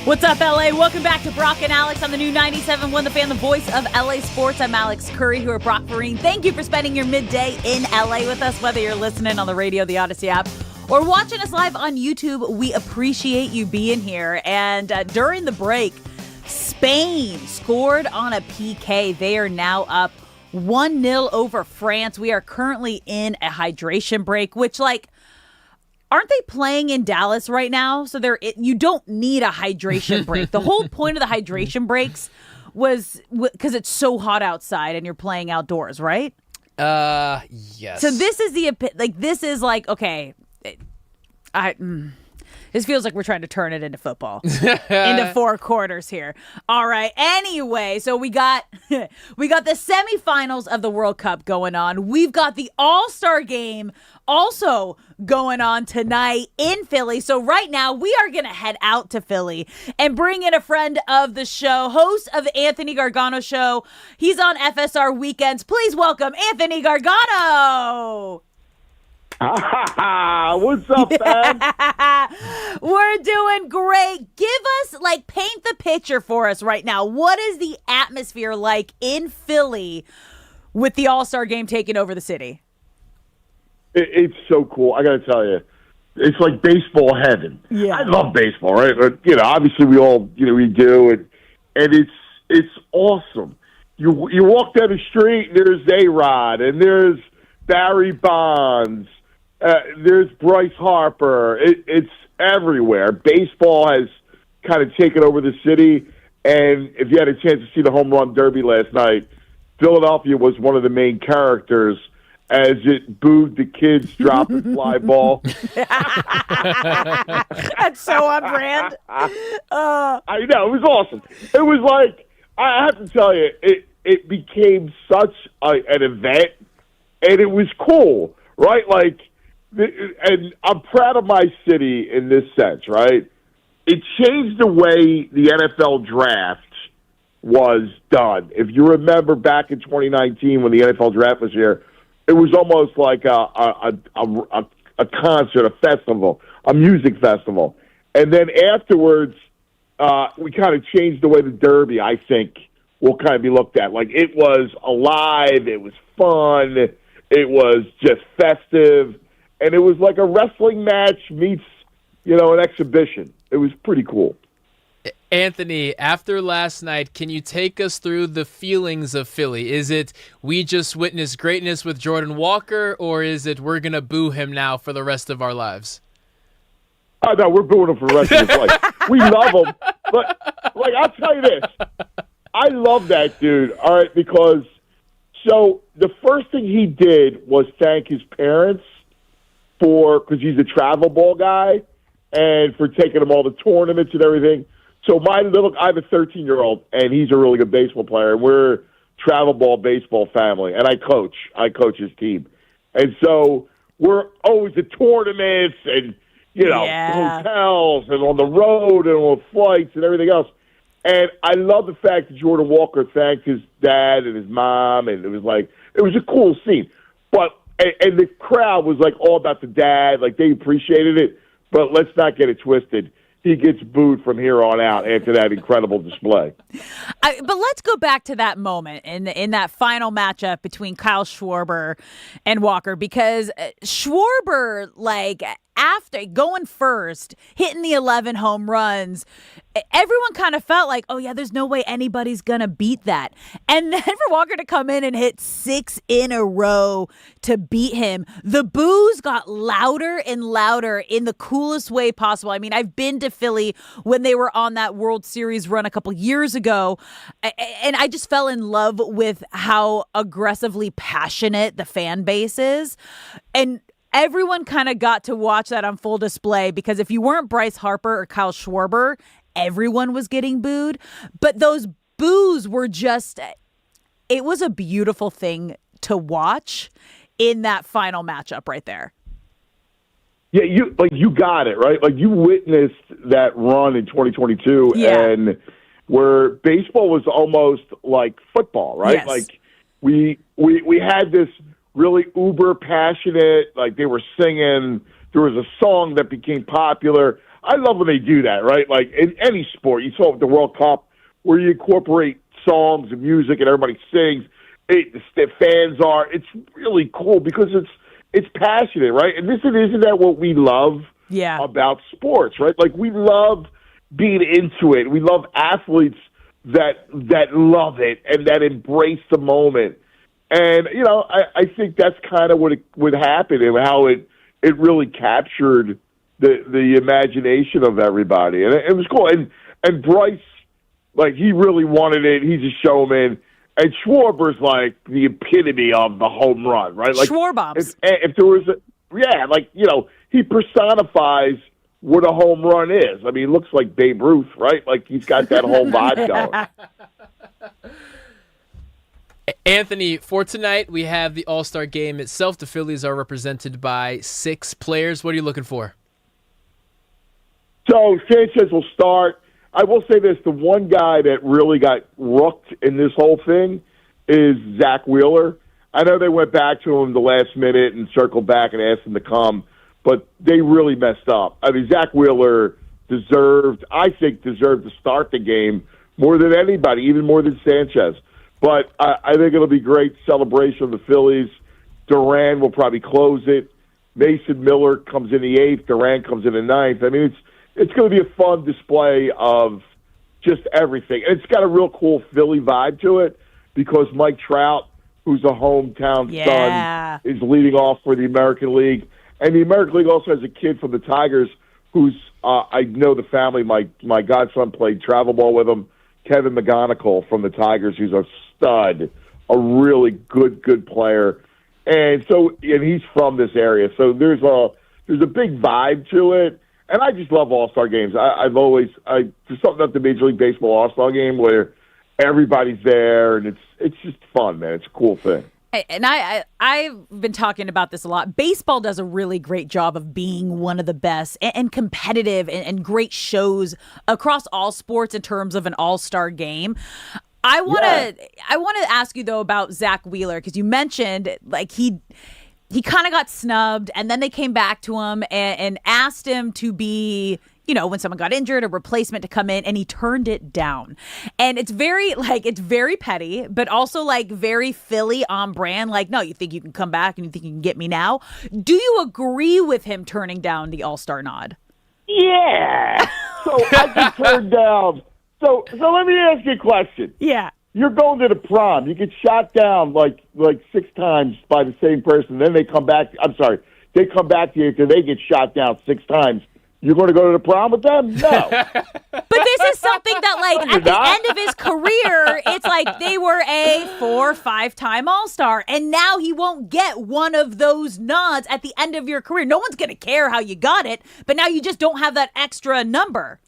What's up, LA? Welcome back to Brock and Alex on the new 97.1 The Fan, the voice of LA Sports. I'm Alex Curry, who are Brock Farine. Thank you for spending your midday in LA with us, whether you're listening on the radio, the Odyssey app, or watching us live on YouTube. We appreciate you being here. And during the break, Spain scored on a PK. They are now up 1-0 over France. We are currently in a hydration break, which, aren't they playing in Dallas right now? So you don't need a hydration break. The whole point of the hydration breaks was because it's so hot outside and you're playing outdoors, right? Yes. So this is okay. This feels like we're trying to turn it into football, into 4 quarters here. All right. Anyway, so we got the semifinals of the World Cup going on. We've got the All-Star game also going on tonight in Philly. So right now we are going to head out to Philly and bring in a friend of the show, host of the Anthony Gargano Show. He's on FSR Weekends. Please welcome Anthony Gargano. What's up, man? We're doing great. Give us, paint the picture for us right now. What is the atmosphere like in Philly with the All-Star game taking over the city? It's so cool. I got to tell you, it's like baseball heaven. Yeah. I love baseball, right? But, obviously we all, we do. And it's awesome. You walk down the street, and there's A-Rod, and there's Barry Bonds. There's Bryce Harper. It's everywhere. Baseball has kind of taken over the city, and if you had a chance to see the home run derby last night, Philadelphia was one of the main characters as it booed the kids dropping fly ball. That's so on brand. I know, it was awesome. It was like, I have to tell you, it became such an event, and it was cool, right? And I'm proud of my city in this sense, right? It changed the way the NFL draft was done. If you remember back in 2019 when the NFL draft was here, it was almost like a concert, a festival, a music festival. And then afterwards, we kind of changed the way the Derby, I think, will kind of be looked at. It was alive, it was fun, it was just festive. And it was like a wrestling match meets, an exhibition. It was pretty cool. Anthony, after last night, can you take us through the feelings of Philly? Is it we just witnessed greatness with Jordan Walker, or is it we're going to boo him now for the rest of our lives? Oh, no, we're booing him for the rest of his life. We love him. But, I'll tell you this. I love that dude, all right, because the first thing he did was thank his parents because he's a travel ball guy, and for taking him all the tournaments and everything. So I have a 13-year-old, and he's a really good baseball player, and we're travel ball baseball family, and I coach his team. And so we're always at tournaments and, hotels and on the road and on flights and everything else. And I love the fact that Jordan Walker thanked his dad and his mom, and it was a cool scene. And the crowd was all about the dad, they appreciated it. But let's not get it twisted. He gets booed from here on out after that incredible display. But let's go back to that moment in that final matchup between Kyle Schwarber and Walker, because Schwarber, after going first, hitting the 11 home runs, everyone kind of felt like, oh, yeah, there's no way anybody's going to beat that. And then for Walker to come in and hit 6 in a row to beat him, the boos got louder and louder in the coolest way possible. I mean, I've been to Philly when they were on that World Series run a couple years ago, and I just fell in love with how aggressively passionate the fan base is. And everyone kind of got to watch that on full display, because if you weren't Bryce Harper or Kyle Schwarber, everyone was getting booed. But those boos were it was a beautiful thing to watch in that final matchup right there. Yeah, you got it, right? You witnessed that run in 2022, and where baseball was almost like football, right? Yes. We had this really uber passionate, they were singing. There was a song that became popular. I love when they do that, right? Like in any sport, you saw it with the World Cup where you incorporate songs and music and everybody sings. The fans are. It's really cool because it's passionate, right? And isn't that what we love about sports, right? Like we love being into it. We love athletes that love it and that embrace the moment. And I think that's kind of what happened and how it really captured the imagination of everybody, and it was cool. And Bryce, like he really wanted it. He's a showman. And Schwarber's like the epitome of the home run, right? Like Schwarbombs. If there was he personifies what a home run is. I mean, he looks like Babe Ruth, right? Like he's got that whole vibe going. Anthony, for tonight, we have the All-Star Game itself. The Phillies are represented by 6 players. What are you looking for? So Sanchez will start. I will say this, the one guy that really got rooked in this whole thing is Zach Wheeler. I know they went back to him the last minute and circled back and asked him to come, but they really messed up. I mean, Zach Wheeler deserved to start the game more than anybody, even more than Sanchez. But I think it'll be great celebration of the Phillies. Duran will probably close it. Mason Miller comes in the 8th. Duran comes in the 9th. I mean, it's going to be a fun display of just everything. And it's got a real cool Philly vibe to it because Mike Trout, who's a hometown son, is leading off for the American League. And the American League also has a kid from the Tigers who's, I know the family, my godson played travel ball with him, Kevin McGonigal from the Tigers, who's a stud, a really good player. And he's from this area. So there's a big vibe to it. And I just love All-Star games. There's something about the Major League Baseball All-Star game where everybody's there, and it's just fun, man. It's a cool thing. And I've been talking about this a lot. Baseball does a really great job of being one of the best and competitive and great shows across all sports in terms of an all-star game. I want to ask you, though, about Zach Wheeler, because you mentioned like he kind of got snubbed, and then they came back to him and asked him to be, when someone got injured, a replacement to come in, and he turned it down. And it's very petty, but also like very Philly on brand. Like, no, you think you can come back and you think you can get me now? Do you agree with him turning down the All-Star nod? Yeah. So I can turn down. So let me ask you a question. Yeah. You're going to the prom. You get shot down like 6 times by the same person. Then they come back. I'm sorry. They come back to you because they get shot down 6 times. You're going to go to the prom with them? No. But this is something that, like, at the end of his career, it's like they were a 4 or 5-time All-Star, and now he won't get one of those nods at the end of your career. No one's going to care how you got it, but now you just don't have that extra number.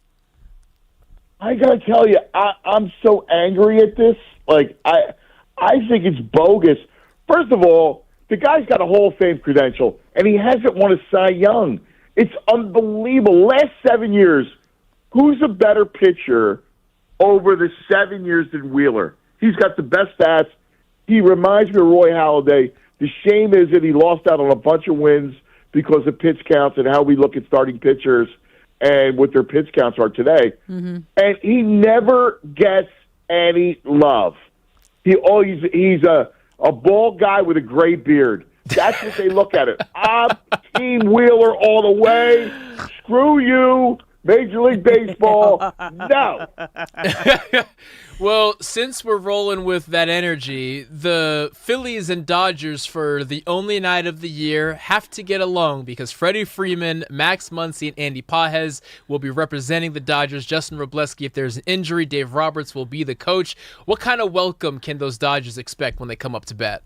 I gotta tell you, I'm so angry at this. Like, I think it's bogus. First of all, the guy's got a Hall of Fame credential, and he hasn't won a Cy Young. It's unbelievable. Last 7 years, who's a better pitcher over the 7 years than Wheeler? He's got the best stats. He reminds me of Roy Halladay. The shame is that he lost out on a bunch of wins because of pitch counts and how we look at starting pitchers and what their pitch counts are today. Mm-hmm. And he never gets any love. He's a bald guy with a gray beard. That's what they look at it. I'm Team Wheeler all the way. Screw you, Major League Baseball. No. Well, since we're rolling with that energy, the Phillies and Dodgers for the only night of the year have to get along because Freddie Freeman, Max Muncy, and Andy Pages will be representing the Dodgers. Justin Robleski, if there's an injury, Dave Roberts will be the coach. What kind of welcome can those Dodgers expect when they come up to bat?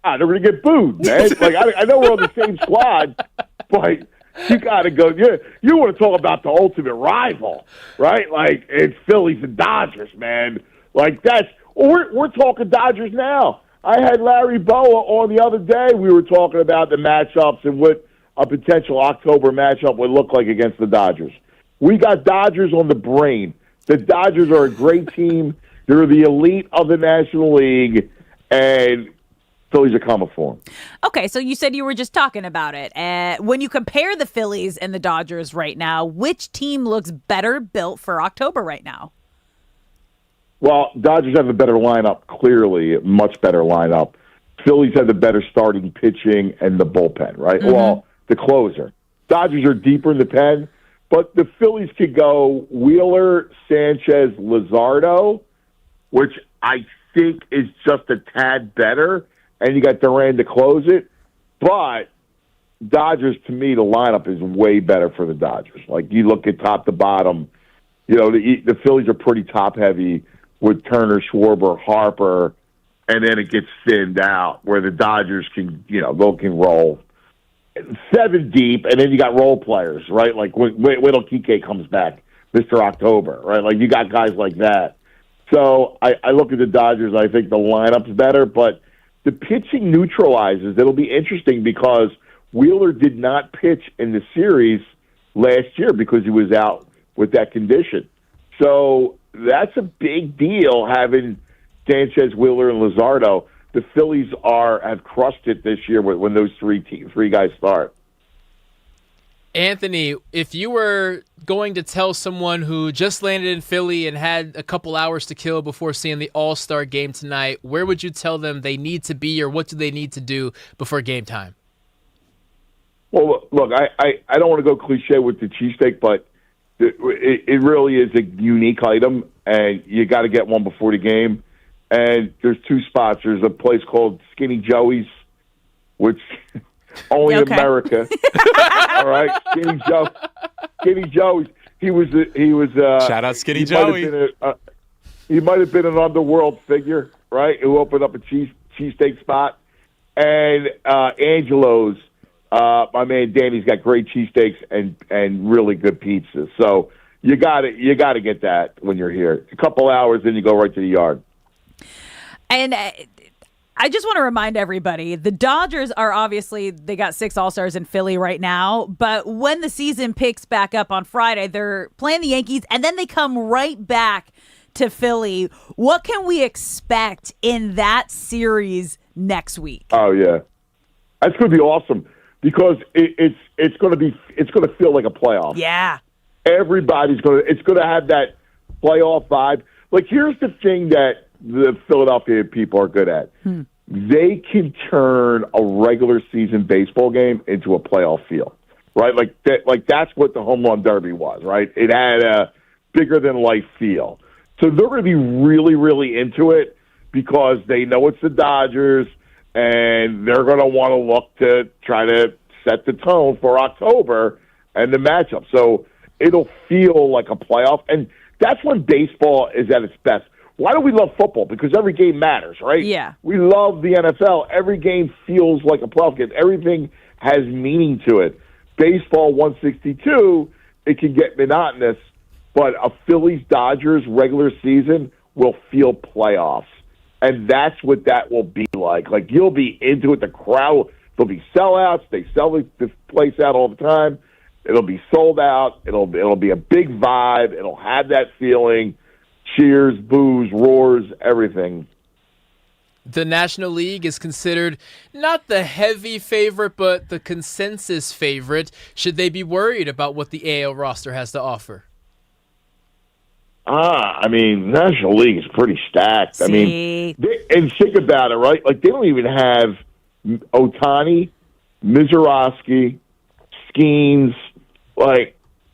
They're going to get booed, man. Like I know we're on the same squad, but you got to go. You want to talk about the ultimate rival, right? Like it's Phillies and Dodgers, man. Like we're talking Dodgers now. I had Larry Boa on the other day. We were talking about the matchups and what a potential October matchup would look like against the Dodgers. We got Dodgers on the brain. The Dodgers are a great team. They're the elite of the National League, and Phillies are coming for him. Okay, so you said you were just talking about it. When you compare the Phillies and the Dodgers right now, which team looks better built for October right now? Well, Dodgers have a better lineup, clearly, a much better lineup. Phillies have the better starting pitching and the bullpen, right? Mm-hmm. Well, the closer. Dodgers are deeper in the pen, but the Phillies could go Wheeler, Sanchez, Luzardo, which I think is just a tad better, and you got Duran to close it. But Dodgers, to me, the lineup is way better for the Dodgers. Like, you look at top to bottom, you know, the Phillies are pretty top-heavy with Turner, Schwarber, Harper, and then it gets thinned out where the Dodgers can, you know, can roll 7 deep, and then you got role players, right? Like, wait till Kike comes back, Mr. October, right? Like, you got guys like that. So I look at the Dodgers, I think the lineup's better, but the pitching neutralizes. It'll be interesting because Wheeler did not pitch in the series last year because he was out with that condition. So that's a big deal having Sanchez, Wheeler, and Luzardo. The Phillies have crushed it this year when those three guys start. Anthony, if you were going to tell someone who just landed in Philly and had a couple hours to kill before seeing the All-Star game tonight, where would you tell them they need to be, or what do they need to do before game time? Well, look, I don't want to go cliche with the cheesesteak, but it really is a unique item, and you got to get one before the game. And there's 2 spots. There's a place called Skinny Joey's, which only in America. All right, Skinny Joey's. He was shout out Skinny Joey. He might have been an underworld figure, right? Who opened up a cheesesteak spot. And Angelo's, my man Danny's got great cheesesteaks and really good pizzas. So you got to get that when you're here. A couple hours, then you go right to the yard. And I just want to remind everybody, the Dodgers are obviously, they got 6 All-Stars in Philly right now, but when the season picks back up on Friday, they're playing the Yankees, and then they come right back to Philly. What can we expect in that series next week? Oh, yeah. That's going to be awesome because it's going to feel like a playoff. Yeah. It's going to have that playoff vibe. Like, here's the thing that the Philadelphia people are good at. They can turn a regular season baseball game into a playoff feel, right? Like that's what the home run derby was, right? It had a bigger than life feel. So they're going to be really, really into it because they know it's the Dodgers and they're going to want to look to try to set the tone for October and the matchup. So it'll feel like a playoff. And that's when baseball is at its best. Why do we love football? Because every game matters, right? Yeah. We love the NFL. Every game feels like a playoff game. Everything has meaning to it. Baseball 162, it can get monotonous, but a Phillies-Dodgers regular season will feel playoffs. And that's what that will be like. Like, you'll be into it. The crowd, there'll be sellouts. They sell the place out all the time. It'll be sold out. It'll be a big vibe. It'll have that feeling. Cheers, boos, roars, everything. The National League is considered not the heavy favorite, but the consensus favorite. Should they be worried about what the AL roster has to offer? I mean, National League is pretty stacked. See? I mean, and think about it, right? Like, they don't even have Ohtani, Mizorowski, Skeens,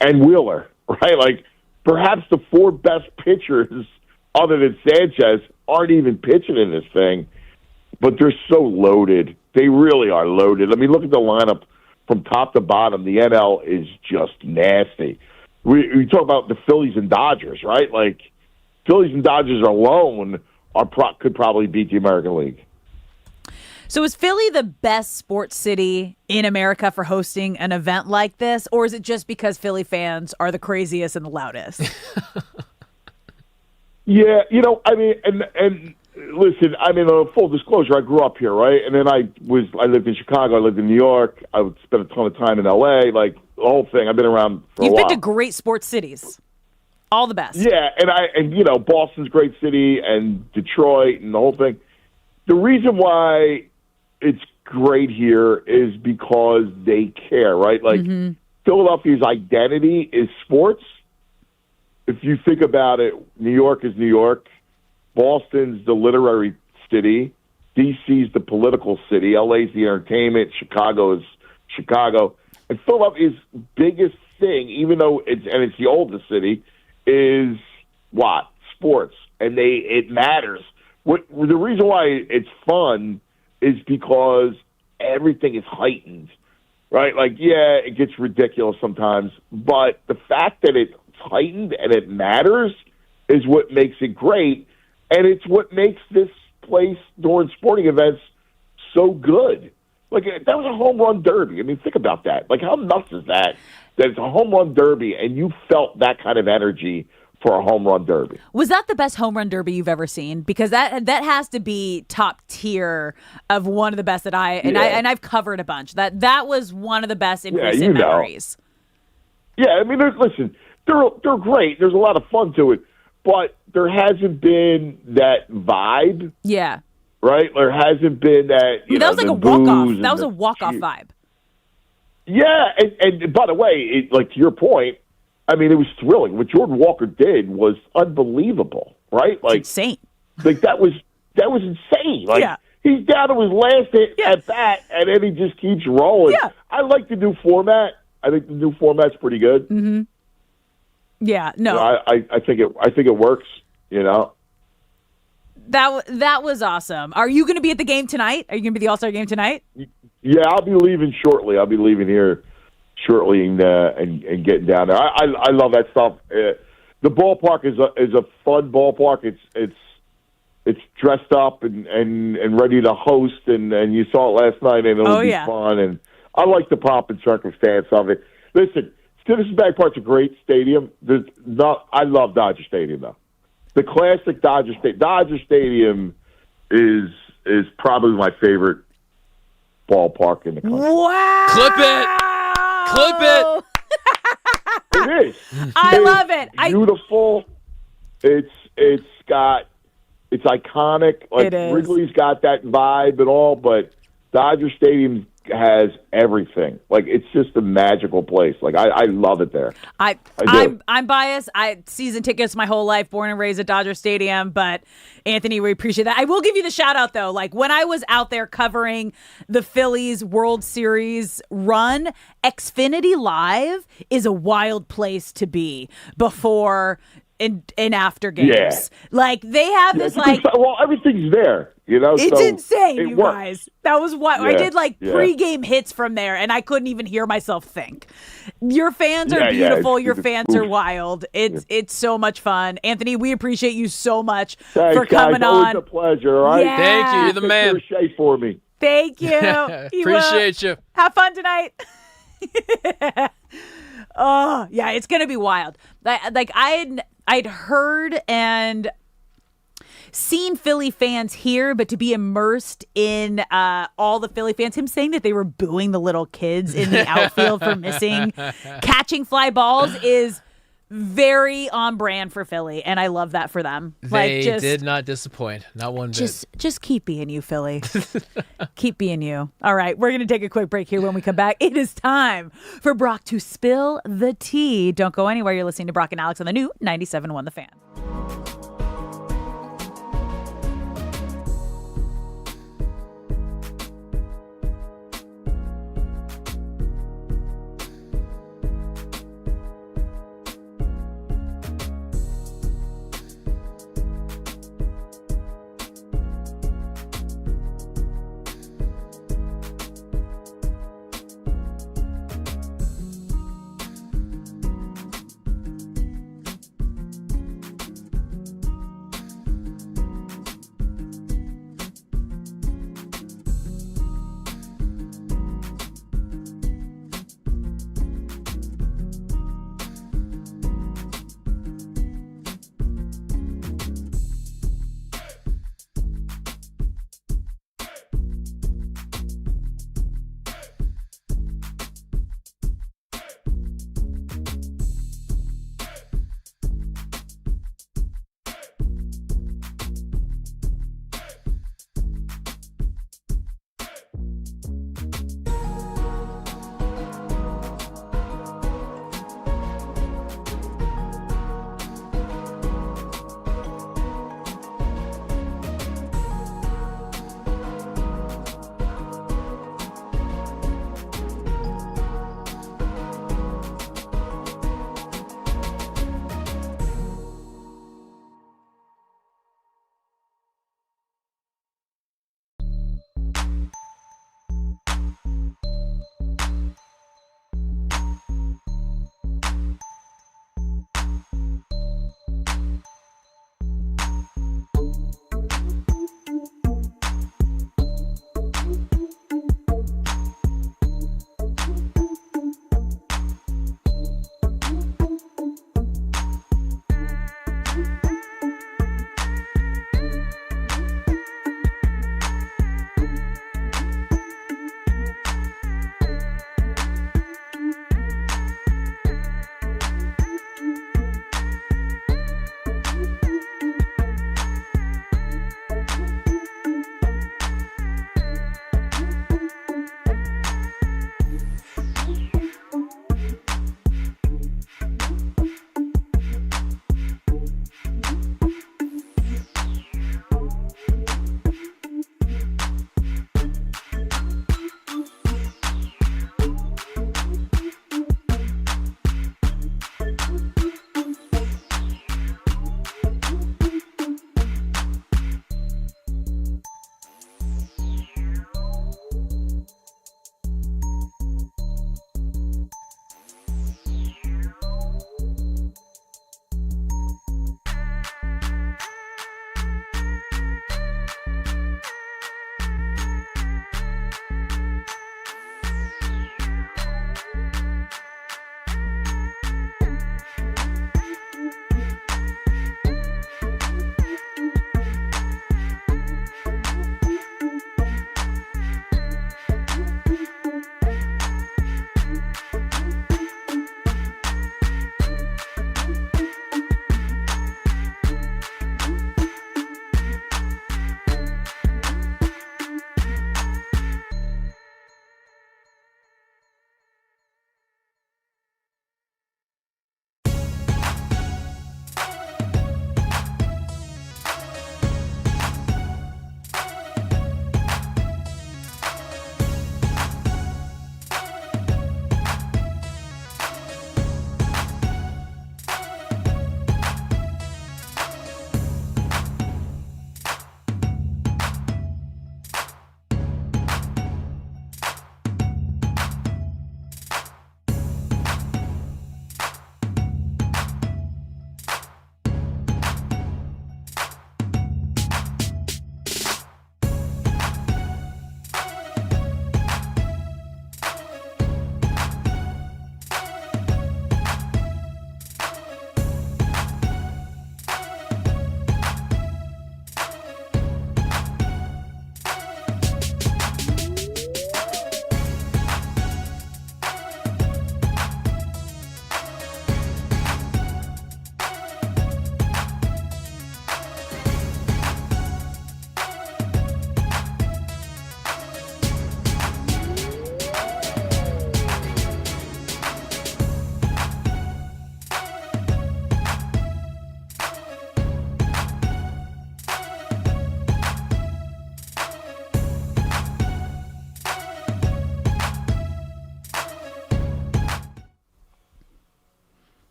and Wheeler, right? Like, perhaps the 4 best pitchers, other than Sanchez, aren't even pitching in this thing, but they're so loaded. They really are loaded. I mean, look at the lineup from top to bottom. The NL is just nasty. We talk about the Phillies and Dodgers, right? Like, Phillies and Dodgers alone could probably beat the American League. So is Philly the best sports city in America for hosting an event like this, or is it just because Philly fans are the craziest and the loudest? Yeah, I mean, and listen, I mean, full disclosure, I grew up here, right? And then I lived in Chicago, I lived in New York, I would spend a ton of time in L.A., like, the whole thing. I've been around for a while. You've been to great sports cities. All the best. Yeah, and Boston's a great city, and Detroit, and the whole thing. The reason why it's great here is because they care, right? Like Philadelphia's identity is sports. If you think about it, New York is New York. Boston's the literary city. DC's the political city. LA's the entertainment. Chicago is Chicago. And Philadelphia's biggest thing, even though it's the oldest city, is what? Sports. And it matters. The reason why it's fun is because everything is heightened, right? Like, yeah, it gets ridiculous sometimes, but the fact that it's heightened and it matters is what makes it great, and it's what makes this place during sporting events so good. Like, that was a home run derby. I mean, think about that. Like, how nuts is that it's a home run derby and you felt that kind of energy for a home run derby? Was that the best home run derby you've ever seen? Because that has to be top tier of one of the best that I've covered a bunch. That was one of the best in recent memories. Yeah, I mean, listen, they're great. There's a lot of fun to it, but there hasn't been that vibe. Yeah. Right? There hasn't been that. That was like a walk-off. That was a walk-off vibe. Yeah, and by the way, to your point, I mean, it was thrilling. What Jordan Walker did was unbelievable, right? Like, it's insane. Like that was insane. Like, he's down to his last hit at bat, and then he just keeps rolling. Yeah. I like the new format. I think the new format's pretty good. Mm-hmm. Yeah. No. I think it works. You know. That was awesome. Are you going to be at the game tonight? Are you going to be at the All-Star game tonight? Yeah, I'll be leaving shortly. I'll be leaving here shortly and getting down there. I love that stuff. The ballpark is a fun ballpark. It's dressed up and ready to host, and you saw it last night, and it'll be fun. And I like the pomp and circumstance of it. Listen, Citizens Park's a great stadium. I love Dodger Stadium though. The classic Dodger Stadium is probably my favorite ballpark in the country. Wow! Clip it! It is. I love it. Beautiful. It's iconic. Like, it is. Wrigley's got that vibe and all, but Dodger Stadium has everything. Like, it's just a magical place. Like, I love it there. I'm biased. Season tickets my whole life, born and raised at Dodger Stadium, but Anthony, we appreciate that. I will give you the shout out though. Like, when I was out there covering the Phillies World Series run, Xfinity Live is a wild place to be before and after games. Yeah. Like, they have this well, everything's there. You know, it's insane, you works. guys. That was what I did, pregame hits from there, and I couldn't even hear myself think. Your fans are beautiful. Your fans are wild. It's so much fun. Anthony, we appreciate you so much for coming on. Always a pleasure. All right, yeah. Thank you. You're the man. Shea for me. Thank you. Appreciate you. Have fun tonight. Oh yeah, it's gonna be wild. Like I'd heard and seen Philly fans here, but to be immersed in all the Philly fans, him saying that they were booing the little kids in the outfield for catching fly balls is very on brand for Philly, and I love that for them. They did not disappoint, not one bit. Just keep being you, Philly. Keep being you. All right, we're going to take a quick break here. When we come back, it is time for Brock to spill the tea. Don't go anywhere. You're listening to Brock and Alex on the new 97.1 The Fan.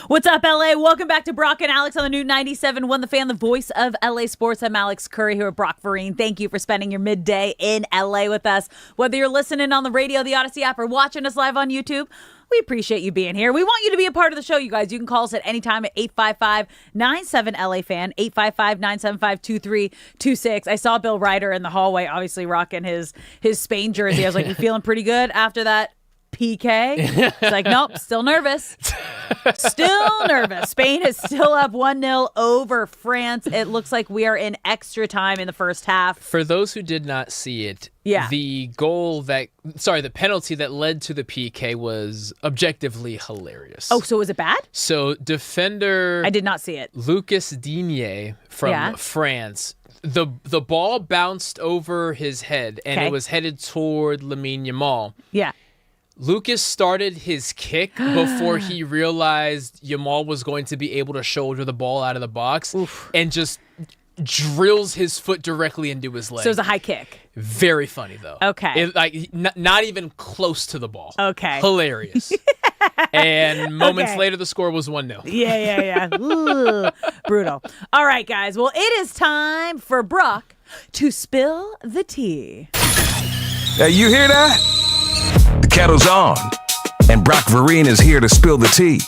What's up, LA? Welcome back to Brock and Alex on the new 97.1 The Fan, the voice of LA sports. I'm Alex Curry here with Brock Vereen. Thank you for spending your midday in LA with us. Whether you're listening on the radio, the Odyssey app, or watching us live on YouTube, we appreciate you being here. We want you to be a part of the show, you guys. You can call us at any time at 855-97-LA-FAN, 855-975-2326. I saw Bill Reiter in the hallway, obviously rocking his Spain jersey. I was like, you feeling pretty good after that PK? It's like, nope, still nervous. Still nervous. Spain is still up 1-0 over France. It looks like we are in extra time in the first half. For those who did not see it, the penalty that led to the PK was objectively hilarious. Oh, so was it bad? So defender... I did not see it. Lucas Digne from France... The ball bounced over his head, and it was headed toward Lamine Yamal. Yeah. Lucas started his kick before he realized Yamal was going to be able to shoulder the ball out of the box and just drills his foot directly into his leg. So it was a high kick. Very funny, though. Okay. Not even close to the ball. Okay. Hilarious. And moments later, the score was 1-0. Yeah. Ooh, brutal. All right, guys. Well, it is time for Brock to spill the tea. Hey, you hear that? The kettle's on, and Brock Vereen is here to spill the tea.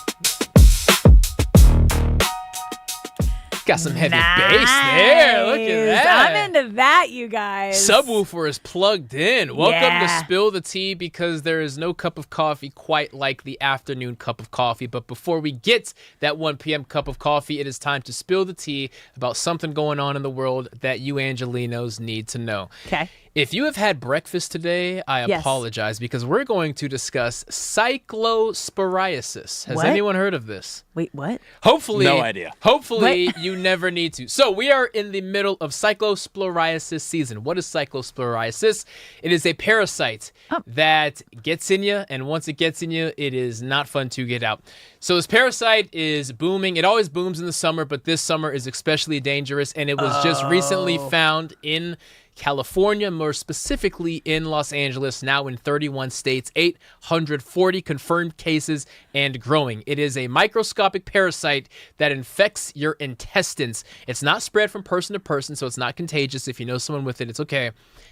Got some heavy bass there. Look at that. I'm into that, you guys. Subwoofer is plugged in. Welcome to Spill the Tea, because there is no cup of coffee quite like the afternoon cup of coffee. But before we get that 1 p.m. cup of coffee, it is time to spill the tea about something going on in the world that you Angelinos need to know. Okay. If you have had breakfast today, I apologize, because we're going to discuss cyclosporiasis. Has anyone heard of this? Wait, what? Hopefully. No idea. Hopefully, you never need to. So we are in the middle of cyclosporiasis season. What is cyclosporiasis? It is a parasite that gets in you, and once it gets in you, it is not fun to get out. So this parasite is booming. It always booms in the summer, but this summer is especially dangerous, and it was just recently found in California, more specifically in Los Angeles, now in 31 states, 840 confirmed cases and growing. It is a microscopic parasite that infects your intestines. It's not spread from person to person, so it's not contagious. If you know someone with it, it's okay.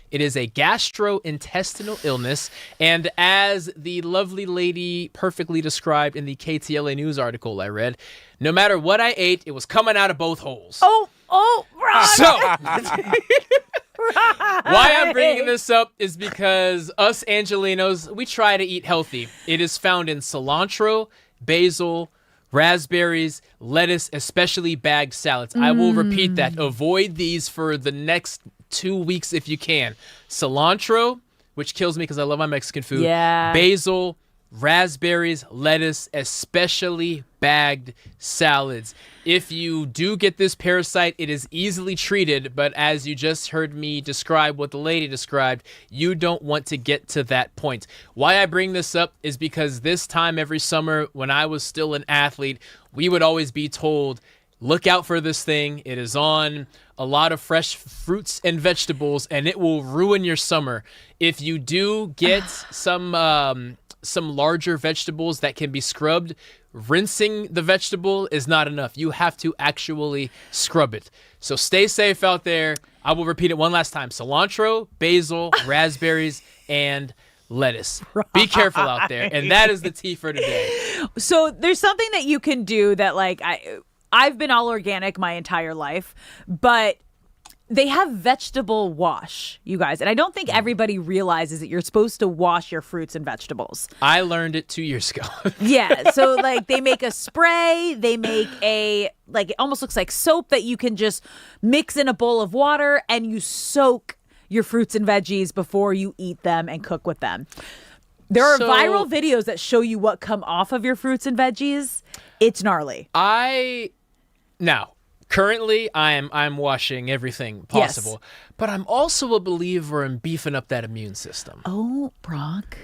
It is a gastrointestinal illness, and as the lovely lady perfectly described in the KTLA News article I read, no matter what I ate, it was coming out of both holes. Right. So, why I'm bringing this up is because us Angelinos, we try to eat healthy. It is found in cilantro, basil, raspberries, lettuce, especially bagged salads. I will repeat that. Avoid these for the next 2 weeks if you can. Cilantro, which kills me because I love my Mexican food. Yeah. Basil, raspberries, lettuce, especially bagged salads. If you do get this parasite, it is easily treated, but as you just heard me describe what the lady described, you don't want to get to that point. Why I bring this up is because this time every summer, when I was still an athlete, we would always be told, look out for this thing. It is on a lot of fresh fruits and vegetables, and it will ruin your summer. If you do get some larger vegetables that can be scrubbed, rinsing the vegetable is not enough. You have to actually scrub it. So stay safe out there. I will repeat it one last time. Cilantro, basil, raspberries, and lettuce. Be careful out there. And that is the tea for today. So there's something that you can do that, like, I've been all organic my entire life, but they have vegetable wash, you guys. And I don't think everybody realizes that you're supposed to wash your fruits and vegetables. I learned it 2 years ago. Yeah. So, like, they make a spray. They make it almost looks like soap that you can just mix in a bowl of water, and you soak your fruits and veggies before you eat them and cook with them. There are viral videos that show you what come off of your fruits and veggies. It's gnarly. Currently, I'm washing everything possible, but I'm also a believer in beefing up that immune system. Oh, Brock.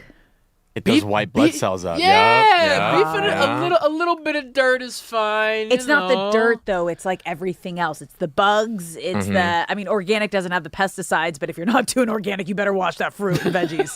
It does white blood cells up. Beefing it, a little bit of dirt is fine. It's not the dirt, though. It's like everything else. It's the bugs. It's organic doesn't have the pesticides, but if you're not doing organic, you better wash that fruit and veggies.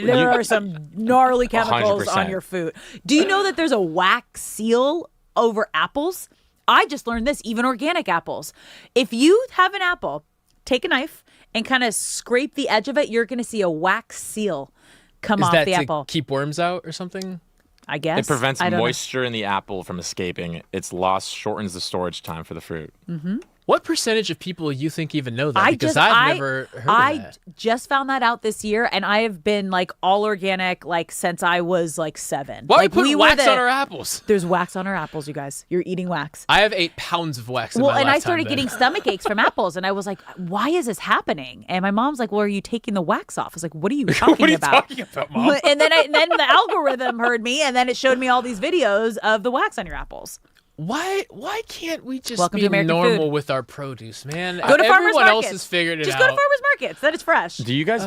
there are some gnarly chemicals 100%. on your food. Do you know that there's a wax seal over apples? I just learned this, even organic apples. If you have an apple, take a knife and kind of scrape the edge of it, you're going to see a wax seal come off the apple. Keep worms out or something? I guess. It prevents I don't know. moisture in the apple from escaping. Its loss shortens the storage time for the fruit. Mm-hmm. What percentage of people you think even know that? I've never heard of that. just found that out this year, and I have been like all organic like since I was like 7. Why are you like, putting wax on our apples? There's wax on our apples, you guys. You're eating wax. I have 8 pounds of wax in my Well, and lifetime, I started getting stomach aches from apples, and I was like, why is this happening? And my mom's like, well, are you taking the wax off? I was like, what are you talking What are you about? talking about, Mom? And then the algorithm heard me, and then it showed me all these videos of the wax on your apples. Why can't we just Welcome be to American normal food. with our produce, man? Go to farmers Everyone markets. else has figured it Just out. go to farmers markets. That is fresh. Do you guys?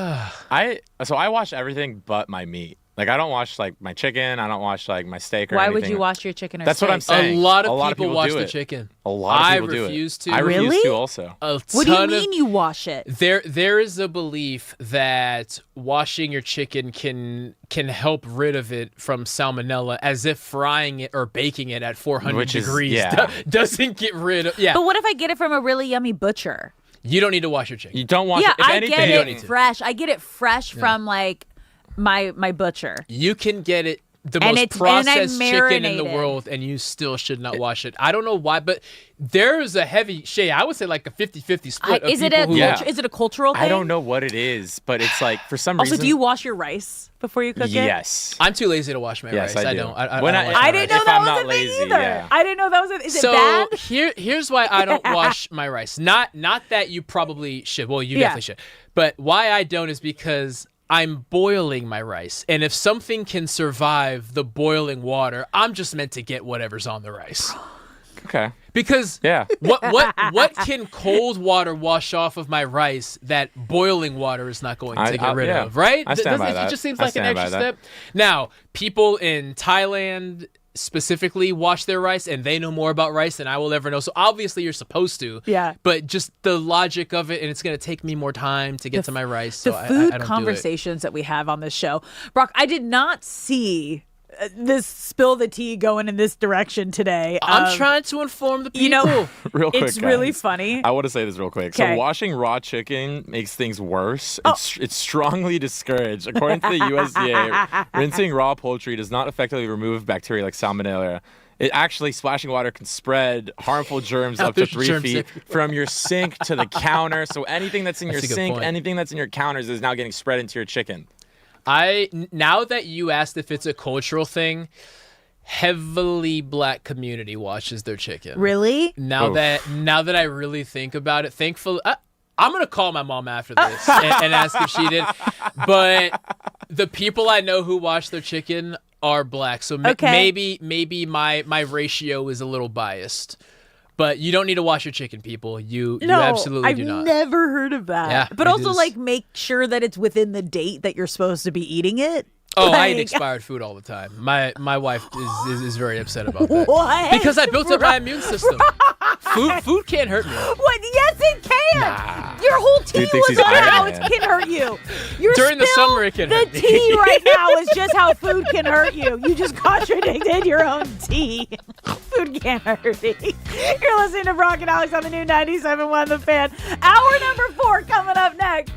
I wash everything but my meat. Like I don't wash like my chicken. I don't wash like my steak or Why anything. would you wash your chicken or That's steak? what I'm saying. A lot of people wash do the it. chicken. A lot of people do it. I refuse to. I refuse Really? to also. What do you mean you wash it? There is a belief that washing your chicken can help rid of it from salmonella, as if frying it or baking it at 400 Which is- degrees yeah. doesn't get rid of. Yeah, But what if I get it from a really yummy butcher? you don't need to wash your chicken. You don't wash Yeah, it. If I anything, get you don't need it to. fresh. I get it fresh from like my butcher. You can get it the And most it's- and I processed chicken in the marinate it. world, and you still should not wash it. I don't know why, but there is a heavy shade. I would say like a 50-50 split. Of Is it people who Yeah. is it a cultural thing? I don't know what it is, but it's like for some Also, reason. do you wash your rice before you cook it? Yes. I'm too lazy to wash my Yes, rice. I I do. don't. I When don't I- wash my I didn't rice. know If that I'm was not a lazy, thing either. yeah. I didn't know that was a Is it So bad? here's why I don't wash my rice. Not that you probably should. Well, you Yeah. definitely should. But why I don't is because I'm boiling my rice, and if something can survive the boiling water, I'm just meant to get whatever's on the rice. Okay. Because Yeah. what can cold water wash off of my rice that boiling water is not going to get rid yeah. of, right? I stand by It that. just seems I like an stand by extra that. step. Now, people in Thailand specifically wash their rice, and they know more about rice than I will ever know. So obviously you're supposed to. Yeah. But just the logic of it, and it's going to take me more time to get to my rice. So The I food don't conversations that we have on this show. Brock, I did not see this spill the tea going in this direction today. I'm trying to inform the people. You know, Real quick, it's really guys. funny. I want to say this real quick. Okay. So washing raw chicken makes things worse. Oh. It's strongly discouraged. According to the USDA, rinsing raw poultry does not effectively remove bacteria like salmonella. It actually, splashing water can spread harmful germs up to There's 3 germs feet from your sink to the counter. So anything that's in your That's a good sink, point. anything that's in your counters is now getting spread into your chicken. Now that you asked if it's a cultural thing, heavily black community washes their chicken. Really? Now that I really think about it, thankfully, I'm gonna call my mom after this and ask if she did. But the people I know who wash their chicken are black, so Okay. maybe my ratio is a little biased. But you don't need to wash your chicken, people. You absolutely do not. I've never heard of that. Yeah, but it also, is. like, make sure that it's within the date that you're supposed to be eating it. Oh, I eat Like- expired food all the time. My wife is very upset about that. What? Because I built up my immune system. Food can't hurt me. What? Yes, it can. Nah. Your whole tea Dude thinks was he's on Iron how Man. it can hurt you. Your During the spill summer, it can the hurt me. tea right now is just how food can hurt you. You just contradicted your own tea. Food can't hurt me. You're listening to Brock and Alex on the new 97.1 The Fan. Hour number 4 coming up next.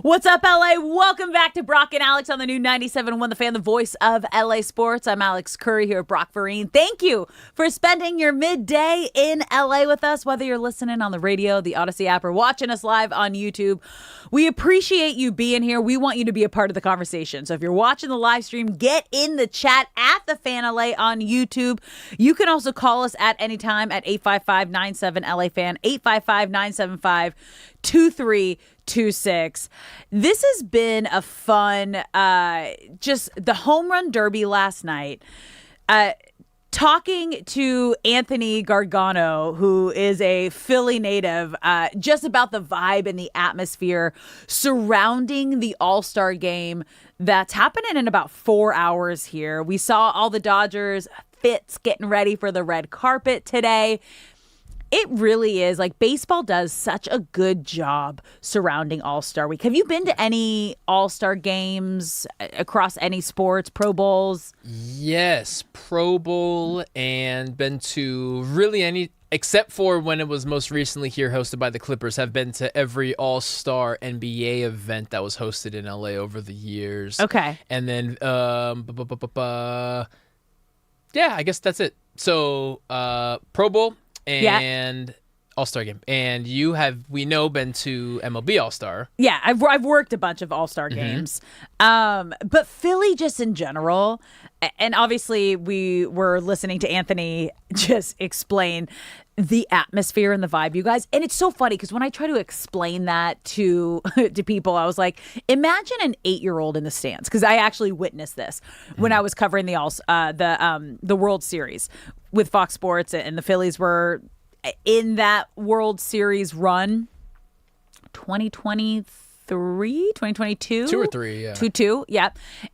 What's up, LA? Welcome back to Brock and Alex on the new 97.1 The Fan, the voice of LA Sports. I'm Alex Curry here with Brock Vereen. Thank you for spending your midday in LA with us, whether you're listening on the radio, the Odyssey app, or watching us live on YouTube. We appreciate you being here. We want you to be a part of the conversation. So if you're watching the live stream, get in the chat at The Fan LA on YouTube. You can also call us at any time at 855-97-LA-FAN, 855-975-2326. This has been a fun, just the home run derby last night. Talking to Anthony Gargano, who is a Philly native, just about the vibe and the atmosphere surrounding the All-Star game that's happening in about 4 hours here. We saw all the Dodgers fits getting ready for the red carpet today. It really is, like, baseball does such a good job surrounding All-Star Week. Have you been to any All-Star games across any sports, Pro Bowls? Yes, Pro Bowl, and been to really any, except for when it was most recently here hosted by the Clippers, have been to every All-Star NBA event that was hosted in LA over the years. Okay. And then, yeah, I guess that's it. So, Pro Bowl. And All-Star game. And you have, we know, been to MLB All-Star. Yeah, I've worked a bunch of All-Star games. But Philly just in general, and obviously we were listening to Anthony just explain the atmosphere and the vibe, you guys. And it's so funny because when I try to explain that to people, I was like, imagine an 8-year-old in the stands, because I actually witnessed this when I was covering the World Series with Fox Sports, and the Phillies were in that World Series run 2022, 2 or 3, yeah. 2-2, yeah.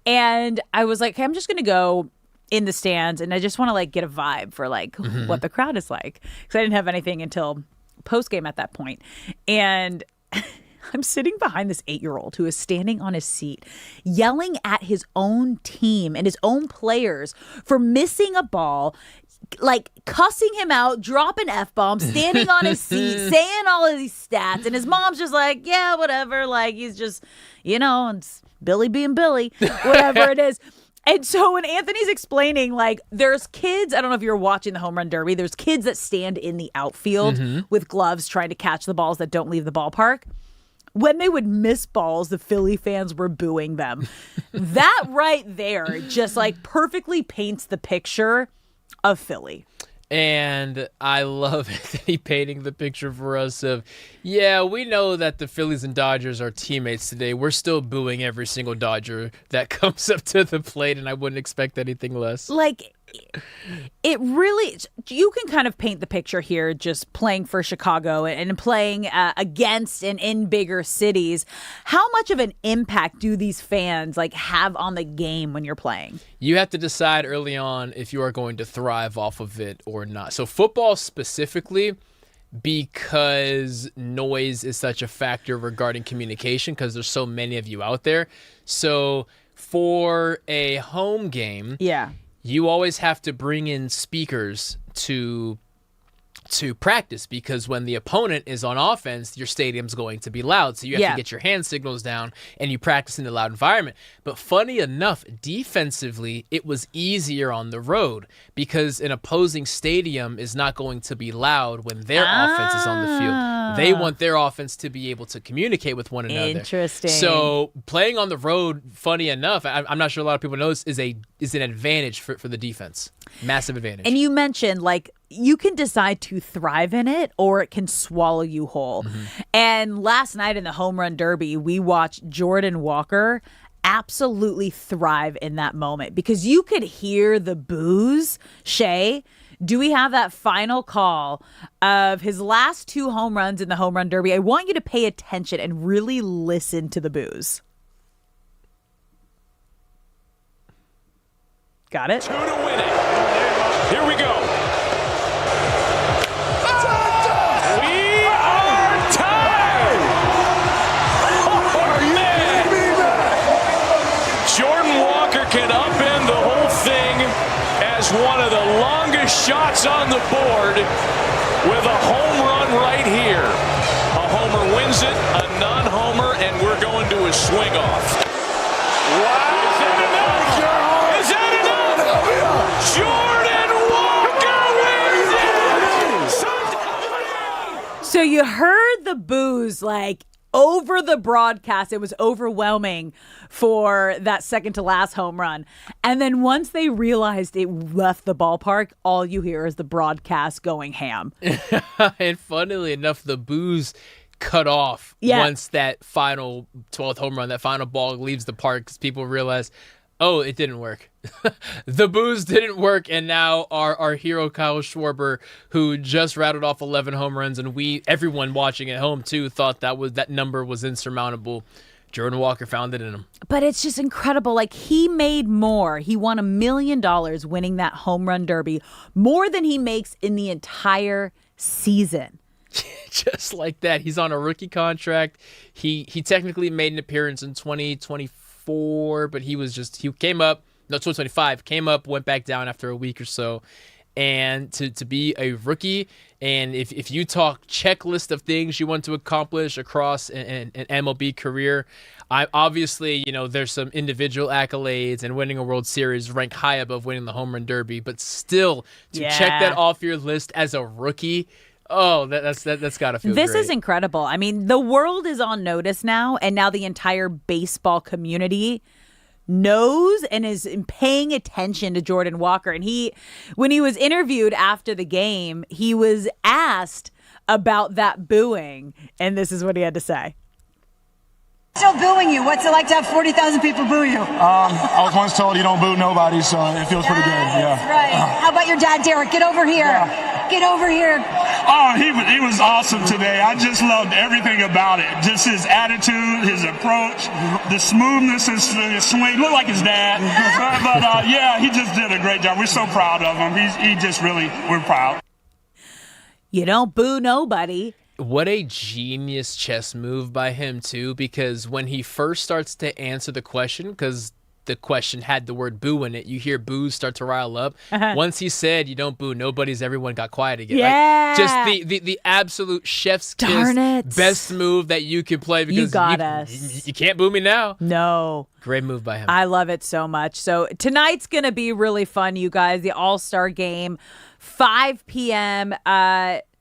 And I was like, hey, I'm just going to go in the stands, and I just want to like get a vibe for like what the crowd is like, because I didn't have anything until post game at that point. And I'm sitting behind this 8-year-old who is standing on his seat, yelling at his own team and his own players for missing a ball, like cussing him out, dropping F-bombs, standing on his seat, saying all of these stats. And his mom's just like, yeah, whatever. Like, he's just, it's Billy being Billy, whatever it is. And so when Anthony's explaining, like, there's kids, I don't know if you're watching the home run derby, there's kids that stand in the outfield with gloves trying to catch the balls that don't leave the ballpark. When they would miss balls, the Philly fans were booing them. That right there just like perfectly paints the picture of Philly. And I love Anthony painting the picture for us of, yeah, we know that the Phillies and Dodgers are teammates today. We're still booing every single Dodger that comes up to the plate, and I wouldn't expect anything less. Like, it really, you can kind of paint the picture here just playing for Chicago and playing against and in bigger cities. How much of an impact do these fans like have on the game when you're playing? You have to decide early on if you are going to thrive off of it or not. So football specifically, because noise is such a factor regarding communication, because there's so many of you out there. So for a home game, you always have to bring in speakers to practice, because when the opponent is on offense, your stadium's going to be loud. So you have to get your hand signals down, and you practice in a loud environment. But funny enough, defensively, it was easier on the road, because an opposing stadium is not going to be loud when their offense is on the field. They want their offense to be able to communicate with one another. Interesting. So playing on the road, funny enough, I'm not sure a lot of people know this, is an advantage for the defense. Massive advantage. And you mentioned, like, you can decide to thrive in it or it can swallow you whole. And last night in the home run derby, we watched Jordan Walker absolutely thrive in that moment, because you could hear the boos. Shay, do we have that final call of his last 2 home runs in the home run derby? I want you to pay attention and really listen to the boos. Got it? 2 to win it. Here we go. We are tied. Oh, man. Jordan Walker can upend the whole thing as one of the longest shots on the board with a home run right here. A homer wins it, a non-homer, and we're going to a swing off. Wow. Is that enough? Is that enough? Jordan Walker wins it! So you heard the boos like over the broadcast. It was overwhelming for that second to last home run. And then once they realized it left the ballpark, all you hear is the broadcast going ham. And funnily enough, the boos cut off once that final 12th home run, that final ball leaves the park, because people realize, oh, it didn't work. The boos didn't work, and now our hero Kyle Schwarber, who just rattled off 11 home runs, and everyone watching at home too thought that number was insurmountable. Jordan Walker found it in him. But it's just incredible. Like, he made more. He won $1 million winning that home run derby, more than he makes in the entire season. Just like that. He's on a rookie contract. He technically made an appearance in 2024, but he came up, 2025, came up, went back down after a week or so. And to be a rookie, and if you talk checklist of things you want to accomplish across an MLB career, obviously, there's some individual accolades, and winning a World Series rank high above winning the Home Run Derby, but still to check that off your list as a rookie, oh, that's got to feel This great. is incredible. I mean, the world is on notice now, and now the entire baseball community knows and is paying attention to Jordan Walker. And when he was interviewed after the game, he was asked about that booing, and this is what he had to say. Still booing you. What's it like to have 40,000 people boo you? I was once told you don't boo nobody, so it feels pretty good. Yeah. That's right. How about your dad, Derek? Get over here. Yeah. Get over here. Oh, he was awesome today. I just loved everything about it. Just his attitude, his approach, the smoothness, his swing. Looked like his dad. But yeah, he just did a great job. We're so proud of him. We're proud. You don't boo nobody. What a genius chess move by him, too, because when he first starts to answer the question, because the question had the word boo in it, you hear boos start to rile up. Once he said, you don't boo nobody's, everyone got quiet again. Yeah. Like, just the absolute chef's kiss, best move that you could play, because you got us. You can't boo me now. No. Great move by him. I love it so much. So tonight's going to be really fun, you guys. The All-Star Game, 5 p.m.,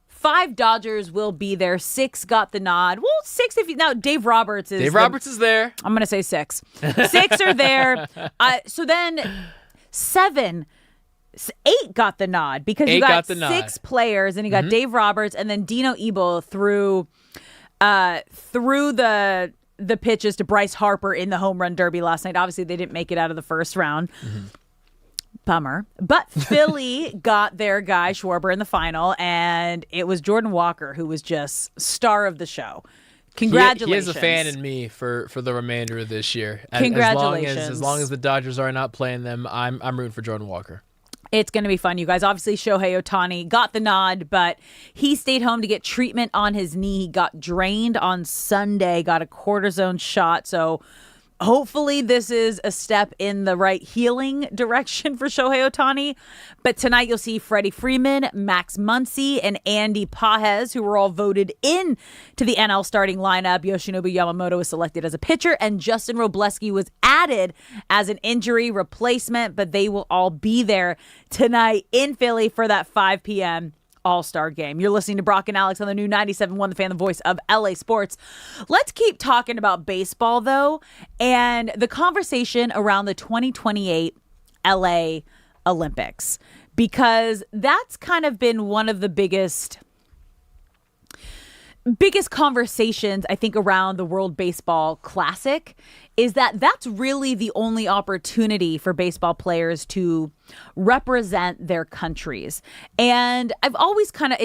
5 Dodgers will be there. 6 got the nod. Well, 6 now Dave Roberts is there. I'm going to say 6. 6 are there. So then 8 got the nod, because you got 6 players, and you got Dave Roberts, and then Dino Ebel threw the pitches to Bryce Harper in the home run derby last night. Obviously, they didn't make it out of the first round. Bummer. But Philly got their guy Schwarber in the final, and it was Jordan Walker who was just star of the show. Congratulations. He is a fan in me for the remainder of this year. Congratulations. As long as the Dodgers are not playing them, I'm rooting for Jordan Walker. It's going to be fun, you guys. Obviously, Shohei Ohtani got the nod, but he stayed home to get treatment on his knee. He got drained on Sunday, got a cortisone shot, so hopefully this is a step in the right healing direction for Shohei Ohtani. But tonight you'll see Freddie Freeman, Max Muncy, and Andy Pages, who were all voted in to the NL starting lineup. Yoshinobu Yamamoto was selected as a pitcher, and Justin Robleski was added as an injury replacement. But they will all be there tonight in Philly for that 5 p.m. All-Star Game. You're listening to Brock and Alex on the new 97.1 The Fan, the voice of LA Sports. Let's keep talking about baseball, though, and the conversation around the 2028 LA Olympics, because that's kind of been one of the biggest conversations, I think, around the World Baseball Classic, is that's really the only opportunity for baseball players to represent their countries. And I've always kind of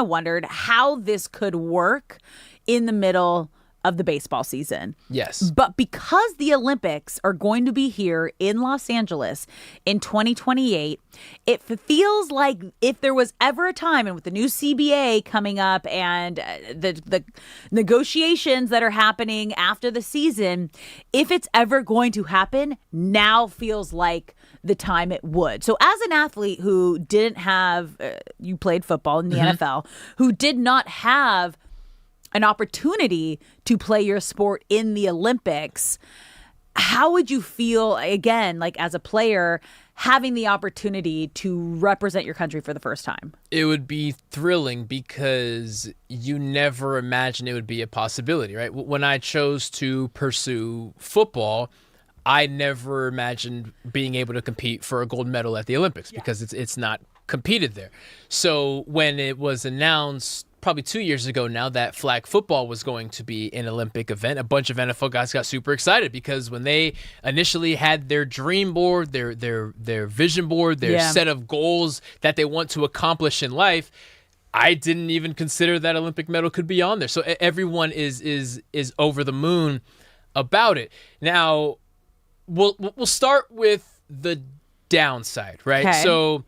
wondered how this could work in the middle of the baseball season. Yes. But because the Olympics are going to be here in Los Angeles in 2028, it feels like if there was ever a time, and with the new CBA coming up and the negotiations that are happening after the season, if it's ever going to happen, now feels like the time it would. So as an athlete who didn't have, you played football in the NFL, who did not have an opportunity to play your sport in the Olympics, how would you feel, again, like as a player, having the opportunity to represent your country for the first time? It would be thrilling because you never imagined it would be a possibility, right? When I chose to pursue football, I never imagined being able to compete for a gold medal at the Olympics because it's not competed there. So when it was announced probably 2 years ago now that flag football was going to be an Olympic event, a bunch of NFL guys got super excited because when they initially had their dream board, their vision board, their set of goals that they want to accomplish in life, I didn't even consider that Olympic medal could be on there. So everyone is over the moon about it. Now, we'll start with the downside, right? Okay. So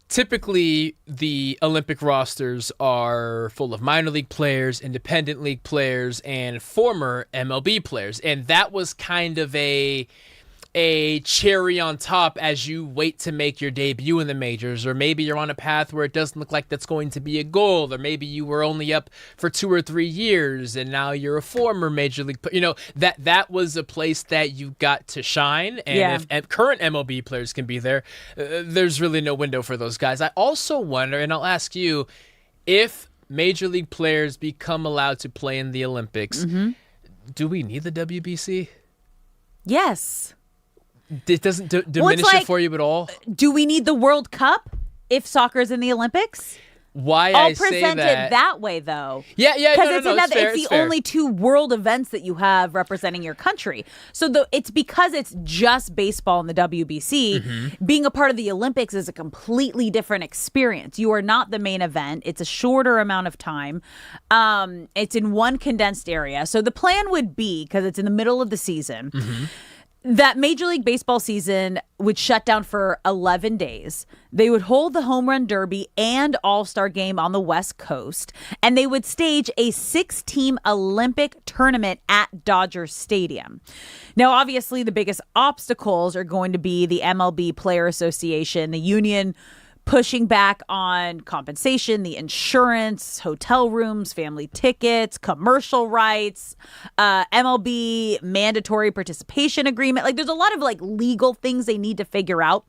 typically, the Olympic rosters are full of minor league players, independent league players, and former MLB players. And that was kind of a cherry on top as you wait to make your debut in the majors. Or maybe you're on a path where it doesn't look like that's going to be a goal. Or maybe you were only up for 2 or 3 years and now you're a former major league player. That was a place that you got to shine. And if current MLB players can be there, there's really no window for those guys. I also wonder, and I'll ask you, if major league players become allowed to play in the Olympics, do we need the WBC? Yes. It doesn't diminish it for you at all? Do we need the World Cup if soccer's in the Olympics? Why I'll I say present that. it that way, though. Yeah, because it's the fair. only 2 world events that you have representing your country. So it's because it's just baseball in the WBC. Being a part of the Olympics is a completely different experience. You are not the main event. It's a shorter amount of time. It's in one condensed area. So the plan would be, because it's in the middle of the season, that Major League Baseball season would shut down for 11 days. They would hold the Home Run Derby and All-Star Game on the West Coast, and they would stage a 6-team Olympic tournament at Dodger Stadium. Now, obviously, the biggest obstacles are going to be the MLB Player Association, the union pushing back on compensation, the insurance, hotel rooms, family tickets, commercial rights, MLB mandatory participation agreement. Like, there's a lot of legal things they need to figure out.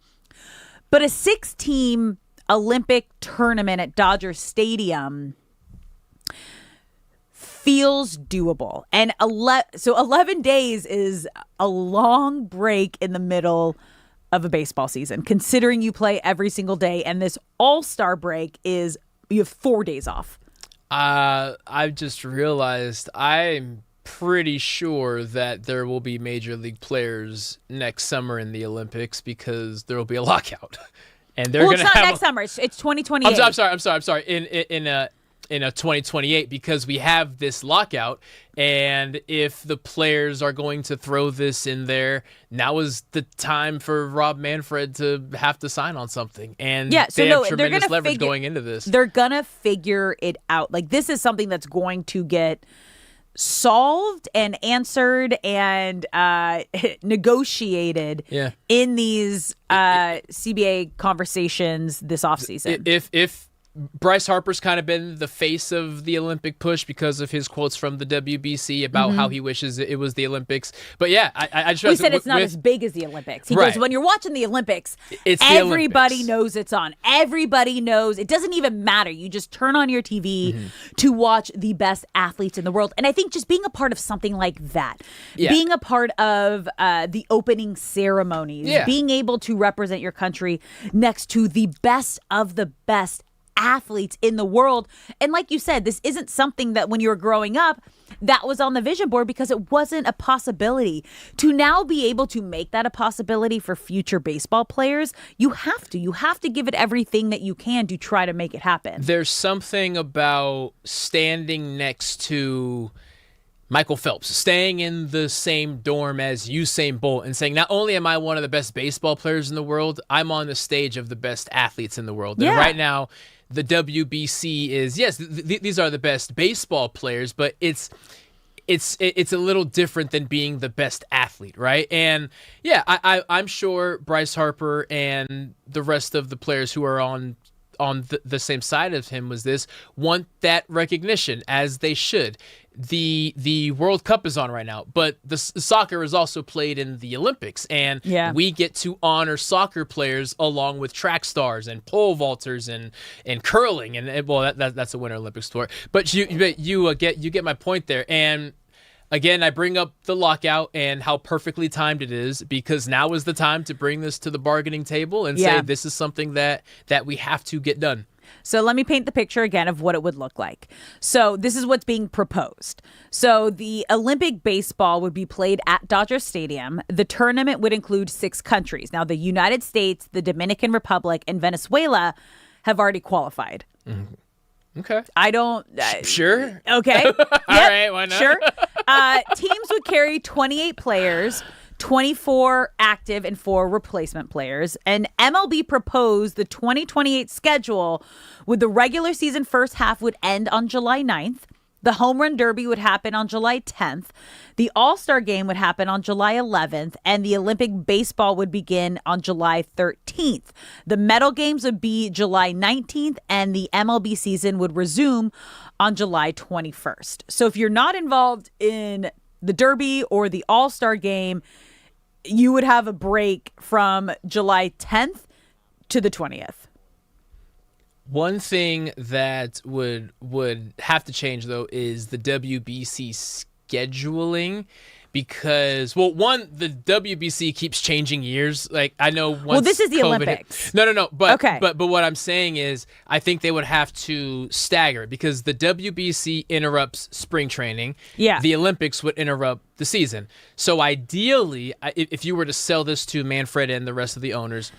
But a 6-team Olympic tournament at Dodger Stadium feels doable. And 11 days is a long break in the middle of a baseball season, considering you play every single day, and this all-star break is you have 4 days off. I just realized I'm pretty sure that there will be major league players next summer in the Olympics because there will be a lockout, and they're going to have. It's not next summer. It's 2028. I'm sorry. In a 2028, because we have this lockout, and if the players are going to throw this in there, now is the time for Rob Manfred to have to sign on something. And they have tremendous leverage going into this. They're gonna figure it out. Like, this is something that's going to get solved and answered and negotiated in these CBA conversations this offseason. If Bryce Harper's kind of been the face of the Olympic push because of his quotes from the WBC about how he wishes it was the Olympics. But yeah, I just... We said it's not as big as the Olympics. He goes, when you're watching the Olympics, everybody knows it's on. Everybody knows. It doesn't even matter. You just turn on your TV to watch the best athletes in the world. And I think just being a part of something like that, being a part of the opening ceremonies, being able to represent your country next to the best of the best athletes in the world. And like you said, this isn't something that when you were growing up that was on the vision board because it wasn't a possibility. To now be able to make that a possibility for future baseball players, you have to give it everything that you can to try to make it happen. There's something about standing next to Michael Phelps, staying in the same dorm as Usain Bolt and saying, not only am I one of the best baseball players in the world, I'm on the stage of the best athletes in the world. And right now, the WBC is, yes, these are the best baseball players, but it's a little different than being the best athlete, right? And yeah, I'm sure Bryce Harper and the rest of the players who are on on the same side of him was this, want that recognition, as they should. The World Cup is on right now, but the soccer is also played in the Olympics, and we get to honor soccer players along with track stars and pole vaulters and curling, and well, that's a Winter Olympic sport. But you get my point there. And again, I bring up the lockout and how perfectly timed it is, because now is the time to bring this to the bargaining table and say this is something that we have to get done. So let me paint the picture again of what it would look like. So this is what's being proposed. So the Olympic baseball would be played at Dodger Stadium. The tournament would include 6 countries. Now, the United States, the Dominican Republic, and Venezuela have already qualified. Mm-hmm. Okay. I don't... sure. Okay. Yep. All right, why not? Sure. Teams would carry 28 players, 24 active and 4 replacement players. And MLB proposed the 2028 schedule with the regular season first half would end on July 9th. The Home Run Derby would happen on July 10th. The All-Star Game would happen on July 11th. And the Olympic baseball would begin on July 13th. The Medal Games would be July 19th. And the MLB season would resume on July 21st. So if you're not involved in the Derby or the All-Star Game, you would have a break from July 10th to the 20th. One thing that would have to change, though, is the WBC scheduling, because, well, one, the WBC keeps changing years. Like, I know once well, this is the COVID Olympics. No. But, okay. but what I'm saying is I think they would have to stagger, because the WBC interrupts spring training. Yeah. The Olympics would interrupt the season. So ideally, if you were to sell this to Manfred and the rest of the owners,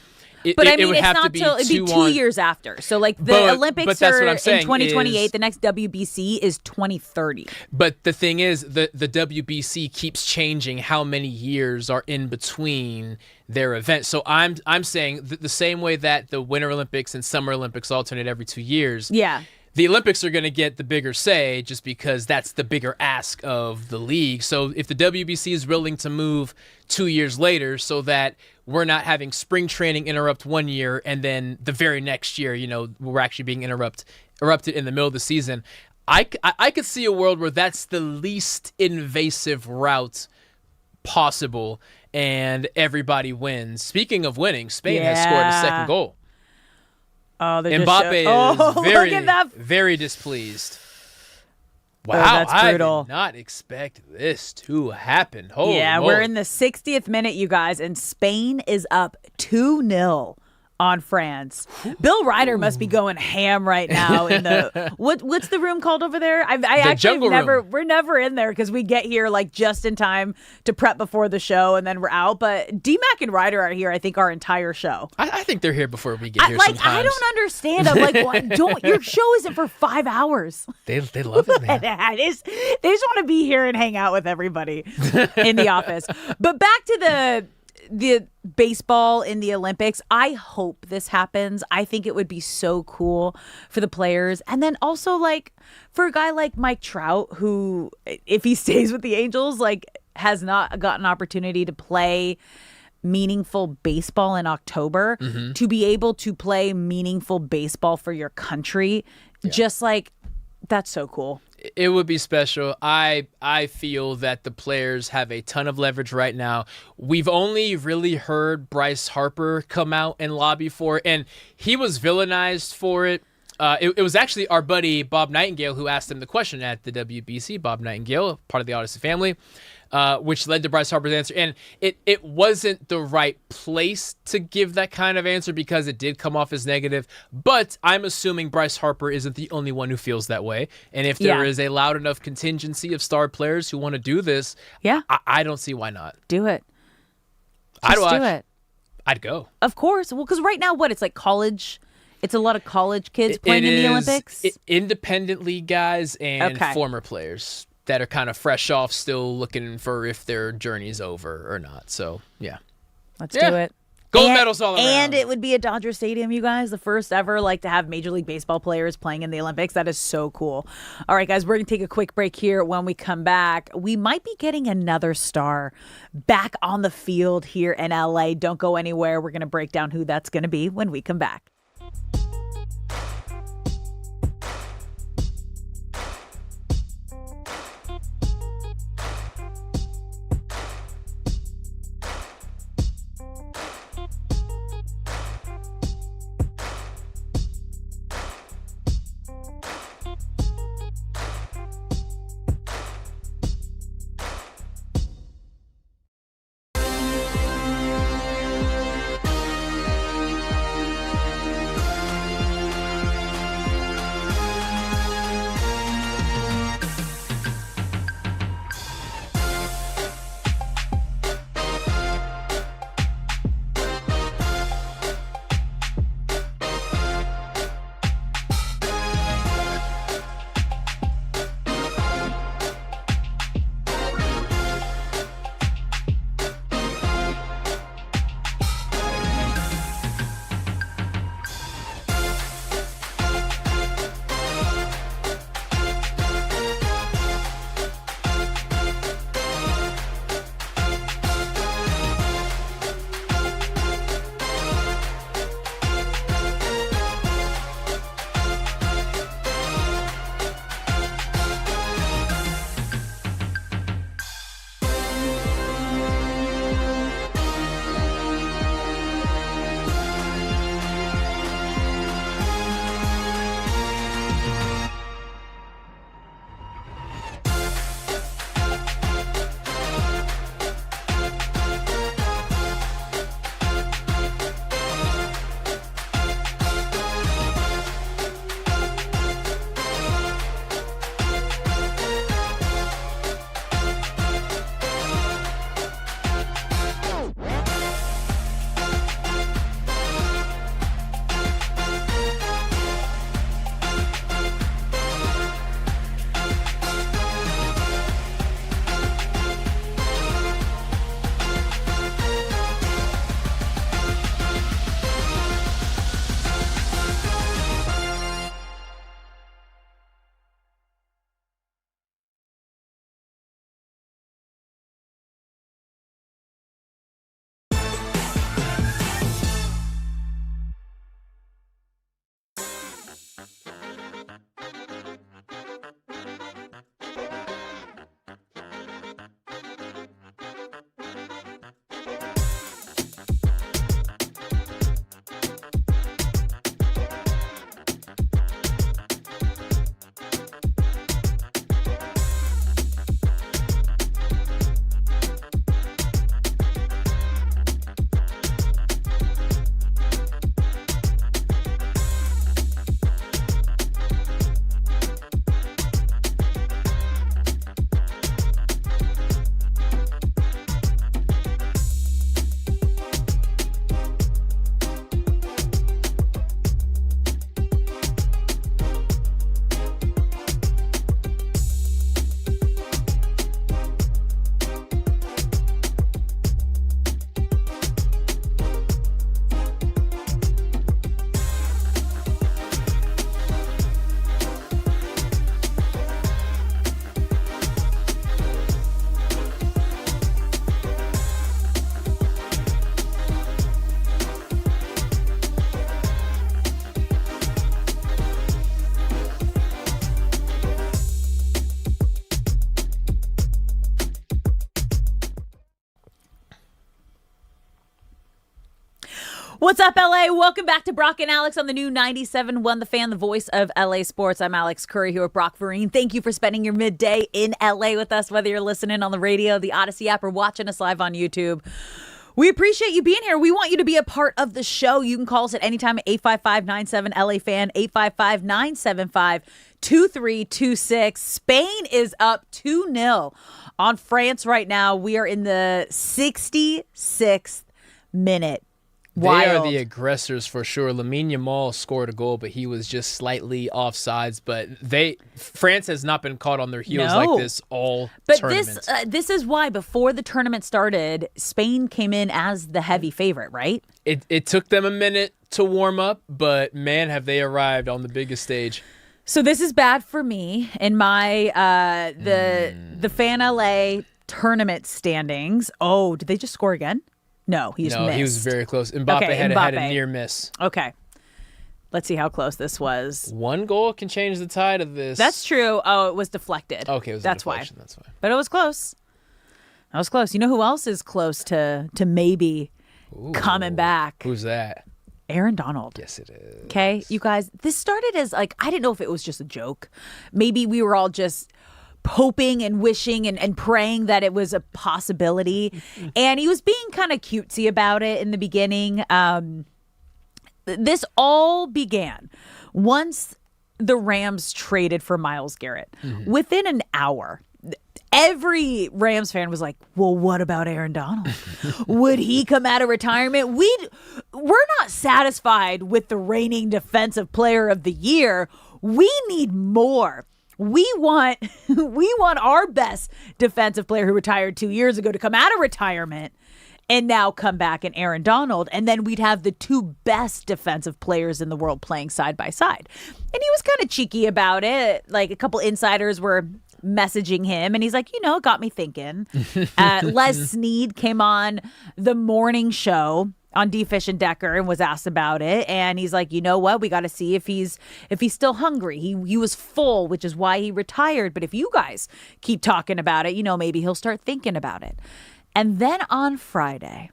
it would it's have not to be till it'd be 2 years after. So like the Olympics are in 2028. The next WBC is 2030. But the thing is, the WBC keeps changing how many years are in between their events. So I'm saying the same way that the Winter Olympics and Summer Olympics alternate every 2 years. Yeah. The Olympics are going to get the bigger say just because that's the bigger ask of the league. So if the WBC is willing to move 2 years later so that we're not having spring training interrupt 1 year and then the very next year, we're actually being erupted in the middle of the season, I could see a world where that's the least invasive route possible and everybody wins. Speaking of winning, Spain has scored a second goal. Oh, Mbappe is look at that. very displeased. Wow, that's brutal. I did not expect this to happen. Holy moly. We're in the 60th minute, you guys, and Spain is up 2-0 on France. Bill Reiter must be going ham right now in the what's the room called over there? We're never in there because we get here like just in time to prep before the show and then we're out. But D-Mac and Reiter are here, I think, our entire show. I think they're here before we get here. Sometimes. I don't understand. I'm like, your show isn't for 5 hours. They love it, man. They just want to be here and hang out with everybody in the office. But back to the baseball in the Olympics. I hope this happens. I think it would be so cool for the players. And then also like for a guy like Mike Trout, who if he stays with the Angels, like has not gotten an opportunity to play meaningful baseball in October, to be able to play meaningful baseball for your country, just like that's so cool. It would be special. I feel that the players have a ton of leverage right now. We've only really heard Bryce Harper come out and lobby for it, and he was villainized for it. It was actually our buddy Bob Nightingale who asked him the question at the WBC. Bob Nightingale, part of the Odyssey family, which led to Bryce Harper's answer. And it wasn't the right place to give that kind of answer because it did come off as negative. But I'm assuming Bryce Harper isn't the only one who feels that way. And if there is a loud enough contingency of star players who want to do this, I don't see why not. Do it. I'd watch. Do it. I'd go. Of course. Well, because right now, it's like college. It's a lot of college kids playing in the Olympics. Independent league guys and former players that are kind of fresh off, still looking for if their journey's over or not. So, yeah. Let's do it. Gold medals all around. And it would be at Dodger Stadium, you guys. The first ever to have Major League Baseball players playing in the Olympics. That is so cool. All right, guys, we're going to take a quick break here. When we come back, we might be getting another star back on the field here in LA. Don't go anywhere. We're going to break down who that's going to be when we come back. What's up, LA? Welcome back to Brock and Alex on the new 97.1 The Fan, the voice of LA sports. I'm Alex Curry here with Brock Vereen. Thank you for spending your midday in LA with us, whether you're listening on the radio, the Odyssey app, or watching us live on YouTube. We appreciate you being here. We want you to be a part of the show. You can call us at any time at 855-97-LA-FAN, 855-975-2326. Spain is up 2-0 on France right now. We are in the 66th minute. Wild. They are the aggressors for sure. Lamine Yamal scored a goal, but he was just slightly offsides. But France has not been caught on their heels like this all tournament. But this is why before the tournament started, Spain came in as the heavy favorite, right? It took them a minute to warm up, but man, have they arrived on the biggest stage. So this is bad for me in my the Fan LA tournament standings. Oh, did they just score again? No, he just missed. He was very close. Mbappe had a near miss. Okay. Let's see how close this was. One goal can change the tide of this. That's true. Oh, it was deflected. Okay, it was That's a deflection. why. That's fine. But it was close. That was close. You know who else is close to maybe coming back? Who's that? Aaron Donald. Yes, it is. Okay, you guys, this started as I didn't know if it was just a joke. Maybe we were all just hoping and wishing and praying that it was a possibility. And he was being kind of cutesy about it in the beginning. This all began once the Rams traded for Myles Garrett. Within an hour, every Rams fan was like, well, what about Aaron Donald? Would he come out of retirement? We're not satisfied with the reigning defensive player of the year. We need more. We want our best defensive player who retired 2 years ago to come out of retirement and now come back in Aaron Donald. And then we'd have the two best defensive players in the world playing side by side. And he was kind of cheeky about it. Like a couple insiders were messaging him and he's like, it got me thinking. Les Snead came on the morning show on D. Fish and Decker and was asked about it. And he's like, you know what? We got to see if he's still hungry. He was full, which is why he retired. But if you guys keep talking about it, maybe he'll start thinking about it. And then on Friday,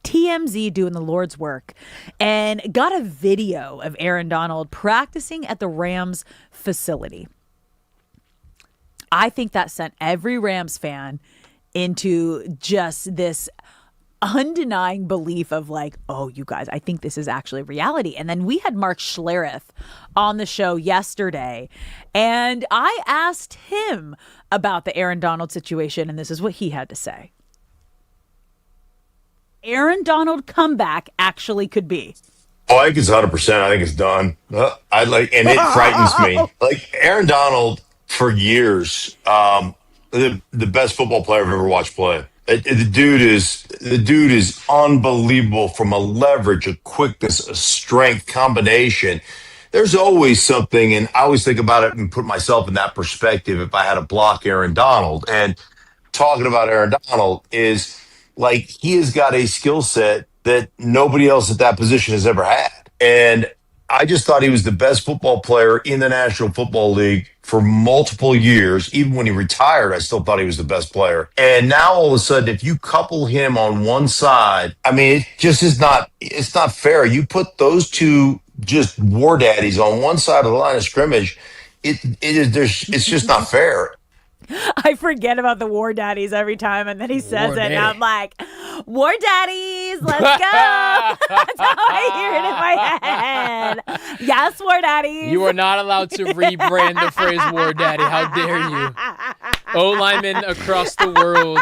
TMZ doing the Lord's work and got a video of Aaron Donald practicing at the Rams facility. I think that sent every Rams fan into just this undenying belief of oh, you guys, I think this is actually reality. And then we had Mark Schlereth on the show yesterday, and I asked him about the Aaron Donald situation, and this is what he had to say. Aaron Donald comeback actually could be. Oh, I think it's 100%. I think it's done. And it frightens me. Aaron Donald for years, the best football player I've ever watched play. The dude is unbelievable from a leverage, a quickness, a strength combination. There's always something, and I always think about it and put myself in that perspective if I had to block Aaron Donald. And talking about Aaron Donald is he has got a skill set that nobody else at that position has ever had. And I just thought he was the best football player in the National Football League for multiple years. Even when he retired, I still thought he was the best player. And now all of a sudden, if you couple him on one side, it just is not, it's not fair. You put those two just war daddies on one side of the line of scrimmage, it's just not fair. I forget about the war daddies every time, and then he says it, and I'm like, war daddies, let's go. That's how I hear it in my head. Yes, war daddies. You are not allowed to rebrand the phrase war daddy. How dare you? O-linemen across the world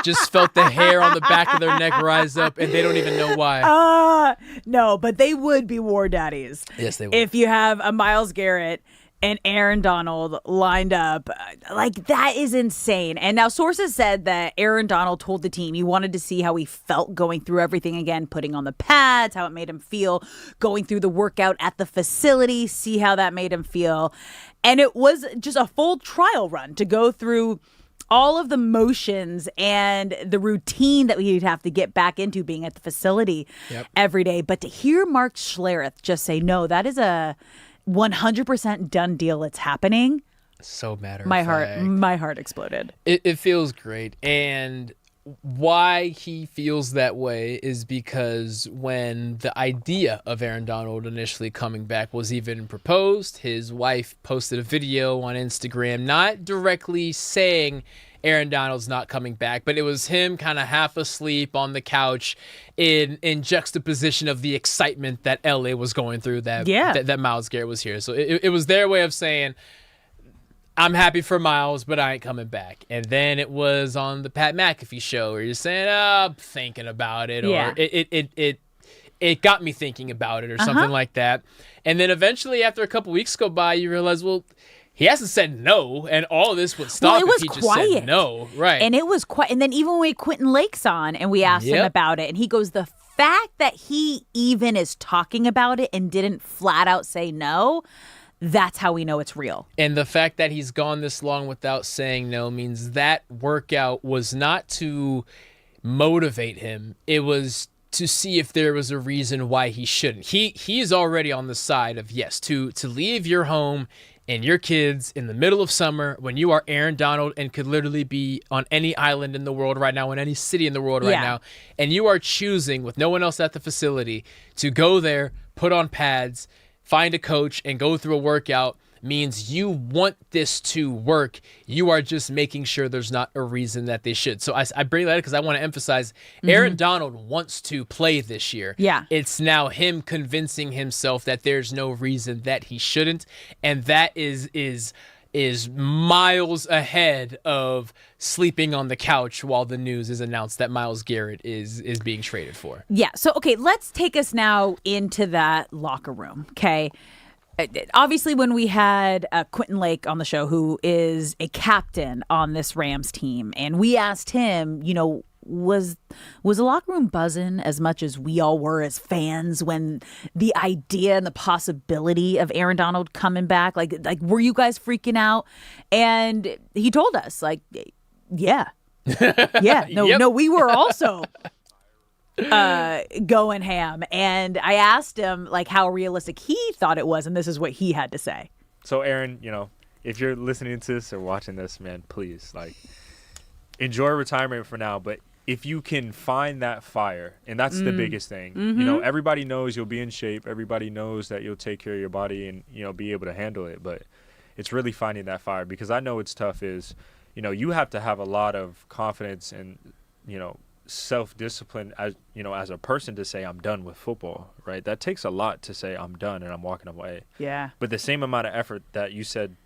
just felt the hair on the back of their neck rise up, and they don't even know why. No, but they would be war daddies. Yes, they would. If you have a Myles Garrett and Aaron Donald lined up. That is insane. And now sources said that Aaron Donald told the team he wanted to see how he felt going through everything again, putting on the pads, how it made him feel, going through the workout at the facility, see how that made him feel. And it was just a full trial run to go through all of the motions and the routine that we'd have to get back into being at the facility every day. But to hear Mark Schlereth just say, no, that is a 100% done deal. It's happening. So matter of my fact. My heart exploded. It feels great. And why he feels that way is because when the idea of Aaron Donald initially coming back was even proposed, his wife posted a video on Instagram, not directly saying Aaron Donald's not coming back, but it was him kind of half asleep on the couch in juxtaposition of the excitement that LA was going through that Myles Garrett was here. So it was their way of saying, I'm happy for Myles, but I ain't coming back. And then it was on the Pat McAfee show where you're saying, I'm thinking about it, or it got me thinking about it, or something like that. And then eventually, after a couple weeks go by, you realize, well, he hasn't said no, and all of this would stop if he just said no. Right. And it was quiet. And then even when we had Quentin Lake's on and we asked him about it, and he goes, the fact that he even is talking about it and didn't flat out say no, that's how we know it's real. And the fact that he's gone this long without saying no means that workout was not to motivate him. It was to see if there was a reason why he shouldn't. He's already on the side of, yes, to leave your home and your kids in the middle of summer when you are Aaron Donald and could literally be on any island in the world right now, in any city in the world right now, and you are choosing, with no one else at the facility, to go there, put on pads, find a coach, and go through a workout, means you want this to work. You are just making sure there's not a reason that they should. So I bring that up because I want to emphasize Aaron Donald wants to play this year. Yeah. It's now him convincing himself that there's no reason that he shouldn't. And that is miles ahead of sleeping on the couch while the news is announced that Myles Garrett is being traded for. Yeah. So, okay, let's take us now into that locker room, okay? Obviously, when we had Quentin Lake on the show, who is a captain on this Rams team, and we asked him, you know, was the locker room buzzing as much as we all were as fans when the idea and the possibility of Aaron Donald coming back? Like were you guys freaking out? And he told us, like, yeah, no, we were also going ham. And I asked him like how realistic he thought it was, and this is what he had to say. So Aaron, you know, if you're listening to this or watching this, man, please, like, enjoy retirement for now, but if you can find that fire, and that's the biggest thing, you know, everybody knows you'll be in shape, everybody knows that you'll take care of your body and, you know, be able to handle it, but it's really finding that fire, because I know it's tough is, you know, you have to have a lot of confidence and, you know, self-discipline as, you know, as a person to say I'm done with football, right? That takes a lot to say I'm done and I'm walking away. Yeah. But the same amount of effort that you said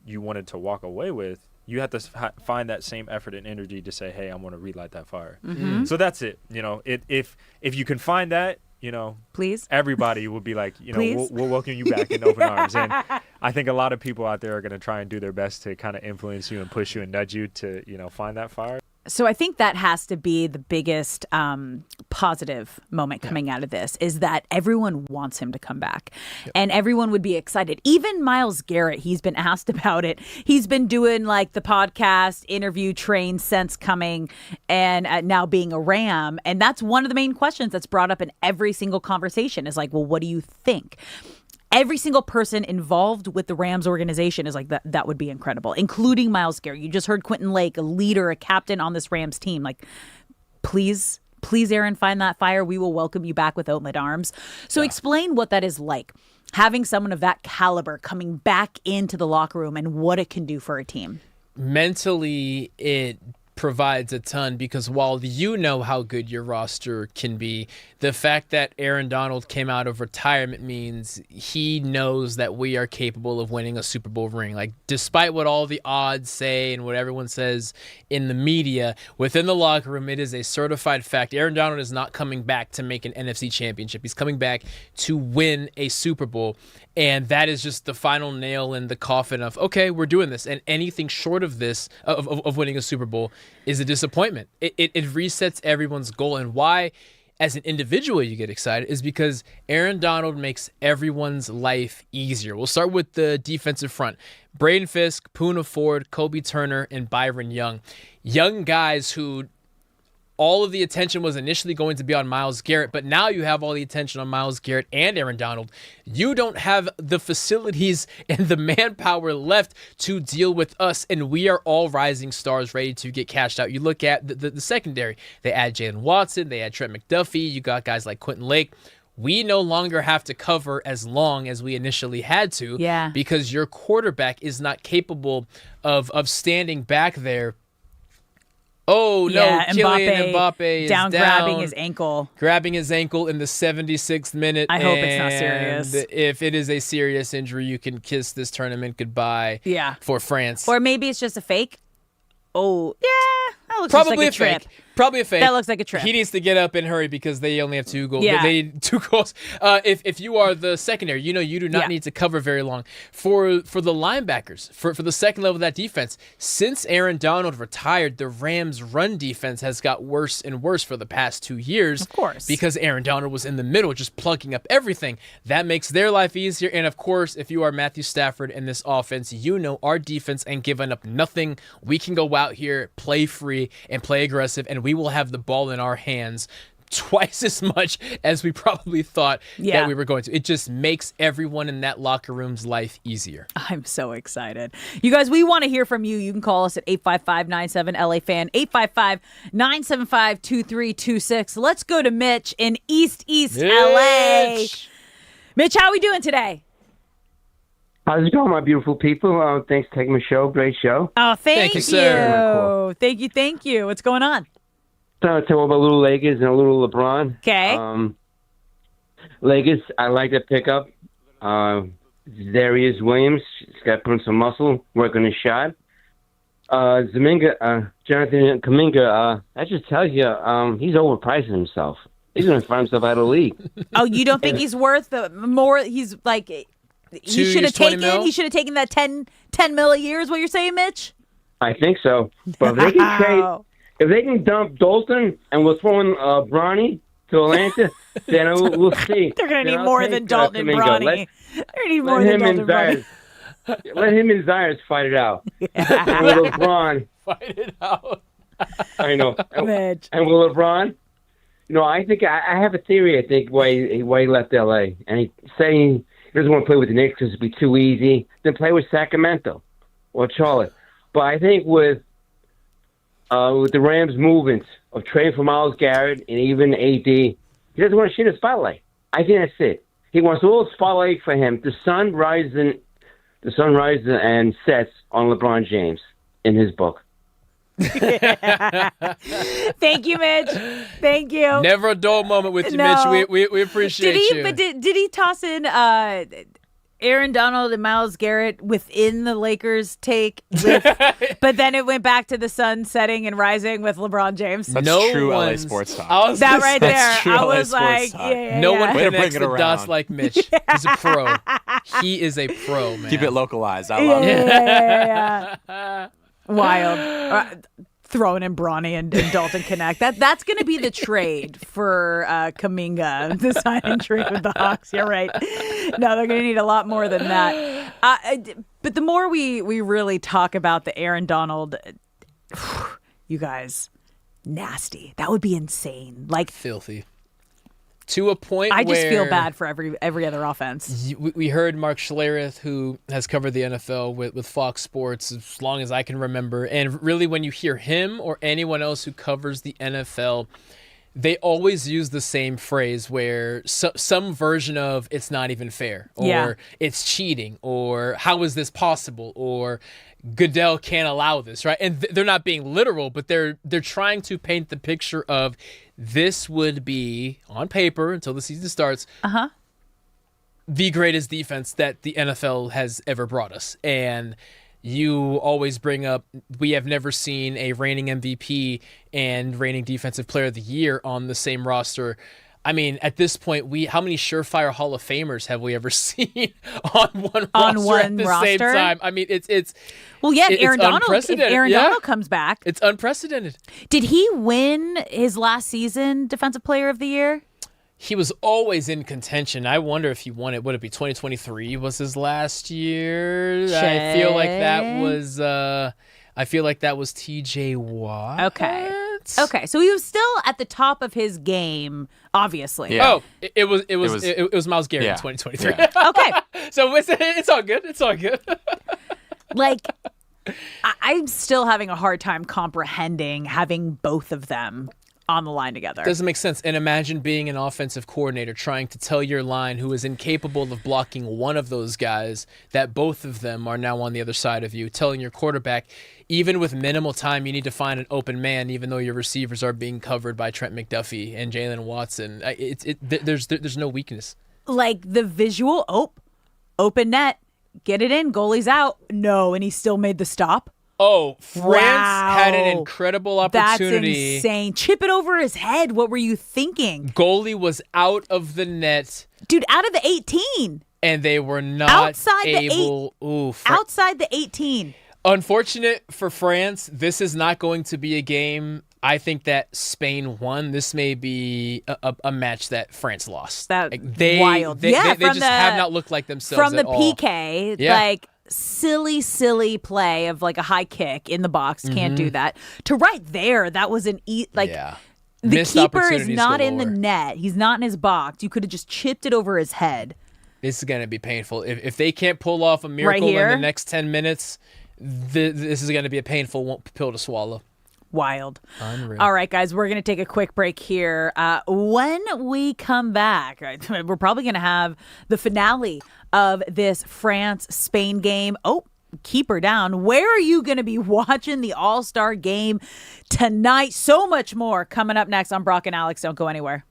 you wanted to walk away with, you have to find that same effort and energy to say, hey, I want to relight that fire. So that's it. You know, if you can find that, you know, please, everybody will be like, you know, we'll welcome you back in open arms. And I think a lot of people out there are going to try and do their best to kind of influence you and push you and nudge you to, you know, find that fire. So I think that has to be the biggest positive moment coming out of this, is that everyone wants him to come back, and everyone would be excited. Even Myles Garrett, he's been asked about it. He's been doing like the podcast interview train since coming and now being a Ram. And that's one of the main questions that's brought up in every single conversation is like, well, what do you think? Every single person involved with the Rams organization is like, that would be incredible, including Myles Garrett. You just heard Quentin Lake, a leader, a captain on this Rams team. Like, please, Aaron, find that fire. We will welcome you back with open arms. So explain what that is like, having someone of that caliber coming back into the locker room and what it can do for a team. Mentally, it provides a ton, because while you know how good your roster can be, the fact that Aaron Donald came out of retirement means he knows that we are capable of winning a Super Bowl ring. Like, despite what all the odds say and what everyone says in the media, within the locker room, it is a certified fact. Aaron Donald is not coming back to make an NFC championship. He's coming back to win a Super Bowl. And that is just the final nail in the coffin of, okay, we're doing this. And anything short of this, of winning a Super Bowl, is a disappointment. It resets everyone's goal. And why, as an individual, you get excited is because Aaron Donald makes everyone's life easier. We'll start with the defensive front. Braden Fisk, Poona Ford, Kobe Turner, and Byron Young. Young guys who all of the attention was initially going to be on Myles Garrett, but now you have all the attention on Myles Garrett and Aaron Donald. You don't have the facilities and the manpower left to deal with us, and we are all rising stars ready to get cashed out. You look at the secondary. They add Jalen Watson. They add Trent McDuffie. You got guys like Quentin Lake. We no longer have to cover as long as we initially had to because your quarterback is not capable of standing back there. Oh, no, Kylian Mbappe is down. Grabbing his ankle. Grabbing his ankle in the 76th minute. I hope it's not serious. If it is a serious injury, you can kiss this tournament goodbye for France. Or maybe it's just a fake. Oh, yeah. That looks Probably like a trip. fake. Probably a fake. That looks like a trip. He needs to get up and hurry because they only have 2 goals. Yeah. They need 2 goals. If you are the secondary, you do not need to cover very long. For the linebackers, for the second level of that defense, since Aaron Donald retired, the Rams' run defense has got worse and worse for the past 2 years. Of course. Because Aaron Donald was in the middle just plugging up everything. That makes their life easier. And, of course, if you are Matthew Stafford in this offense, our defense ain't giving up nothing. We can go out here, play free, and play aggressive, and we will have the ball in our hands twice as much as we probably thought that we were going to. It just makes everyone in that locker room's life easier. I'm so excited. You guys, we want to hear from you. You can call us at 855-97-LA-FAN, 855-975-2326. Let's go to Mitch in East LA. Mitch, how are we doing today? How's it going, my beautiful people? Thanks for taking my show. Great show. Oh, thank you. Sir. Thank you. What's going on? So I'll tell about little Lakers and a little LeBron. Okay. Lakers, I like that pickup. Darius Williams, he's got to put in some muscle, work on his shot. Jonathan Kuminga, that just tells you he's overpricing himself. He's going to find himself out of the league. Oh, you don't think he's worth more? He's like, he should have taken that 10 mil a year is what you're saying, Mitch? I think so. But if they can trade, if they can dump Dalton and we'll throw in Bronny to Atlanta, then we'll see. They're going to need more than Dalton and Bronny. They're going to need more than Dalton and Bronny. Let him and Zayas fight it out. And with LeBron, fight it out. I know. And with LeBron, I think I have a theory. I think why he left LA, and he's saying he doesn't want to play with the Knicks because it'd be too easy. Then play with Sacramento or Charlotte. But I think with the Rams' movement of trading for Myles Garrett and even AD, he doesn't want to shine the spotlight. I think that's it. He wants a little spotlight for him. The sun rises and sets on LeBron James in his book. Thank you, Mitch. Thank you. Never a dull moment with you, Mitch. We appreciate you. But did he toss in Aaron Donald and Myles Garrett within the Lakers take? But then it went back to the sun setting and rising with LeBron James. That's true LA sports talk. That right there. I was like, no one connects the dots like Mitch. He's a pro. He is a pro, man. Keep it localized. I love it. Yeah. Wild. Throwing in Bronny and Dalton Connect. That's going to be the trade for Kuminga, the sign and trade with the Hawks. You're right. No, they're going to need a lot more than that. But the more we really talk about the Aaron Donald, you guys, nasty. That would be insane. Like filthy. To a point I where just feel bad for every other offense. We heard Mark Schlereth, who has covered the NFL with Fox Sports as long as I can remember. And really, when you hear him or anyone else who covers the NFL, they always use the same phrase where some version of it's not even fair, or it's cheating, or how is this possible, or Goodell can't allow this, right? And they're not being literal, but they're trying to paint the picture of this would be, on paper, until the season starts, the greatest defense that the NFL has ever brought us. And you always bring up, we have never seen a reigning MVP and reigning Defensive Player of the Year on the same roster. I mean, at this point, how many surefire Hall of Famers have we ever seen on one roster at the same time? I mean, it's well, yeah. If Aaron Donald comes back, it's unprecedented. Did he win his last season Defensive Player of the Year? He was always in contention. I wonder if he won it. Would it be 2023 was his last year? I feel like that was TJ Watt. Okay. moments. Okay, so he was still at the top of his game, obviously. Yeah. Oh, it was Myles Garrett in 2023. Yeah. Okay. So it's all good. It's all good. Like, I'm still having a hard time comprehending having both of them on the line together. Doesn't make sense. And imagine being an offensive coordinator trying to tell your line, who is incapable of blocking one of those guys, that both of them are now on the other side of you, telling your quarterback, even with minimal time, you need to find an open man, even though your receivers are being covered by Trent McDuffie and Jalen Watson. There's no weakness. Like the visual, open net, get it in, goalie's out. No, and he still made the stop. Oh, France had an incredible opportunity. That's insane. Chip it over his head. What were you thinking? Goalie was out of the net. Dude, out of the 18. And they were not outside able. Outside the 18. Unfortunate for France, this is not going to be a game. I think that Spain won. This may be a match that France lost. Wild. They just have not looked like themselves from at the all. PK, Yeah. like silly play of like a high kick in the box. Can't do that. To right there, that was the Missed keeper is opportunities not in galore. the net. He's not in his box. You could have just chipped it over his head. This is going to be painful. If they can't pull off a miracle in the next 10 minutes, this is going to be a painful pill to swallow. Wild. Unreal. All right, guys, we're going to take a quick break here. When we come back, we're probably going to have the finale of this France-Spain game. Oh, keep her down. Where are you going to be watching the All-Star game tonight? So much more coming up next on Brock and Alex. Don't go anywhere.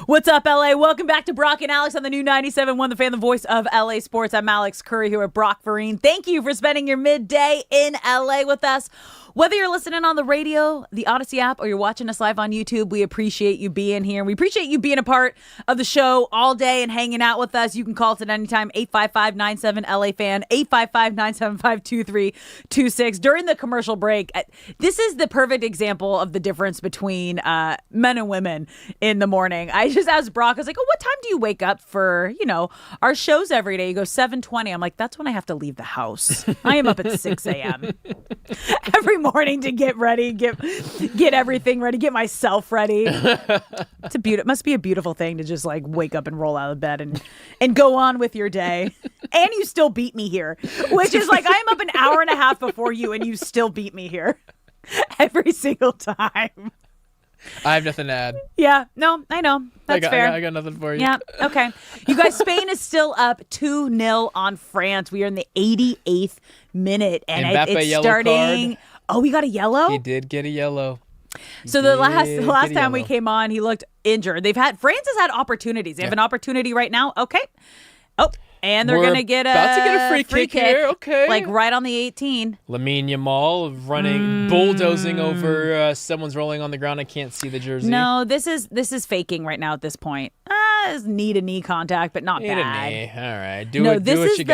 What's up, LA? Welcome back to Brock and Alex on the new 97.1 The Fan, the voice of LA Sports. I'm Alex Curry here with Brock Vereen. Thank you for spending your midday in LA with us. Whether you're listening on the radio, the Odyssey app, or you're watching us live on YouTube, we appreciate you being here. We appreciate you being a part of the show all day and hanging out with us. You can call us at any time, 855-97-LA-FAN, 855-975-2326. During the commercial break, this is the perfect example of the difference between men and women in the morning. I just asked Brock, I was like, oh, what time do you wake up for, our shows every day? He goes, 7:20. I'm like, that's when I have to leave the house. I am up at 6 a.m. every morning to get ready, get everything ready, get myself ready. It must be a beautiful thing to just like wake up and roll out of bed and go on with your day. And you still beat me here, which is like I'm up an hour and a half before you and you still beat me here every single time. I have nothing to add. Yeah, no, I know. That's fair. I got nothing for you. Yeah, okay. You guys, Spain is still up 2-0 on France. We are in the 88th minute. And it's starting. Card. Oh, we got a yellow? He did get a yellow. So the last time we came on, he looked injured. France has had opportunities. They have an opportunity right now. Okay. Oh, and they're going to get a free kick here. Okay. Like right on the 18. Lamine Yamal running, bulldozing over someone's rolling on the ground. I can't see the jersey. No, this is faking right now at this point. It's knee-to-knee contact, but not bad. Knee. All right. Do what you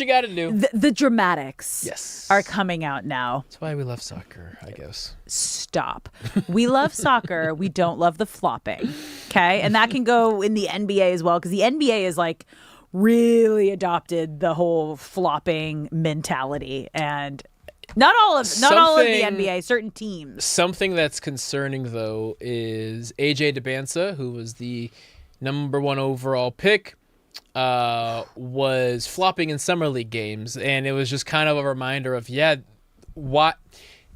gotta do. The dramatics yes. are coming out now. That's why we love soccer, I guess. Stop. We love soccer. We don't love the flopping. Okay? And that can go in the NBA as well, because the NBA is like really adopted the whole flopping mentality, and not all of the NBA, certain teams. Something that's concerning though is AJ DeBansa, who was the number 1 overall pick, was flopping in summer league games, and it was just kind of a reminder of what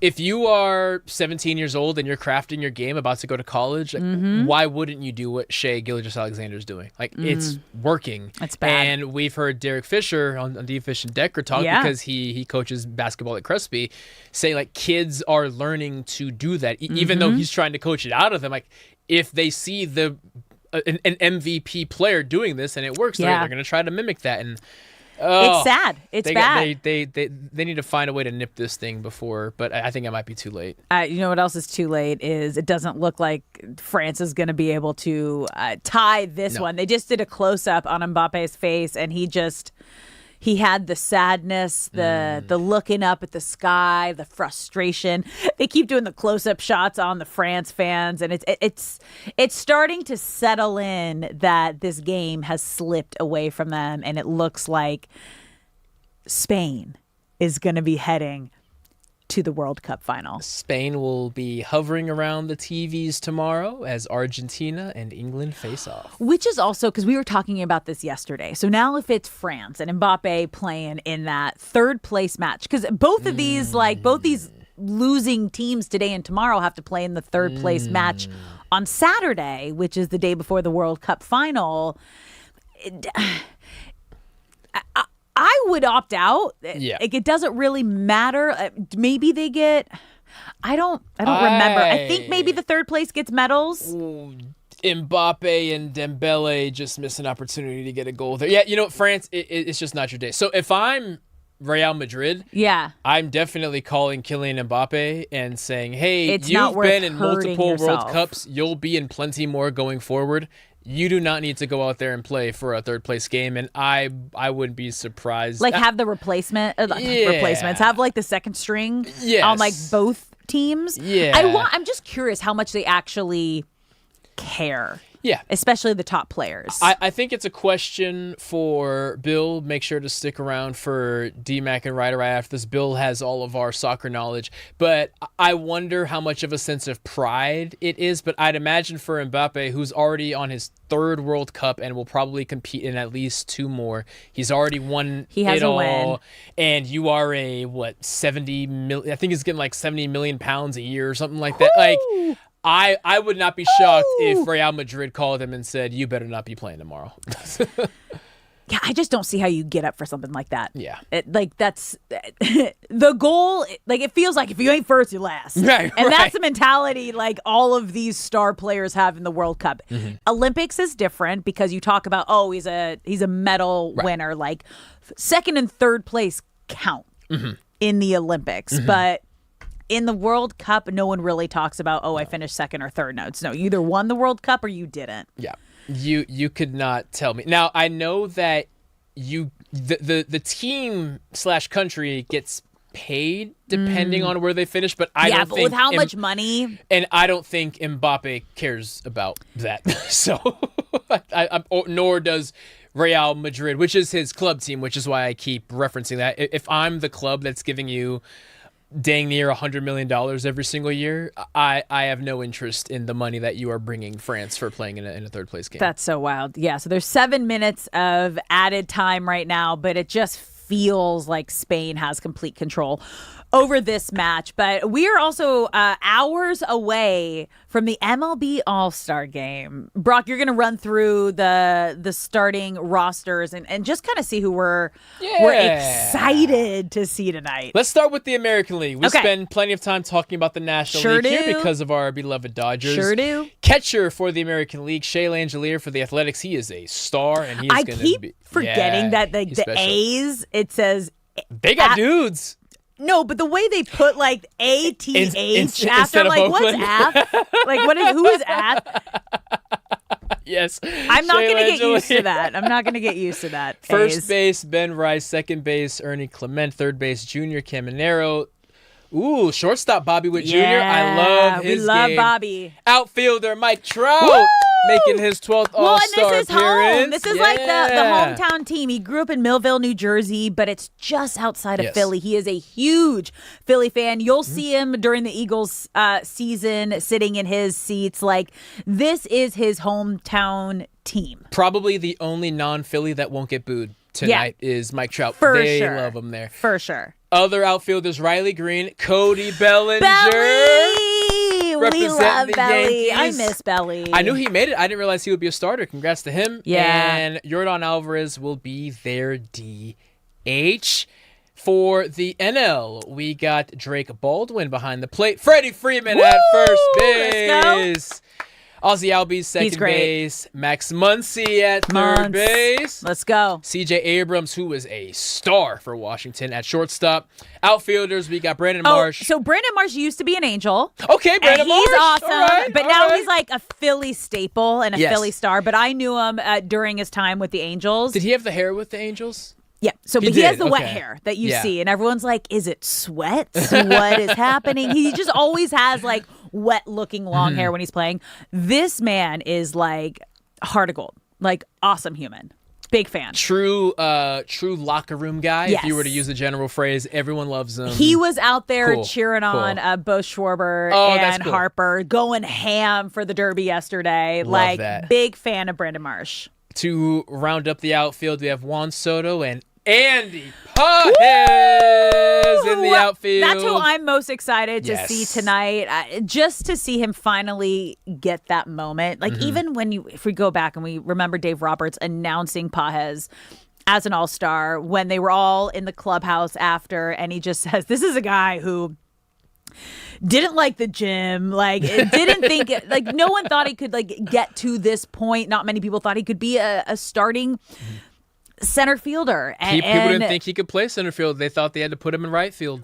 if you are 17 years old and you're crafting your game about to go to college, why wouldn't you do what Shai Gilgeous-Alexander's doing? Like, it's working. It's bad. And we've heard Derek Fisher on the Efficient Decker talk because he coaches basketball at Crespi, say, like, kids are learning to do that, even though he's trying to coach it out of them. Like, if they see an MVP player doing this and it works, they're going to try to mimic that. And it's sad. It's bad. They need to find a way to nip this thing before, but I think it might be too late. You know what else is too late is it doesn't look like France is going to be able to tie this one. They just did a close-up on Mbappe's face, and he had the sadness, the looking up at the sky, the frustration. They keep doing the close-up shots on the France fans, and it's starting to settle in that this game has slipped away from them, and it looks like Spain is going to be heading to the World Cup final. Spain will be hovering around the TVs tomorrow as Argentina and England face off. Which is also, because we were talking about this yesterday. So now if it's France and Mbappe playing in that third place match, because both of these, both these losing teams today and tomorrow have to play in the third place match on Saturday, which is the day before the World Cup final. I would opt out. Yeah. It doesn't really matter. Maybe they get. I don't remember. I think maybe the third place gets medals. Mbappe and Dembele just miss an opportunity to get a goal there. Yeah, France, it's just not your day. So if I'm Real Madrid, I'm definitely calling Kylian Mbappe and saying, hey, you've been in multiple World Cups. You'll be in plenty more going forward. You do not need to go out there and play for a third place game, and I wouldn't be surprised. Like have the replacements, have like the second string on like both teams. Yeah, I'm just curious how much they actually care. Yeah. Especially the top players. I think it's a question for Bill. Make sure to stick around for DMAC and Reiter right after this. Bill has all of our soccer knowledge. But I wonder how much of a sense of pride it is. But I'd imagine for Mbappe, who's already on his third World Cup and will probably compete in at least 2 more. He's already won it all. Win. And you are 70 million. I think he's getting like 70 million pounds a year or something like that. Ooh. Like, I would not be shocked if Real Madrid called him and said, you better not be playing tomorrow. Yeah, I just don't see how you get up for something like that. Yeah. That's the goal. Like, it feels like if you ain't first, you last. Right, and right. that's the mentality like all of these star players have in the World Cup. Olympics is different because you talk about, he's a medal winner. Like, second and third place count in the Olympics. But in the World Cup, no one really talks about, I finished second or third. No, you either won the World Cup or you didn't. Yeah. You could not tell me. Now, I know that the team / country gets paid depending on where they finish, but I don't but think with how much money? And I don't think Mbappe cares about that. So, nor does Real Madrid, which is his club team, which is why I keep referencing that. If I'm the club that's giving you dang near $100 million every single year, I have no interest in the money that you are bringing France for playing in a third place game. That's so wild. Yeah, so there's 7 minutes of added time right now, but it just feels like Spain has complete control over this match. But we are also hours away from the MLB All-Star Game. Brock, you're going to run through the starting rosters and just kind of see who we're excited to see tonight. Let's start with the American League. We spend plenty of time talking about the National League here because of our beloved Dodgers. Sure do. Catcher for the American League, Shea Langelier for the Athletics. He is a star, and he's going to be... I keep forgetting that the A's, it says... They got dudes. No, but the way they put like ATH after, like, what's Oakland. Ath? Like, who is Ath? Yes. I'm not going to get used to that. I'm not going to get used to that. First base, Ben Rice. Second base, Ernie Clement. Third base, Junior Caminero. Ooh, shortstop Bobby Witt Jr. I love his We love game. Bobby. Outfielder Mike Trout. Woo! Making his 12th All-Star and this is appearance. home. This is like the hometown team. He grew up in Millville, New Jersey, but it's just outside of Philly. He is a huge Philly fan. You'll see him during the Eagles season sitting in his seats. Like, this is his hometown team. Probably the only non-Philly that won't get booed tonight is Mike Trout. They love him there. For sure. Other outfielders, Riley Green, Cody Bellinger. We love Belly. Yankees. I miss Belly. I knew he made it. I didn't realize he would be a starter. Congrats to him. Yeah. And Yordan Alvarez will be their DH. For the NL, we got Drake Baldwin behind the plate. Freddie Freeman at first base. Ozzy Albies second base. Max Muncy at third base. Let's go. CJ Abrams, who is a star for Washington, at shortstop. Outfielders, we got Brandon Marsh. So Brandon Marsh used to be an Angel. Okay, Brandon Marsh. He's awesome. All right, but now he's like a Philly staple and a Yes. Philly star. But I knew him during his time with the Angels. Did he have the hair with the Angels? Yeah, but he did, has the wet okay. hair that you Yeah. see, and everyone's like, is it sweat? What is happening? He just always has like wet-looking long hair when he's playing. This man is like heart of gold, like awesome human. Big fan. True locker room guy, Yes. if you were to use a general phrase. Everyone loves him. He was out there Cool, cheering on Bo Schwarber that's and cool. Harper, going ham for the Derby yesterday. Love that. Big fan of Brandon Marsh. To round up the outfield, we have Juan Soto and Andy Pages in the outfield. That's who I'm most excited to Yes. see tonight. Just to see him finally get that moment. Like, even if we go back and we remember Dave Roberts announcing Pages as an all-star when they were all in the clubhouse after, and he just says, this is a guy who didn't like the gym, like didn't think like no one thought he could like get to this point. Not many people thought he could be a starting center fielder. People didn't think he could play center field. They thought they had to put him in right field.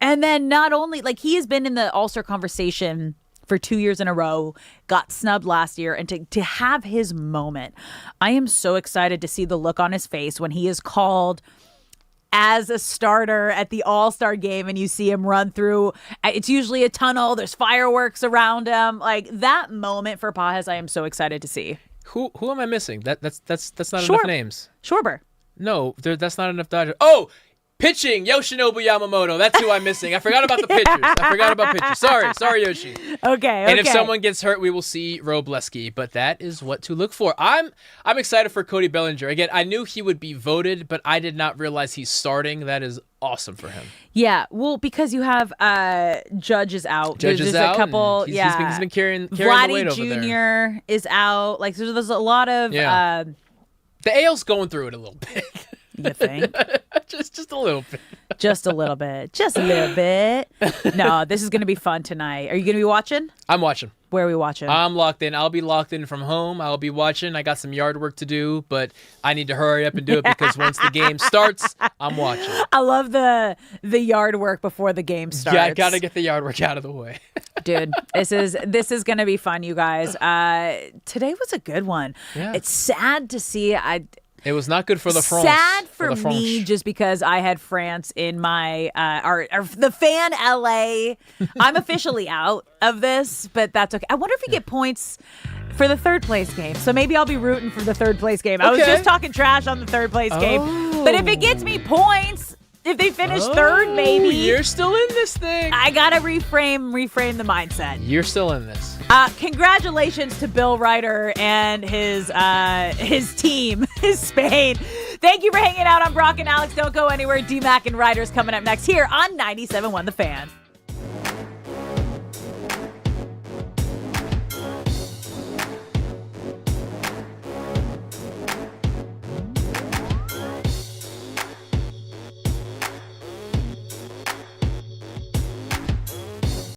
And then not only, like, he has been in the All-Star conversation for 2 years in a row, got snubbed last year, and to have his moment. I am so excited to see the look on his face when he is called as a starter at the All-Star game and you see him run through. It's usually a tunnel. There's fireworks around him. Like, that moment for Pages, I am so excited to see. Who am I missing? That's not enough names. Schwarber. No, that's not enough Dodgers. Oh, pitching, Yoshinobu Yamamoto. That's who I'm missing. I forgot about the pitchers. Sorry, Yoshi. Okay. And if someone gets hurt, we will see Robleski. But that is what to look for. I'm excited for Cody Bellinger. Again, I knew he would be voted, but I did not realize he's starting. That is awesome for him. Yeah, well, because you have Judge is out. Judge is out. A couple. He's been carrying the Vladdy weight over there. Jr. is out. Like, so there's a lot of The AL's going through it a little bit. You think? just a little bit. Just a little bit. Just a little bit. No, this is going to be fun tonight. Are you going to be watching? I'm watching. Where are we watching? I'm locked in. I'll be locked in from home. I'll be watching. I got some yard work to do, but I need to hurry up and do it because once the game starts, I'm watching. I love the yard work before the game starts. Yeah, I got to get the yard work out of the way. Dude, this is going to be fun, you guys. Today was a good one. Yeah. It's sad to see. It was not good for the France. Sad for me just because I had France in my the fan LA. I'm officially out of this, but that's okay. I wonder if we get points for the third place game. So maybe I'll be rooting for the third place game. Okay. I was just talking trash on the third place game. But if it gets me points, if they finish third, maybe. You're still in this thing. I got to reframe the mindset. You're still in this. Congratulations to Bill Reiter and his team, his Spain. Thank you for hanging out on Brock and Alex. Don't go anywhere. D-Mac and Reiter's coming up next here on 97.1 The Fan.